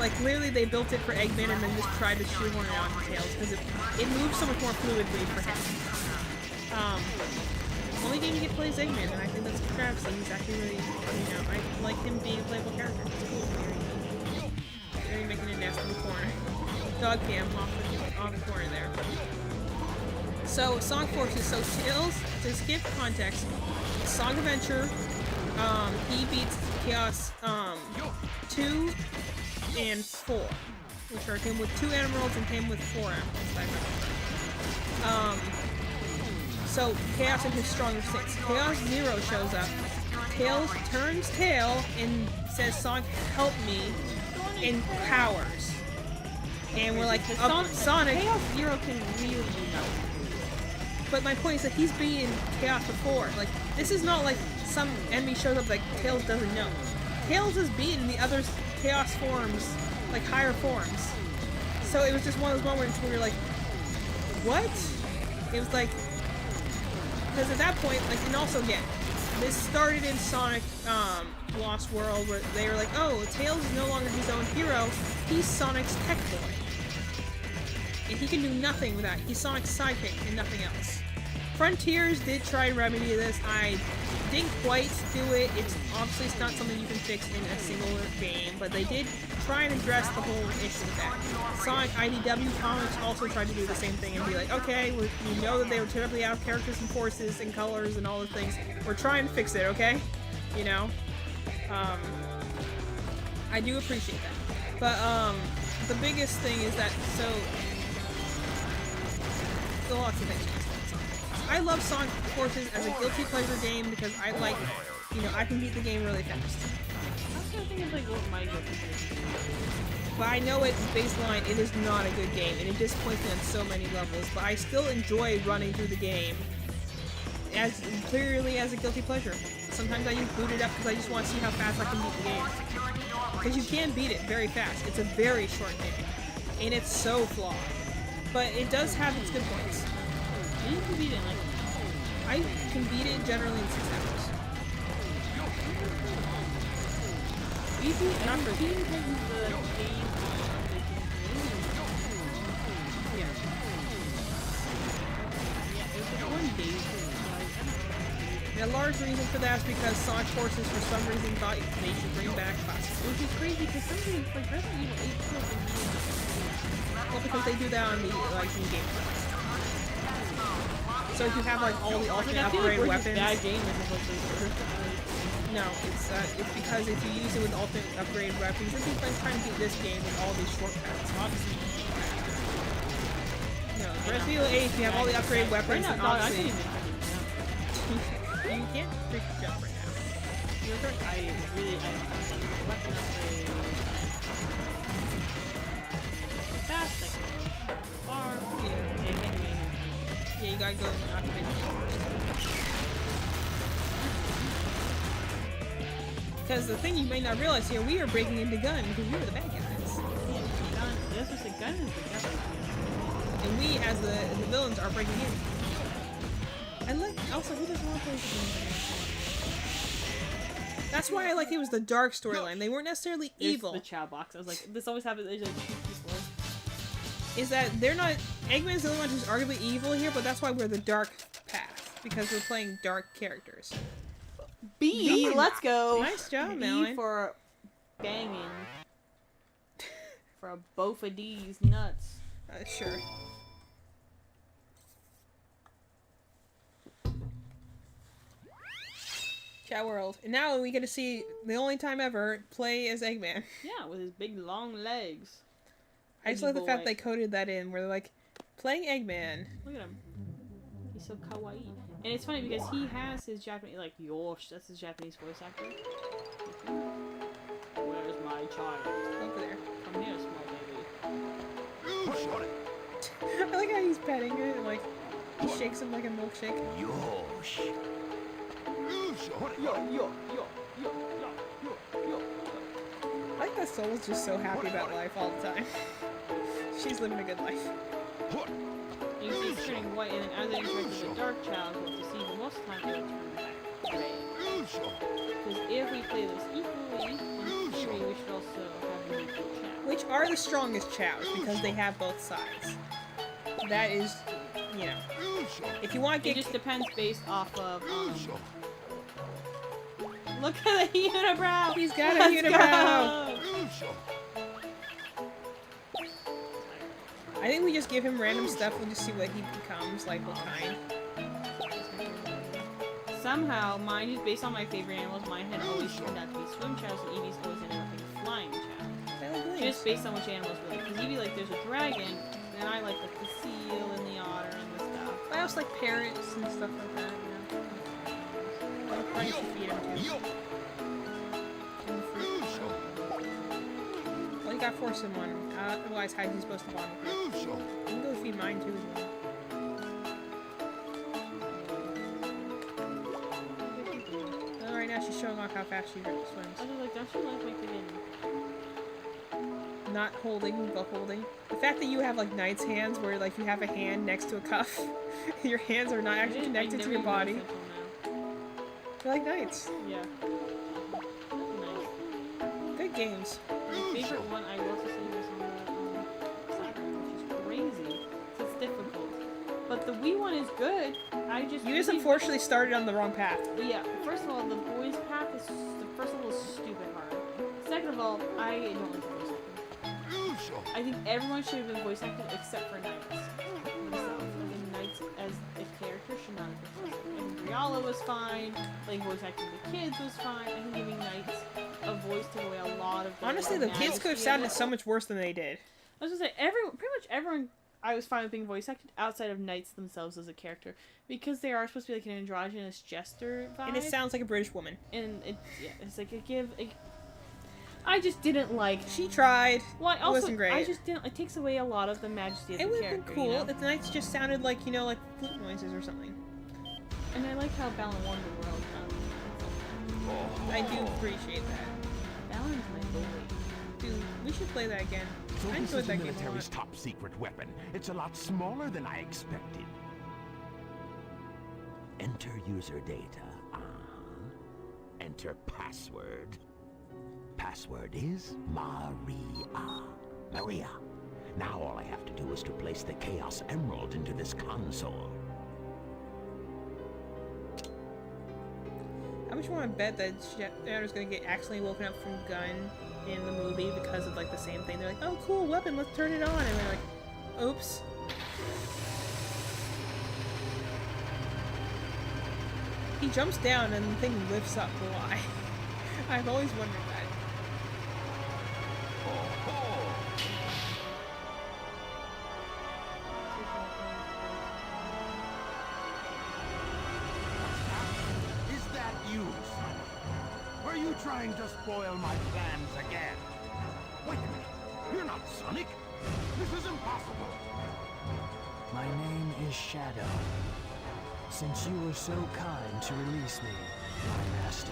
Like, literally they built it for Eggman and then just tried to shoehorn it onto Tails because it moves so much more fluidly for him. Only game you get to play is Eggman, and I think that's Travis. He's actually really, you know, I like him being a playable character. It's cool. Very making a nest in the corner. Dog cam off the corner there. So, Sonic Forces, so Tails, to skip context, Sonic Adventure, he beats Chaos, 2 and 4, which are came with 2 emeralds and came with 4 emeralds, if I remember. So, Chaos in his stronger states. Chaos Zero shows up, Tails turns tail and says, Sonic, help me, and powers. And we're like, Sonic... Chaos Zero can really do nothing. But my point is that he's beaten Chaos before. Like, this is not like some enemy shows up like Tails doesn't know. Tails has beaten the other Chaos forms, like higher forms. So it was just one of those moments where you're like, what? It was like, because at that point, like, and also again, this started in Sonic Lost World where they were like, oh, Tails is no longer his own hero, he's Sonic's tech boy. And he can do nothing with that. He's Sonic's sidekick and nothing else. Frontiers did try to remedy this. I didn't quite do it. It's obviously not something you can fix in a single game, but they did try and address the whole issue with that. Sonic IDW Comics also tried to do the same thing and be like, okay, we know that they were terribly out of characters and forces and colors and all the things. We're trying to fix it, okay? You know? I do appreciate that. But, the biggest thing is that, so... lots of things. I love Sonic Forces as a guilty pleasure game because I like, you know, I can beat the game really fast. I was trying to think of like what my guilty pleasure is. But I know at baseline it is not a good game and it disappoints me on so many levels, but I still enjoy running through the game as clearly as a guilty pleasure. Sometimes I just boot it up because I just want to see how fast I can beat the game. Because you can beat it very fast. It's a very short game. And it's so flawed. But it does have its good points. You can beat it in like... I can beat it generally in 6 hours. Easy, not for the game. Yeah. Yeah, it was one day. A large reason for that is because Sonic Forces for some reason thought they should bring back classics. Which is crazy because something like Resident Evil 8 kills in well, because they do that on the like new game. So if you have like all the alternate upgrade weapons. Bad game no, it's because if you use it with alternate upgrade weapons, this is like trying to beat this game with all these shortcuts. Obviously, no, Resident Evil 8, you have all the upgrade weapons. Right now, obviously, you can't freak jump right now. You're correct. I weapon upgrade. Fast, like far. Yeah, you gotta go and activate the because the thing you may not realize here, we are breaking into Gun because we were the bad guys. Yeah, that's just a gun is the gun. And we, as the villains, are breaking in. And like, also, who doesn't want to play the game? That's why I like it was the dark storyline. They weren't necessarily evil. The Chow box. I was like, this always happens. They just shoot people. Is that they're not... Eggman's the only one who's arguably evil here, but that's why we're the dark path. Because we're playing dark characters. B, let's go. Nice job, B Malin. for banging. For both of these nuts. Sure. Chat World. And now we get to see, the only time ever, play as Eggman. Yeah, with his big long legs. I just like the fact they coded that in, where they're like, playing Eggman. Look at him. He's so kawaii. And it's funny because he has his Japanese, like, Yosh, that's his Japanese voice actor. Where's my child? Over there. Come here, small baby. I like how he's petting it, and like, he shakes him like a milkshake. Yosh. I like that Soul's just so happy about life all the time. She's living a good life. You see it's turning white, and then as it interacts with the dark child, we'll have to see, but most of the time it'll turn back red. Because if we play this equally, in theory, we should also have an equal child. Which are the strongest chows, because they have both sides. That is, you know, if you want to get... It just depends based off of, look at the unibrow! He's got a unibrow! I think we just give him random stuff and just see what he becomes, like what kind. Somehow, mine is based on my favorite animals. Mine had always turned out to be swim chows, and Evie's always ended up being flying chow. Just based on which animals we like. Because Evie, like, there's a dragon, and I like the seal and the otter and the stuff. I also like parrots and stuff like that, you know. Well, probably should feed him too. Well, you gotta force him one. Otherwise, how is he supposed to bond with you? You can go feed mine too as well. Well, right now she's showing off how fast she swims. I was like, don't you like my kid? Not holding, but holding. The fact that you have like knight's hands, where like you have a hand next to a cuff, your hands are not actually connected to your body. They're like knights. Yeah. Nice. Good games. My favorite one I will say was on the soccer, which is crazy. It's difficult, but the Wii one is good. You just unfortunately started on the wrong path. Yeah. First of all, the boys' path is the first level is stupid hard. Second of all, I don't like voice acting. I think everyone should have been voice acted except for Knights themselves. I think Knights as a character should not have been voice acted. I think Riala was fine. Like voice acting the kids was fine. I think giving Knights a voice took away a lot of. Honestly, the kids could have sounded so much worse than they did. I was gonna say pretty much everyone. I was fine with being voice acted outside of Knights themselves as a character because they are supposed to be like an androgynous jester vibe. And it sounds like a British woman. And it's like I just didn't like. She tried. Well, it wasn't great. I just didn't. It takes away a lot of the majesty of the character. It would have been cool you know? if the Knights just sounded like, you know, like flute noises or something. And I like how Balan won the world. I do appreciate that. Balan's my boy. Dude, we should play that again. So I this enjoyed is the that game a military's lot. top secret weapon. It's a lot smaller than I expected. Enter user data. Enter password. Password is Maria. Maria. Now all I have to do is to place the Chaos Emerald into this console. How much want to bet that Shadow's gonna get accidentally woken up from Gun in the movie because of like the same thing? They're like, oh cool, weapon, let's turn it on. And they're like, oops. He jumps down and the thing lifts up. Why? I've always wondered that. Is that you, Sonic? Are you trying to spoil my plans again? Wait a minute. You're not Sonic. This is impossible. My name is Shadow. Since you were so kind to release me, my master,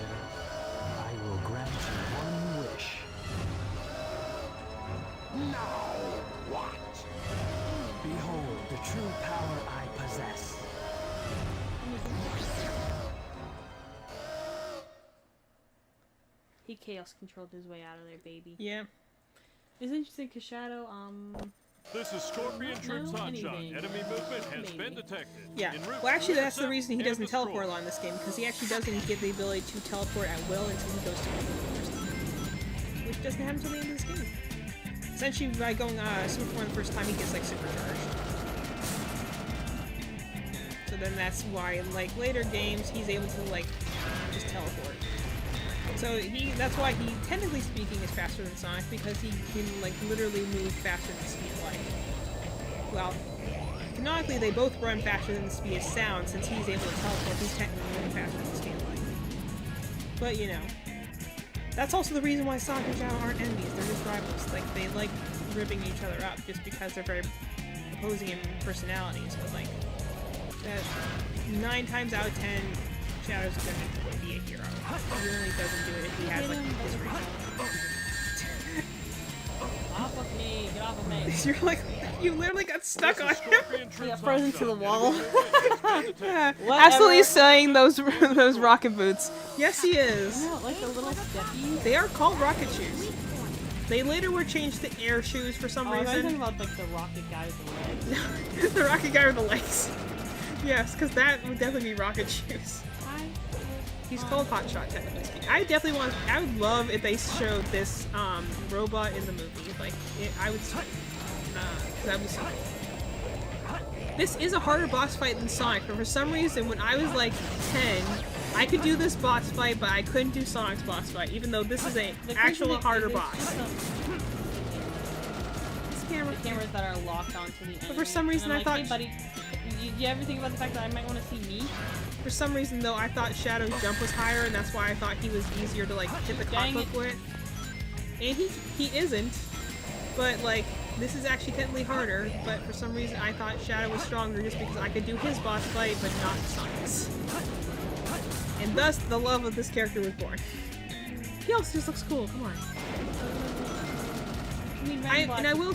I will grant you one wish. Now, what? Behold the true power I possess. He chaos controlled his way out of there, baby. Yeah. It's interesting because Shadow, This is Scorpion Troops Hotshot. Enemy movement has been detected. Yeah. Well, actually, that's the reason he doesn't teleport a lot in this game, because he actually doesn't get the ability to teleport at will until he goes to first. Which doesn't happen until the end of this game. Essentially, by going Super Form the first time, he gets like supercharged. So then that's why, in like later games, he's able to like just teleport. So that's why he, technically speaking, is faster than Sonic, because he can like literally move faster than the speed of light. Well, canonically they both run faster than the speed of sound, since he's able to teleport, he's technically running faster than the speed of light. But you know, that's also the reason why Sonic and Shadow aren't enemies, they're just rivals. Like, they like ripping each other up just because they're very opposing in personalities, but like, 9 times out of 10, Shadow's gonna be a hero. He really doesn't do it if he has like his reason. Off of me! Get off of me! You're like, you literally got stuck on him. I got frozen to the wall. Yeah, absolutely saying those rocket boots. Yes, he is. Yeah, like the little steppies. They are called rocket shoes. They later were changed to air shoes for some reason. I was talking about like the rocket guy with the legs. The rocket guy with the legs. Yes, because that would definitely be rocket shoes. He's called Hotshot technically speaking. I would love if they showed this robot in the movie. Like, I would That'd be so cool. This is a harder boss fight than Sonic, but for some reason, when I was like 10, I could do this boss fight, but I couldn't do Sonic's boss fight, even though this is a actual harder boss. Cameras that are locked onto the enemy. But for some reason, I thought... Hey, buddy, you ever think about the fact that I might want to see me? For some reason, though, I thought Shadow's jump was higher, and that's why I thought he was easier to, like, hit the cockpit with. And he isn't, but, like, this is actually technically harder, but for some reason I thought Shadow was stronger just because I could do his boss fight, but not Sonic's. And thus, the love of this character was born. He also just looks cool, come on. I will...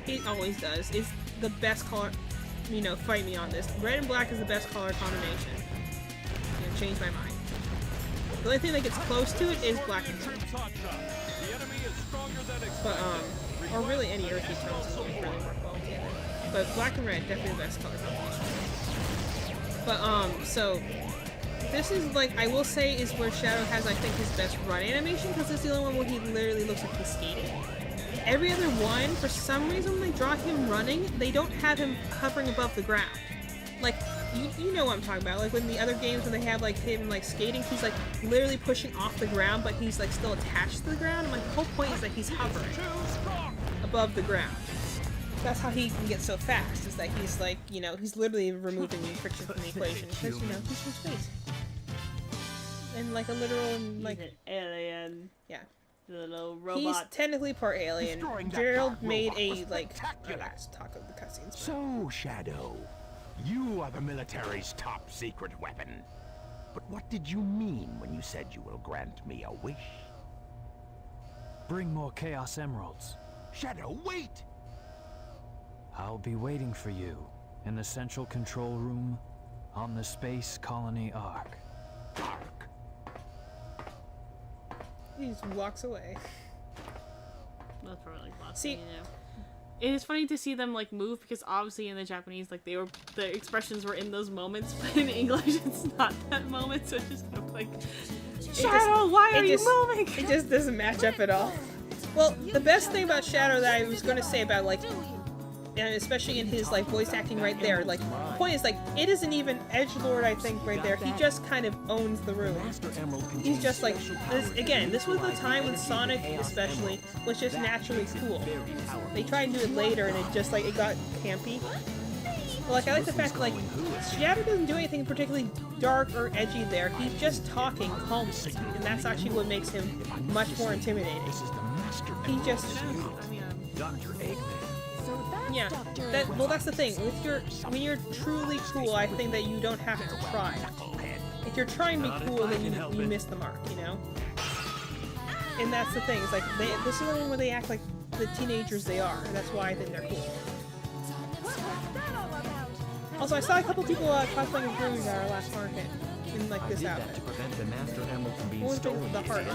It always does. It's the best color... You know, fight me on this. Red and black is the best color combination. You know, change my mind. The only thing that gets close to it is black and red. But, or really any earthy tones will really work well together. But black and red, definitely the best color combination. But, so... This is, like, I will say, is where Shadow has, I think, his best run animation, because it's the only one where he literally looks like he's skating. Every other one, for some reason, when they draw him running, they don't have him hovering above the ground. Like, you know what I'm talking about. Like, when the other games, when they have, like, him, like, skating, he's, like, literally pushing off the ground, but he's, like, still attached to the ground. And, like, the whole point is that he's hovering above the ground. That's how he can get so fast, is that he's, like, you know, he's literally removing friction from the equation, because, you know, he's from space. And, like, a literal, like... He's an alien. Yeah. The little robot. He's technically part alien. Gerald made a, like... let's talk of the cutscenes. So, Shadow, you are the military's top secret weapon. But what did you mean when you said you will grant me a wish? Bring more Chaos Emeralds. Shadow, wait! I'll be waiting for you in the central control room on the Space Colony Ark. Ark? He just walks away. That's probably like last See, thing you know. It is funny to see them like move because obviously in the Japanese like the expressions were in those moments, but in English it's not that moment, so it's just kind of like Shadow, why are you moving? It just doesn't match up at all. Well, the best thing about Shadow that I was going to say about like, and especially in his like voice acting right there, like the point is like it isn't even Edgelord, I think, right there. He just kind of owns the room. He's just like this again. This was the time when Sonic, especially, was just naturally cool. They tried to do it later, and it just like it got campy. But like I like the fact that like Shadow doesn't do anything particularly dark or edgy there. He's just talking calmly, and that's actually what makes him much more intimidating. He just Dr. Eggman. Yeah, that's the thing. When you're truly cool, I think that you don't have to try. If you're trying to be cool, then you miss the mark, you know? And that's the thing. It's like, this is the one where they act like the teenagers they are, and that's why I think they're cool. Also, I saw a couple people cosplaying as Groovy at our last market in, like, this outfit. To prevent the Master Emerald from being stolen. The heart.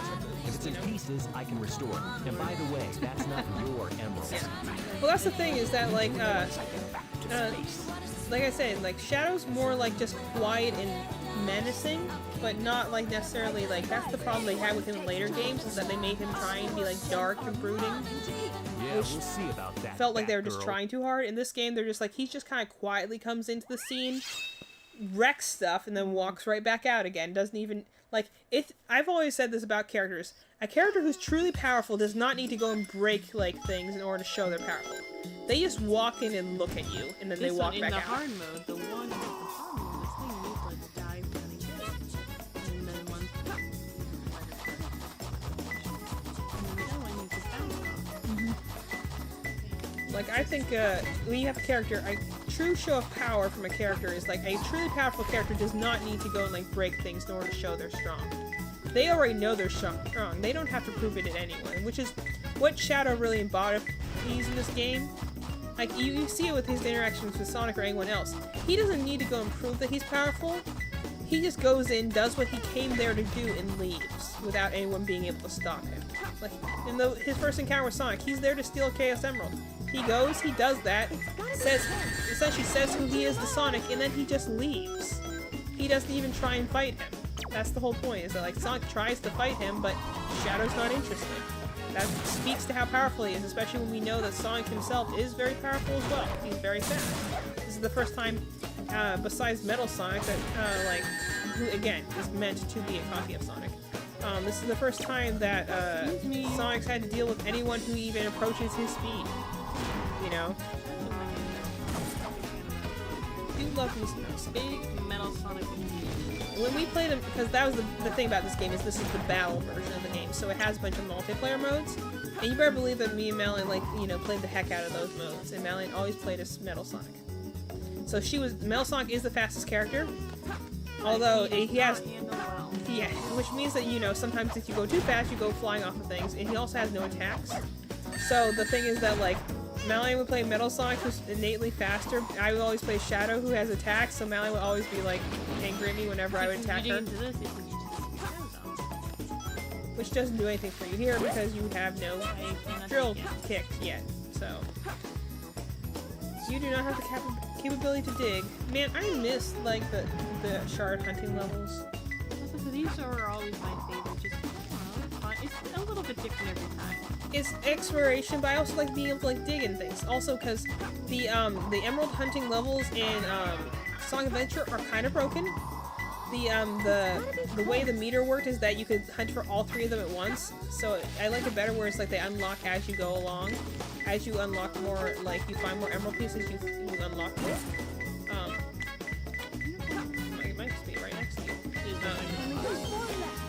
If it's in pieces, I can restore it. And by the way, that's not your emeralds. Well, that's the thing, is that, like, like I said, like, Shadow's more, like, just quiet and menacing, but not, like, necessarily, like, that's the problem they had with him in later games, is that they made him try and be, like, dark and brooding. Yeah, we'll see about that. Felt like they were just trying too hard. In this game, they're just, like, he just kind of quietly comes into the scene, wrecks stuff, and then walks right back out again. Doesn't even, like, I've always said this about characters. A character who's truly powerful does not need to go and break, like, things in order to show they're powerful. They just walk in and look at you, and then they walk back out. In the hard mode, the one with the hard mode, this thing moves like a dive running. And then one... Like, I think, when you have a character, a true show of power from a character is, like, a truly powerful character does not need to go and, like, break things in order to show they're strong. They already know they're strong. They don't have to prove it to anyone, which is what Shadow really embodies in this game. Like, you see it with his interactions with Sonic or anyone else. He doesn't need to go and prove that he's powerful. He just goes in, does what he came there to do, and leaves without anyone being able to stop him. Like, in his first encounter with Sonic, he's there to steal Chaos Emerald. He goes, he does that, essentially says who he is to Sonic, and then he just leaves. He doesn't even try and fight him. That's the whole point, is that, like, Sonic tries to fight him, but Shadow's not interested. That speaks to how powerful he is, especially when we know that Sonic himself is very powerful as well. He's very fast. This is the first time, besides Metal Sonic, that, who again is meant to be a copy of Sonic. This is the first time that Sonic's had to deal with anyone who even approaches his speed. You know? I do love me some Big Metal Sonic. When we played them, because that was the thing about this game, is this is the battle version of the game, so it has a bunch of multiplayer modes, and you better believe that me and Malin, like, you know, played the heck out of those modes, and Malin always played as Metal Sonic. So Metal Sonic is the fastest character, although he has, yeah, which means that, you know, sometimes if you go too fast, you go flying off of things, and he also has no attacks. So the thing is that, like, Malin would play Metal Sonic, who's innately faster. I would always play Shadow, who has attacks, so Malin would always be, like, angry at me whenever I would attack her. Which doesn't do anything for you here, because you have no drill kick yet, so... You do not have the capability to dig. Man, I miss, like, the shard hunting levels. These are always my favorite, just, fun. It's a little bit different every time. It's exploration, but I also like being able to like dig in things. Also, because the emerald hunting levels in Sonic Adventure are kind of broken. The way the meter worked is that you could hunt for all 3 of them at once. So I like it better where it's like they unlock as you go along. As you unlock more, like you find more emerald pieces, you unlock more. It might just be right next to you.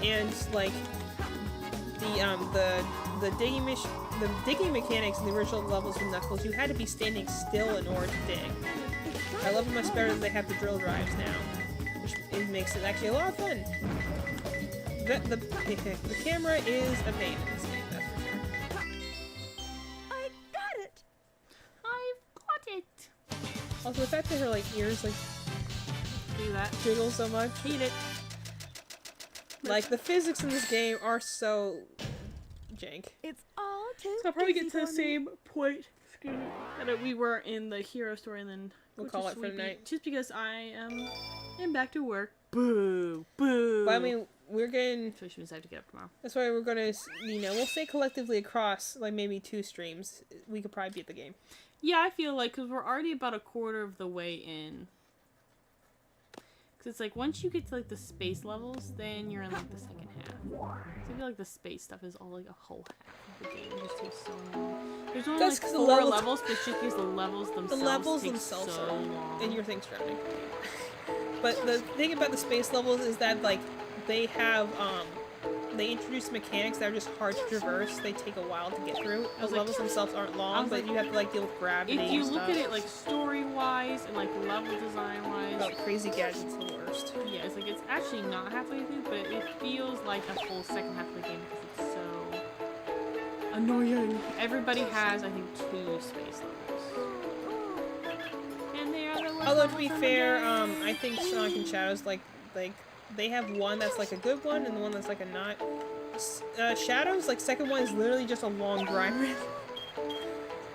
And like the digging mechanics in the original levels with Knuckles, you had to be standing still in order to dig. I love it much better that they have the drill drives now, which it makes it actually a lot of fun. The camera is a pain in this game, that's for sure. I got it! I've got it! Also, the fact that her like ears like do that jiggle so much. Hate it. Like the physics in this game are so jank. It's all too. So I'll probably get to the same point that we were in the hero story, and then we'll call it for the night. Just because I am back to work. Boo, boo. But I mean, we're getting. So she means I have to get up tomorrow. That's why we're gonna, you know, we'll say collectively across like maybe 2 streams, we could probably beat the game. Yeah, I feel like because we're already about a quarter of the way in. Because it's like, once you get to, like, the space levels, then you're in, like, the second half. So I feel like the space stuff is all, like, a whole half of the game. It just takes so long. There's only, like, 4 levels, but it's just because the levels themselves so long. And your thing's drowning. But the thing about the space levels is that, like, they have, they introduce mechanics that are just hard to traverse. They take a while to get through. The levels themselves aren't long, but you have to like deal with gravity. If you look at it like story-wise and like level design-wise, oh, Crazy Gadget's the worst. Yeah, it's like it's actually not halfway through, but it feels like a full second half of the game because it's so annoying. Everybody has, I think, 2 space levels, and they are the worst. Although to be fair, I think Sonic and Shadows like they have one that's like a good one and the one that's like a not. Shadows, like second one is literally just a long grind.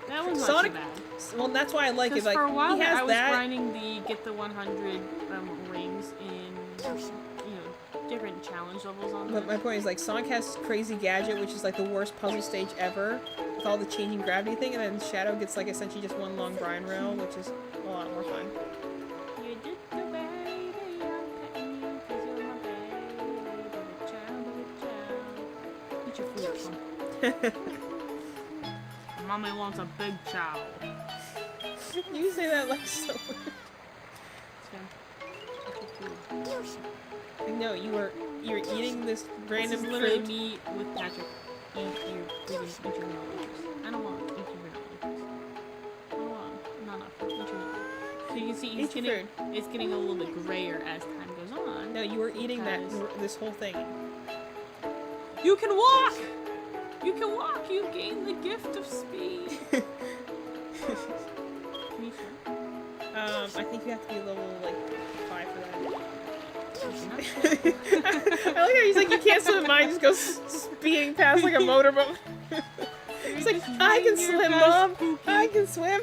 That was Sonic. Not too bad. Well, that's why I like it. Like for a while he has I was that. grinding the get the 100 rings in different challenge levels on. But my point is like Sonic has Crazy Gadget, which is like the worst puzzle stage ever, with all the changing gravity thing, and then Shadow gets like essentially just one long grind rail, which is a lot more fun. You did the baby, I'm petting you 'cause you're my baby, child. Eat your food, son. Mommy wants a big child. You say that like so weird. No, you're eating this random this is literally fruit. me with Patrick. Eat your granola. I don't want to eat your granola. I don't want not enough. Eat your granola. So you can see it's getting a little bit grayer as time goes on. No, you were eating this whole thing. You can walk! You can walk! You gain the gift of speed! Can you sure? I think you have to be level, like, 5 for that. I like how he's like, you can't swim, mine just goes speeding past like a motorboat. He's like, I can swim, Mom! I can swim!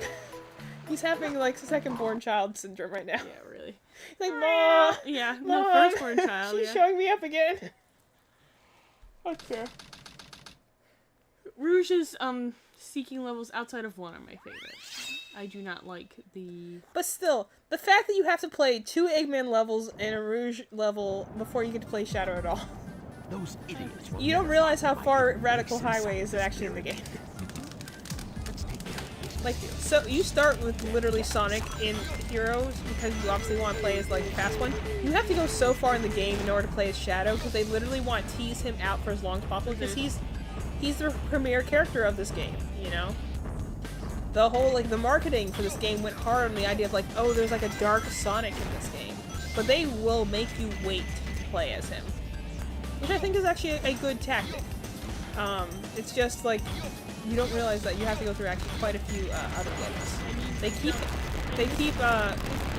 He's having, like, second-born child syndrome right now. Yeah, really. He's like, Mom! Yeah, Mom, no, first-born child, she's showing me up again. Okay. Rouge's seeking levels outside of one are my favorites. I do not like the... But still, the fact that you have to play 2 Eggman levels and a Rouge level before you get to play Shadow at all. Those idiots. You don't realize how far Radical Highway is actually in the game. Like, so you start with literally Sonic in Heroes because you obviously want to play as like the fast one. You have to go so far in the game in order to play as Shadow because they literally want to tease him out for as long as possible because he's the premier character of this game, you know? The whole, like, the marketing for this game went hard on the idea of like, oh, there's like a dark Sonic in this game. But they will make you wait to play as him. Which I think is actually a good tactic. It's just like, you don't realize that you have to go through actually quite a few other levels.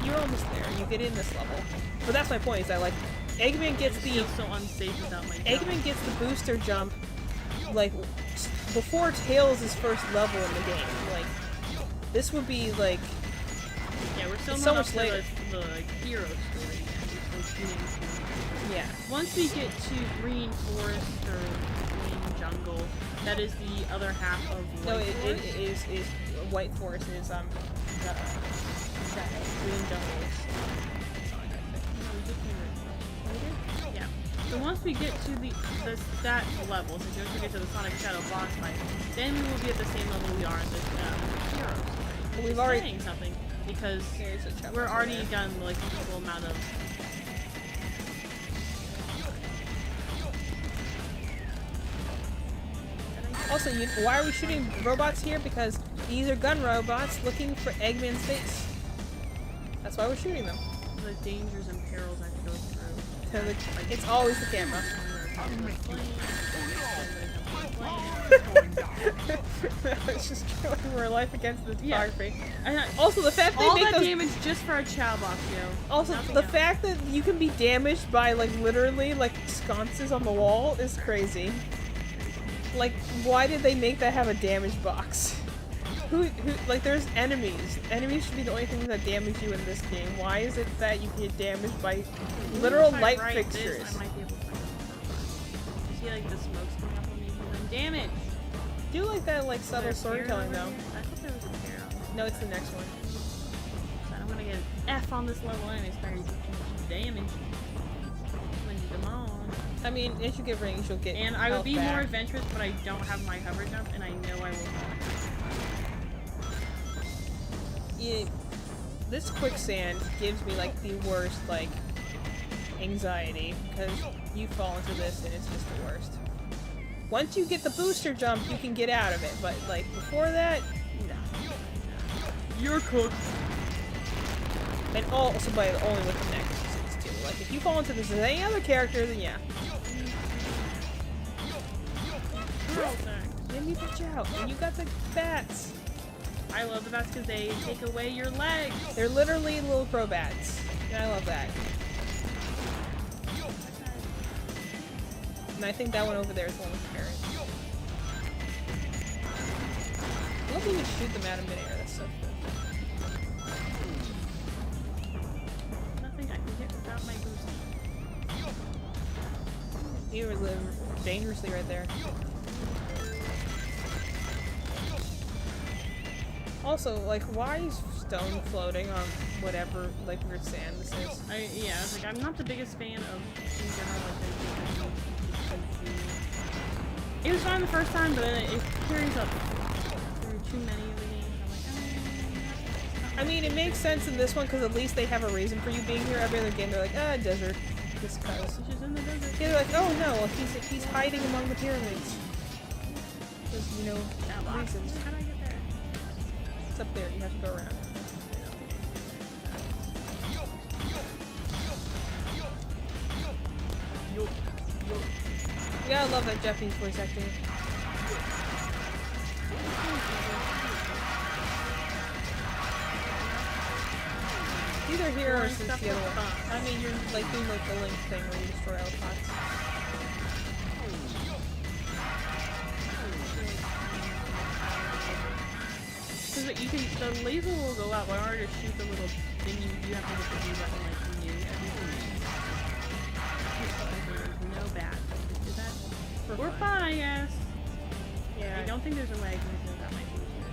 You're almost there. You get in this level. But that's my point, is that like, Eggman gets so unsafe without my jump. Eggman gets the booster jump, like, before Tails' first level in the game. Like, this would be like, yeah, we're still so much later. The like, hero story. Yeah. Once we get to Green Forest or Green Jungle, that is the other half of White Forest. It is White Forest is Green Jungle. Yeah. So once we get to that level, so once we get to the Sonic Shadow boss fight, then we will be at the same level we are in the Heroes. Well, we've already saying something because we're already done like an equal amount of. Also, why are we shooting robots here? Because these are gun robots looking for Eggman's face. That's why we're shooting them. The dangers and perils I have to go through. It's always the camera. It's just killing our life against the topography. Yeah. Also, the fact all that damage just for a Chow box, yo. Also, the fact that you can be damaged by like literally like sconces on the wall is crazy. Like, why did they make that have a damage box? Who like, there's enemies. Enemies should be the only things that damage you in this game. Why is it that you get damaged by literal light fixtures? I might be able to find it. See, like, the smoke's coming up on me. Damn it! Do you like that, like, subtle storytelling, though? I thought there was a pair on it. No, it's the next one. So I'm gonna get an F on this level anyway, starting to do damage. When you come on. I mean, as you get rings, you'll get. And I would be more adventurous, but I don't have my hover jump, and I know I will not. Yeah, this quicksand gives me like the worst like anxiety because you fall into this and it's just the worst. Once you get the booster jump, you can get out of it, but like before that, no. You're cooked. And also, by only with the necklaces too. Like if you fall into this as any other character, then yeah. Let me pitch out, and you got the bats. I love the bats because they take away your legs. They're literally little crow bats, and I love that. And I think that one over there is the one with the parrot. I love when you shoot them out of midair. That's so cool. Nothing I can hit without my boost. You were living dangerously right there. Also, like, why is stone floating on whatever, like, weird sand this is? Yeah, it's like, I'm not the biggest fan of, in general, like, it was fine the first time, but it carries up through too many of the games. I'm like, I mean, it makes sense in this one, because at least they have a reason for you being here. Every other game, they're like, desert. Just cause. He's just in the desert. Yeah, they're like, oh no, well, he's hiding among the pyramids. Because, you know, reasons. How do I get there? It's up there, you have to go around. Yeah, I love that Japanese voice acting. Either here or since the other one. I mean, you're like doing like the Link thing where you destroy all the pots. Because you can, the laser will go out, but in order to shoot the little thing, you have to hit the B button like renew everything. No bad. Did that? We're fine, I guess. Yeah. I don't think there's a way I can do that.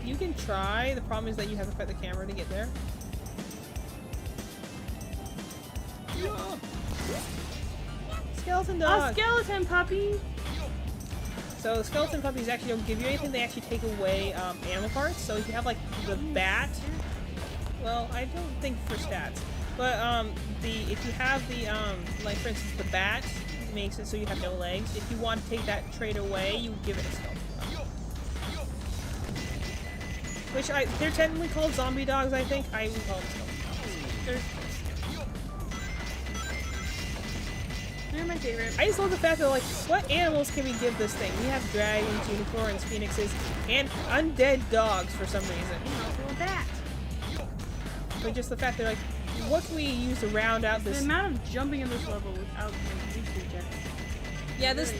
You can try. The problem is that you have to fight the camera to get there. Skeleton dog. A skeleton puppy. So the skeleton puppies actually don't give you anything. They actually take away animal parts. So if you have like the bat, well, I don't think for stats, but if you have the like for instance the bat makes it so you have no legs. If you want to take that trait away, you give it a skeleton puppy. Which they're technically called zombie dogs. I think I would call them skeleton dogs. They're my favorite. I just love the fact that, like, what animals can we give this thing? We have dragons, unicorns, phoenixes, and undead dogs for some reason. Well, that. But just the fact that, like, what can we use to round out this? The amount of jumping in this level without reaching jet. Yeah, this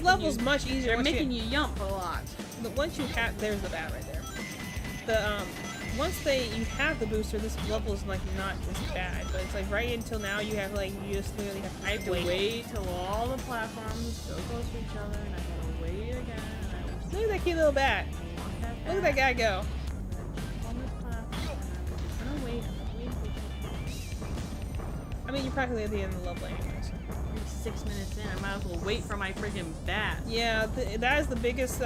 level's much easier. They're making you jump a lot. But once you have, there's the bat right there. Once you have the booster, this level is like not as bad. But it's like right until now, you have like you just literally have to. I have to wait till all the platforms so close to each other, and I gotta wait again. Look at that cute little bat. Look at that guy go. On this platform, I'm gonna wait. I mean, you're practically at the end of the level anyway. So. 6 minutes in, I might as well wait for my freaking bat. Yeah, that is the biggest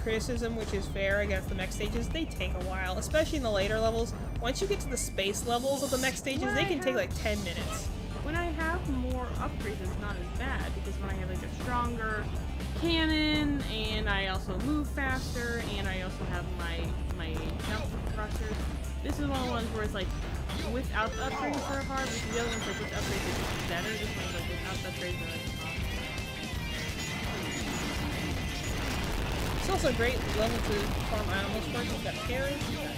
criticism, which is fair against the mech stages. They take a while, especially in the later levels. Once you get to the space levels of the mech stages, they can take like 10 minutes. When I have more upgrades, it's not as bad, because when I have like a stronger cannon, and I also move faster, and I also have my jump thrusters, this is one of the ones where it's like, without the upgrades are hard, but the other ones like with upgrades it's better. This one's like without the upgrades are like It's also a great level to farm animals for. You've got parrots, you've got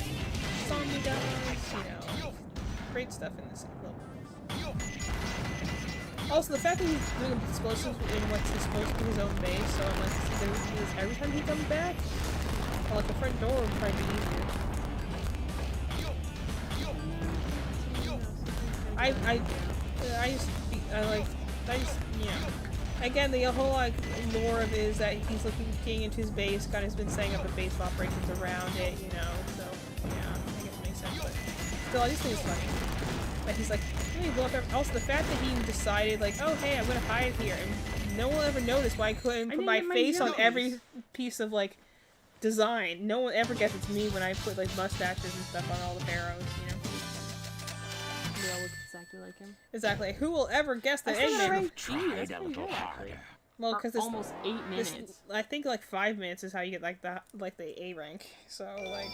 zombie dogs, you know, great stuff in this level. Also, the fact that he's doing explosives in what's supposed to be his own base, so I'm like, he's gonna do this every time he comes back. Well, like the front door would probably be easier. Again, the whole like lore of it is that he's looking into his base. God has been setting up a base of operations around it, you know. So yeah, I guess it makes sense. But still, I just think it's funny that he's like, hey, blow up. Also, the fact that he decided like, oh hey, I'm gonna hide here, and no one will ever notice why I couldn't put my face on every piece of like design. No one ever gets it to me when I put like mustaches and stuff on all the pharaohs, you know. They all look exactly like him. Exactly. Who will ever guess that Eggman? Tried a little harder. Well, because it's almost 8 minutes. I think like 5 minutes is how you get like the A rank. So like,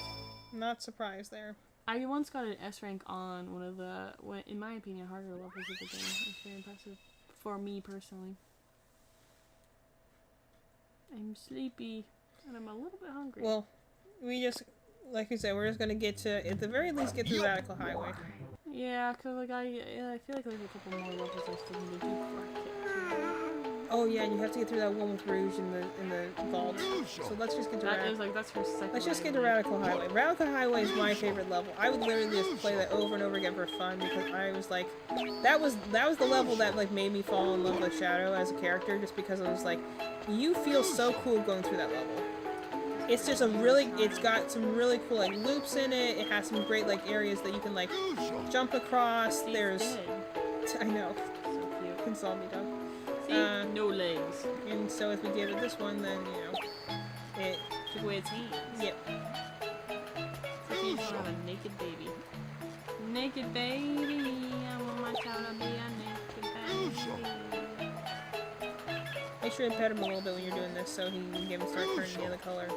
not surprised there. I once got an S rank on one of the, in my opinion, harder levels of the game. It's very impressive for me personally. I'm sleepy and I'm a little bit hungry. Well, we just, like you said, we're just gonna get to, at the very least, get through Radical Highway. Yeah, cause like I feel like there's a couple more levels I still need to do before I get to. Oh yeah, and you have to get through that one with Rouge in the vault. So let's just get to That's her second. Let's just get to Radical Highway. Radical Highway is my favorite level. I would literally just play that over and over again for fun because I was like, that was the level that like made me fall in love with Shadow as a character, just because it was like, you feel so cool going through that level. It's just it's got some really cool like loops in it. It has some great like areas that you can like jump across. I know. So cute. Console me, dog. See? No legs. And so if we give it this one, then, you know, it... Took away its hands. Yep. So you just have a naked baby. Naked baby, I want my child to be a naked baby. Make sure to pet him a little bit when you're doing this so he can get him start turning the other color.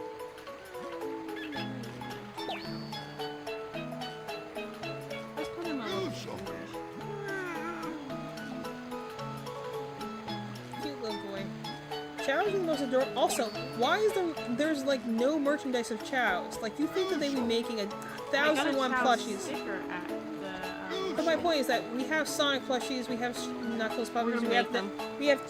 Let's put him a little shoulder. Chao is the most adorable. Also, why is there's like no merchandise of Chao's? Like, you think that they'd be making 1,001 plushies? But my point is that we have Sonic plushies, we have Knuckles plushies, we have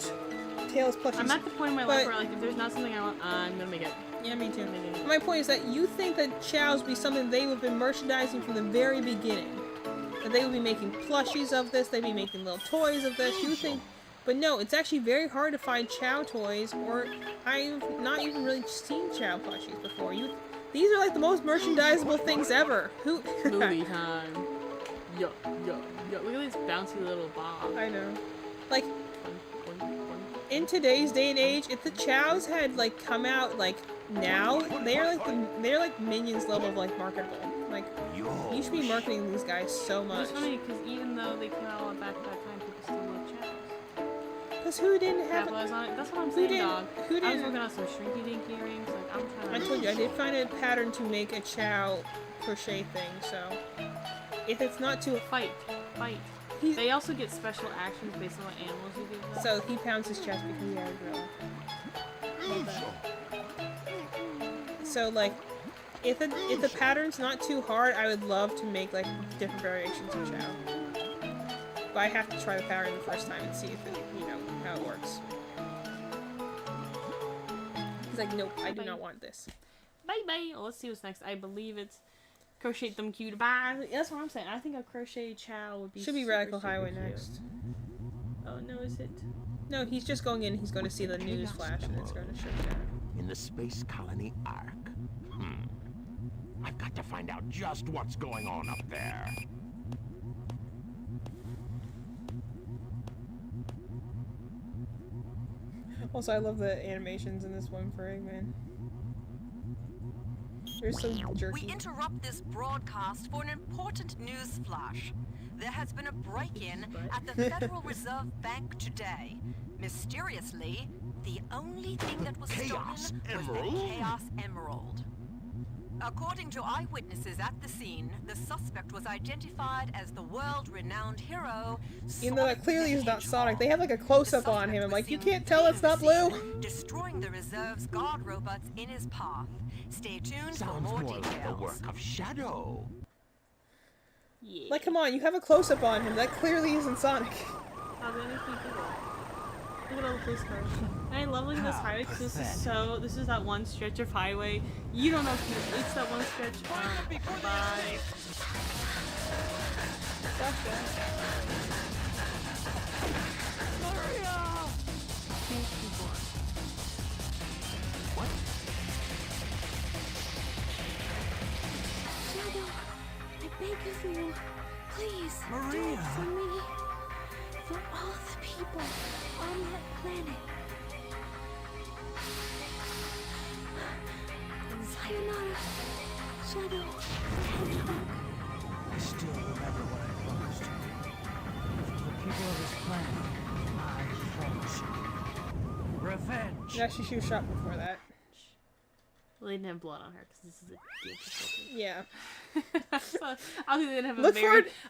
Tails plushies. I'm at the point in my life where like if there's not something I want, I'm gonna make it. Yeah, me too. My point is that you think that Chao's would be something they would have been merchandising from the very beginning. That they would be making plushies of this, they'd be making little toys of this. You think But no, it's actually very hard to find Chao toys, or I've not even really seen Chao plushies before. These are like the most merchandisable things ever. Movie time. Yo. Look at this bouncy little bob. I know. Like, in today's day and age, if the Chows had like come out like now, they're like Minions level of like marketable. Like, you should be marketing these guys so much. It's funny because even though they came out back at that time, people still love Chows. Because who didn't have? That's what I'm saying, dog. Who didn't? I was working on some shrinky dinky earrings. Like I'm trying. I told you I did find a pattern to make a Chao crochet thing. So if it's not too fight. They also get special actions based on what animals you give them. So he pounds his chest because he had a gorilla. So like, if the pattern's not too hard, I would love to make like different variations of Chao. But I have to try the pattern the first time and see if it, how it works. He's like, nope, I do not want this. Bye. Well, let's see what's next. I believe it's crochet them cute. Bye. That's what I'm saying. I think a crochet Chao would be. Should be Radical Highway next. Oh no, is it? No, he's just going in. He's going to see the news flash, and it's going to show Chao. In the Space Colony Ark. I've got to find out just what's going on up there. Also, I love the animations in this one for Eggman. They're so jerky. We interrupt this broadcast for an important news flash. There has been a break-in at the Federal Reserve Bank today. Mysteriously, the only thing that was stolen was the Chaos Emerald. According to eyewitnesses at the scene, the suspect was identified as the world-renowned hero. Even though that clearly is not Sonic, they have like a close-up on him. I'm like, you can't tell it's not Blue. Destroying the reserve's guard robots in his path. Stay tuned for more details. Like the work of Shadow. Yeah. Like, come on, you have a close-up on him. That clearly isn't Sonic. Look at all the police cars. And I love looking at this highway because this is that one stretch of highway. You don't know if it's that one stretch. Bye. Maria! What? Shadow, I beg of you, please, Maria. do it for me. For all the people on that planet. Sayonara, Shadow, Hedgehog. I still remember what I promised you. For the people of this planet, I promise you. Revenge! Actually, she was shot before that. Well, they didn't have blood on her because this is a game. Yeah. I think they didn't have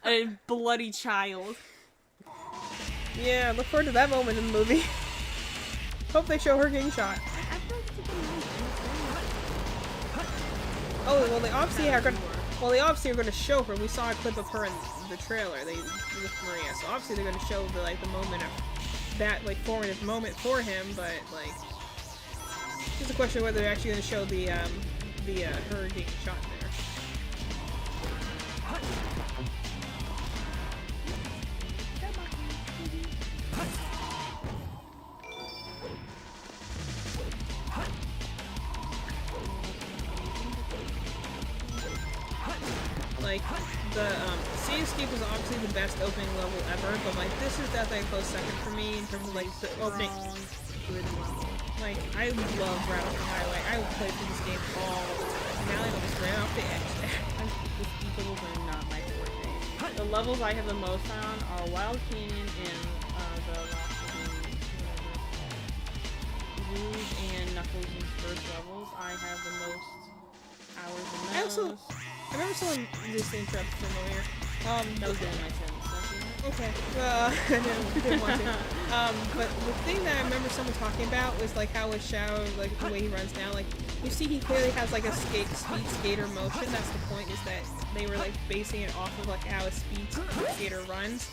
a bloody child. Yeah, look forward to that moment in the movie. Hope they show her getting shot. Oh, well, they obviously are going to show her. We saw a clip of her in the trailer. With Maria, so obviously they're going to show the moment of that formative moment for him. But like, it's a question of whether they're actually going to show the her getting shot there. Like, the Sea Escape was obviously the best opening level ever, but like, this is definitely a close second for me in terms of like the opening. Like, I love Radical Highway. I would play through this game all the time. Now I almost ran off the edge there. These levels are not my favorite. The levels I have the most on are Wild Canyon and the Rouge and Knuckles' first levels. I have the most hours in those. I remember someone just interrupted from over here. That was during my sentence. Okay. I didn't want to. But the thing that I remember someone talking about was like how with Shadow, like the way he runs now, like you see he clearly has like a speed skater motion. That's the point, is that they were like basing it off of like how a speed skater runs.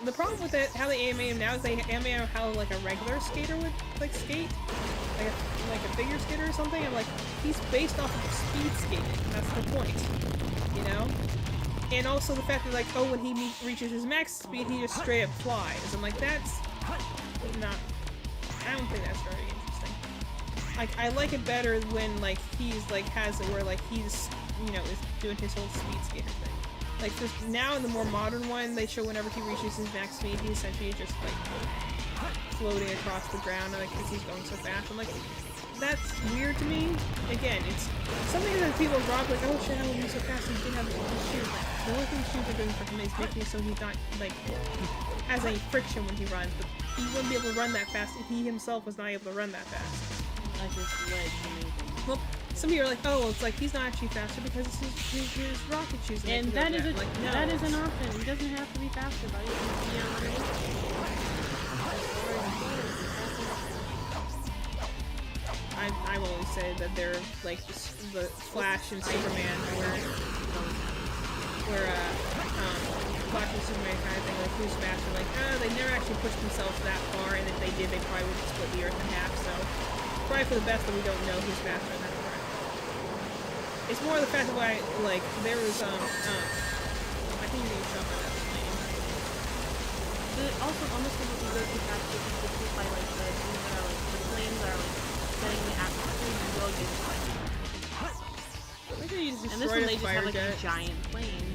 The problem with it, how they animate him now, is they animate him how like a regular skater would like skate, like a figure skater or something. And like he's based off of speed skating. That's the point, you know. And also the fact that, like, oh, when he reaches his max speed, he just straight up flies. I'm like, not. I don't think that's very interesting. Like, I like it better when, like, he's, like, has it where, like, he's, you know, is doing his whole speed skater thing. Like, now in the more modern one, they show whenever he reaches his max speed, he's essentially just, like, floating across the ground, like, because he's going so fast. I'm like, that's weird to me. Again, it's something that people drop, like, oh, Shadow will be so fast, he didn't have his shoes. Like, the only thing shoes are doing for him is making it so he's not, like, has any friction when he runs, but he wouldn't be able to run that fast if he himself was not able to run that fast. Like his legs. Well, some people are like, oh, well, it's like he's not actually faster because it's his rocket shoes. And that is like, no. That is an option. He doesn't have to be faster, but he can be on the I will always say that they're like the Flash and Superman where Flash and Superman kind of thing, like who's faster, like, they never actually pushed themselves that far, and if they did, they probably would split the Earth in half, so probably for the best that we don't know who's faster in that part. It's more the fact that why, like, there was, I think you need to shut that plane. Also, almost when you go too fast, you can just by, like, the things that are, like, the planes are, like, setting the atmosphere, you will get like, and this one they just have, like, a giant plane.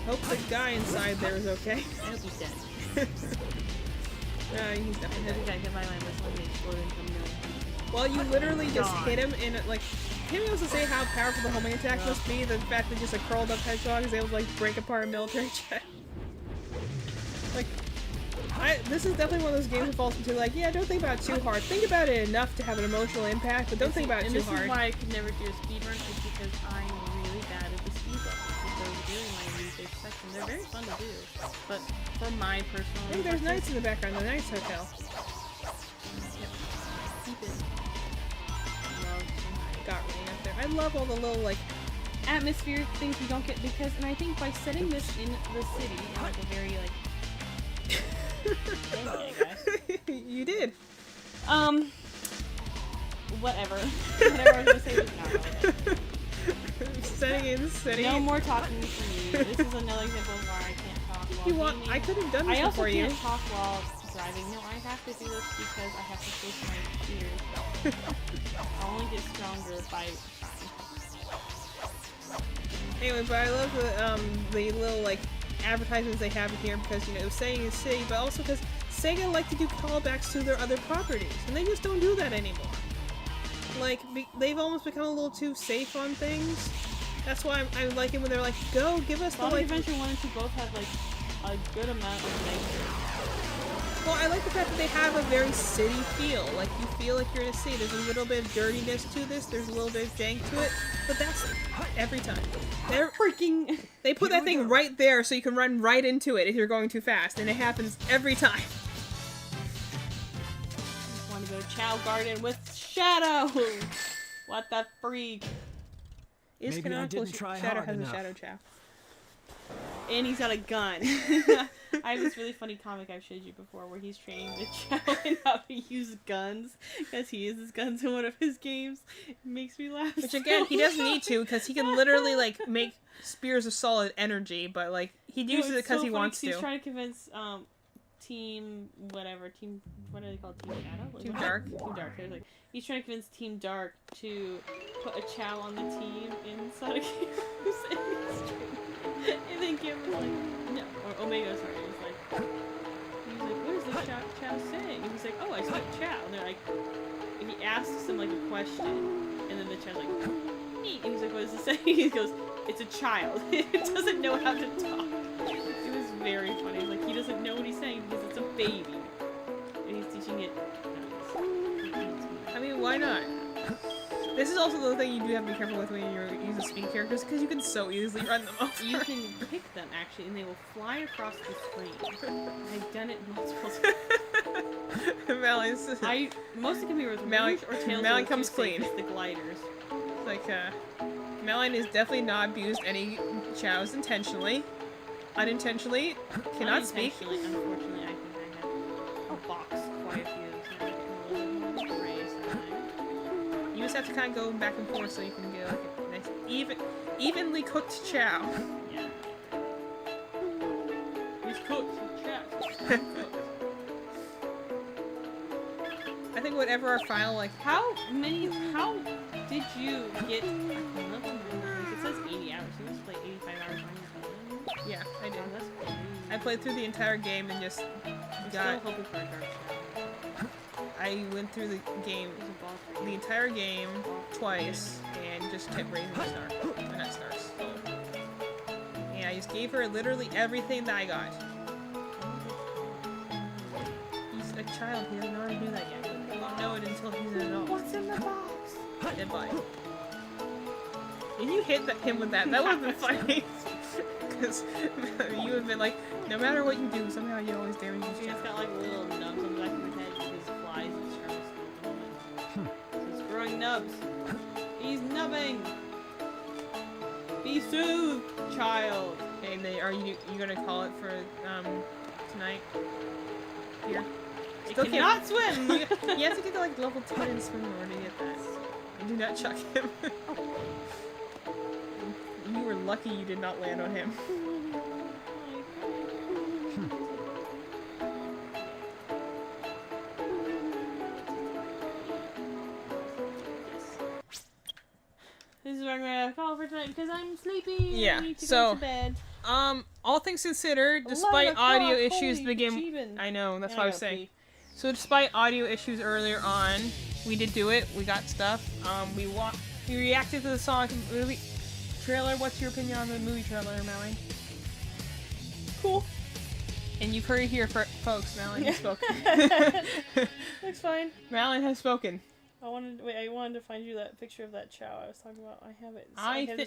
Hope the guy inside there is okay. I hope he's dead. He's definitely dead. Guy get by line with one exploding from the... Well, you literally just hit him in it, like... Can we also say how powerful the homing attack must be? The fact that just a curled up hedgehog is able to, like, break apart a military jet. Like... this is definitely one of those games that falls into, like, yeah, don't think about it too hard. Think about it enough to have an emotional impact, but don't think about it too hard. And this is why I could never do a speedrun, is because I'm really bad at the speedrun. So doing my research section, they're very fun to do. But for my personal... I think there's Knights in the background, the Knights Hotel. Yep. Keep it. Got rain up there. I love all the little, like, atmospheric things you don't get, because, and I think by setting this in the city, in, like, a very, like... You did. Whatever. Whatever I was gonna say was not relevant. Setting in the city. No more talking for me. This is another example of where I can't talk while gaming. I could have done this before you. I also can't talk while driving. No, I have to do this because I have to face my fears. I'll only get stronger by trying. Anyway, but I love the little, like, advertisements they have here because, you know, it was saying in city, but also because Sega like to do callbacks to their other properties, and they just don't do that anymore. Like, they've almost become a little too safe on things. That's why I like it when they're like, go, give us the, like... Adventure 1 and 2 both have, like, a good amount of nature. Well, I like the fact that they have a very city feel. Like, you feel like you're in a city. There's a little bit of dirtiness to this, there's a little bit of jank to it, but that's every time. They're freaking... They put that thing right there so you can run right into it if you're going too fast, and it happens every time. I want to go to Chow Garden with Shadow! What the freak? Is Maybe I didn't try Shadow hard has enough. a Shadow Chow. And he's got a gun. I have this really funny comic I've showed you before where he's training the Chow in how to use guns, because he uses guns in one of his games. It makes me laugh. Which, again, he doesn't need to, because he can literally, like, make spears of solid energy, but, like, he uses it because he wants to. He's trying to convince, Team whatever, Team, what are they called? Team Shadow? Team Dark? Team Dark. Like, he's trying to convince Team Dark to put a Chow on the team in Sonic Heroes. And then Cameron's like, no, or Omega, sorry, he's like, what does this Chow saying? And he's like, oh, I said Chow. And they're like, and he asks him, like, a question, and then the Chow's like, me. And he's like, what does it say? He goes, it's a child. It doesn't know how to talk. It was very funny. Like, he doesn't know what he's saying because it's a baby. And he's teaching it. I mean, why not? This is also the thing you do have to be careful with when you're using speed characters, because you can so easily run them over. You can pick them, actually, and they will fly across the screen. I've done it multiple times. Mally's... Mostly can be with Rouge or Tails. Mally comes clean. The gliders. Like, Malline has definitely not abused any Chows intentionally. Unintentionally, cannot speak. Unfortunately, I think I have a box quite a few of them. You just have to kind of go back and forth so you can get like a nice, evenly cooked Chow. Yeah. He's cooked. Chow. I think whatever our final, like... How did you get... It says 80 hours. You must play 85 hours on your phone. Yeah, I did. I played through the entire game and just got... Still hoping for a dark shadow. I went through the game, the entire game, twice, and just kept raising the star. Or not stars. So. And I just gave her literally everything that I got. He's a child, he doesn't know how to do that yet. He won't know it until he's an adult. What's in the box? Dead body. And you hit him with that. That would have been funny. Because you would have been like, no matter what you do, somehow you always damage his chest. He's got like little nubs on the back of his head because flies and sharks. So he's growing nubs. He's nubbing. Be soothed, child. Okay, they, are you gonna call it for tonight? Here. It cannot swim! You have to get to like level 10 in swim in order to get that. And do not chuck him. You were lucky you did not land on him. This is where I'm gonna call for tonight because I'm sleepy. Yeah, I need to so go to bed. all things considered, despite audio issues to begin, I know that's what I was saying. So despite audio issues earlier on, we did do it. We got stuff. We reacted to the Sonic movie trailer. What's your opinion on the movie trailer, Mallory? Cool. And you've heard it here, folks. Mallory has spoken. Looks fine. Mallory has spoken. I wanted to find you that picture of that chow I was talking about. I have it.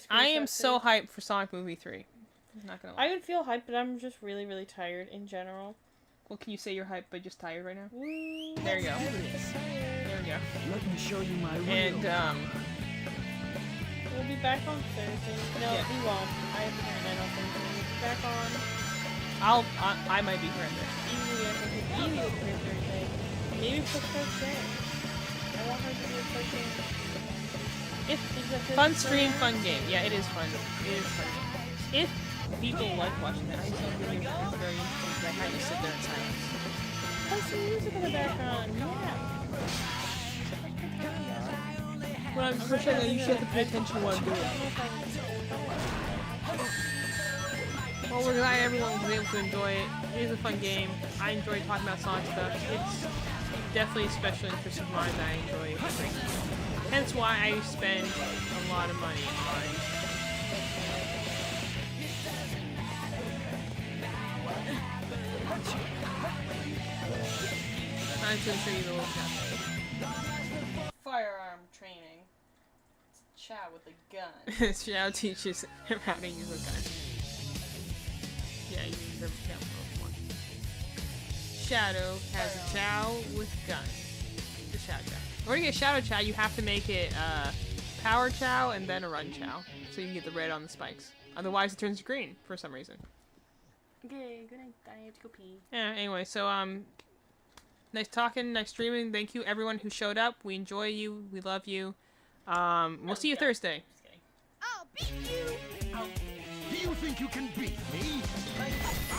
I am so hyped for Sonic Movie 3. I'm not gonna lie. I would feel hyped, but I'm just really, really tired in general. Well, can you say you're hyped but just tired right now? Woo, there you go. There we go. Let me show you my real we'll be back on Thursday. No, we won't. I have to night on Thursday. We'll be back on. I might be here on Thursday. Evie will be here Thursday. Maybe for Thursday. I want her to be a Thursday. Fun stream, fun game. Yeah, it is fun. It is fun. If people like watching that, I think it's very interesting, like how you sit there in silence. Oh, some music in the background. Yeah. When I'm pushing that, you should have to pay attention while I'm doing it. Well, we're glad everyone was able to enjoy it. It is a fun game. I enjoy talking about Sonic stuff. It's definitely a special interest of mine that I enjoy. Hence why I spend a lot of money on. I'm just gonna show you the little chat. Firearm training. It's Chow with a gun. Chow teaches him how to use a gun. Yeah, you use every camera one. Shadow has a Chow with gun. The Shadow Chow. In order to get Shadow Chow, you have to make it Power Chow and then a Run Chow, so you can get the red on the spikes. Otherwise, it turns green for some reason. Okay, good night. I have to go pee. Yeah. Anyway, so nice talking, nice streaming. Thank you everyone who showed up. We enjoy you. We love you. We'll see you Thursday. I'll beat you. Do you think you can beat me?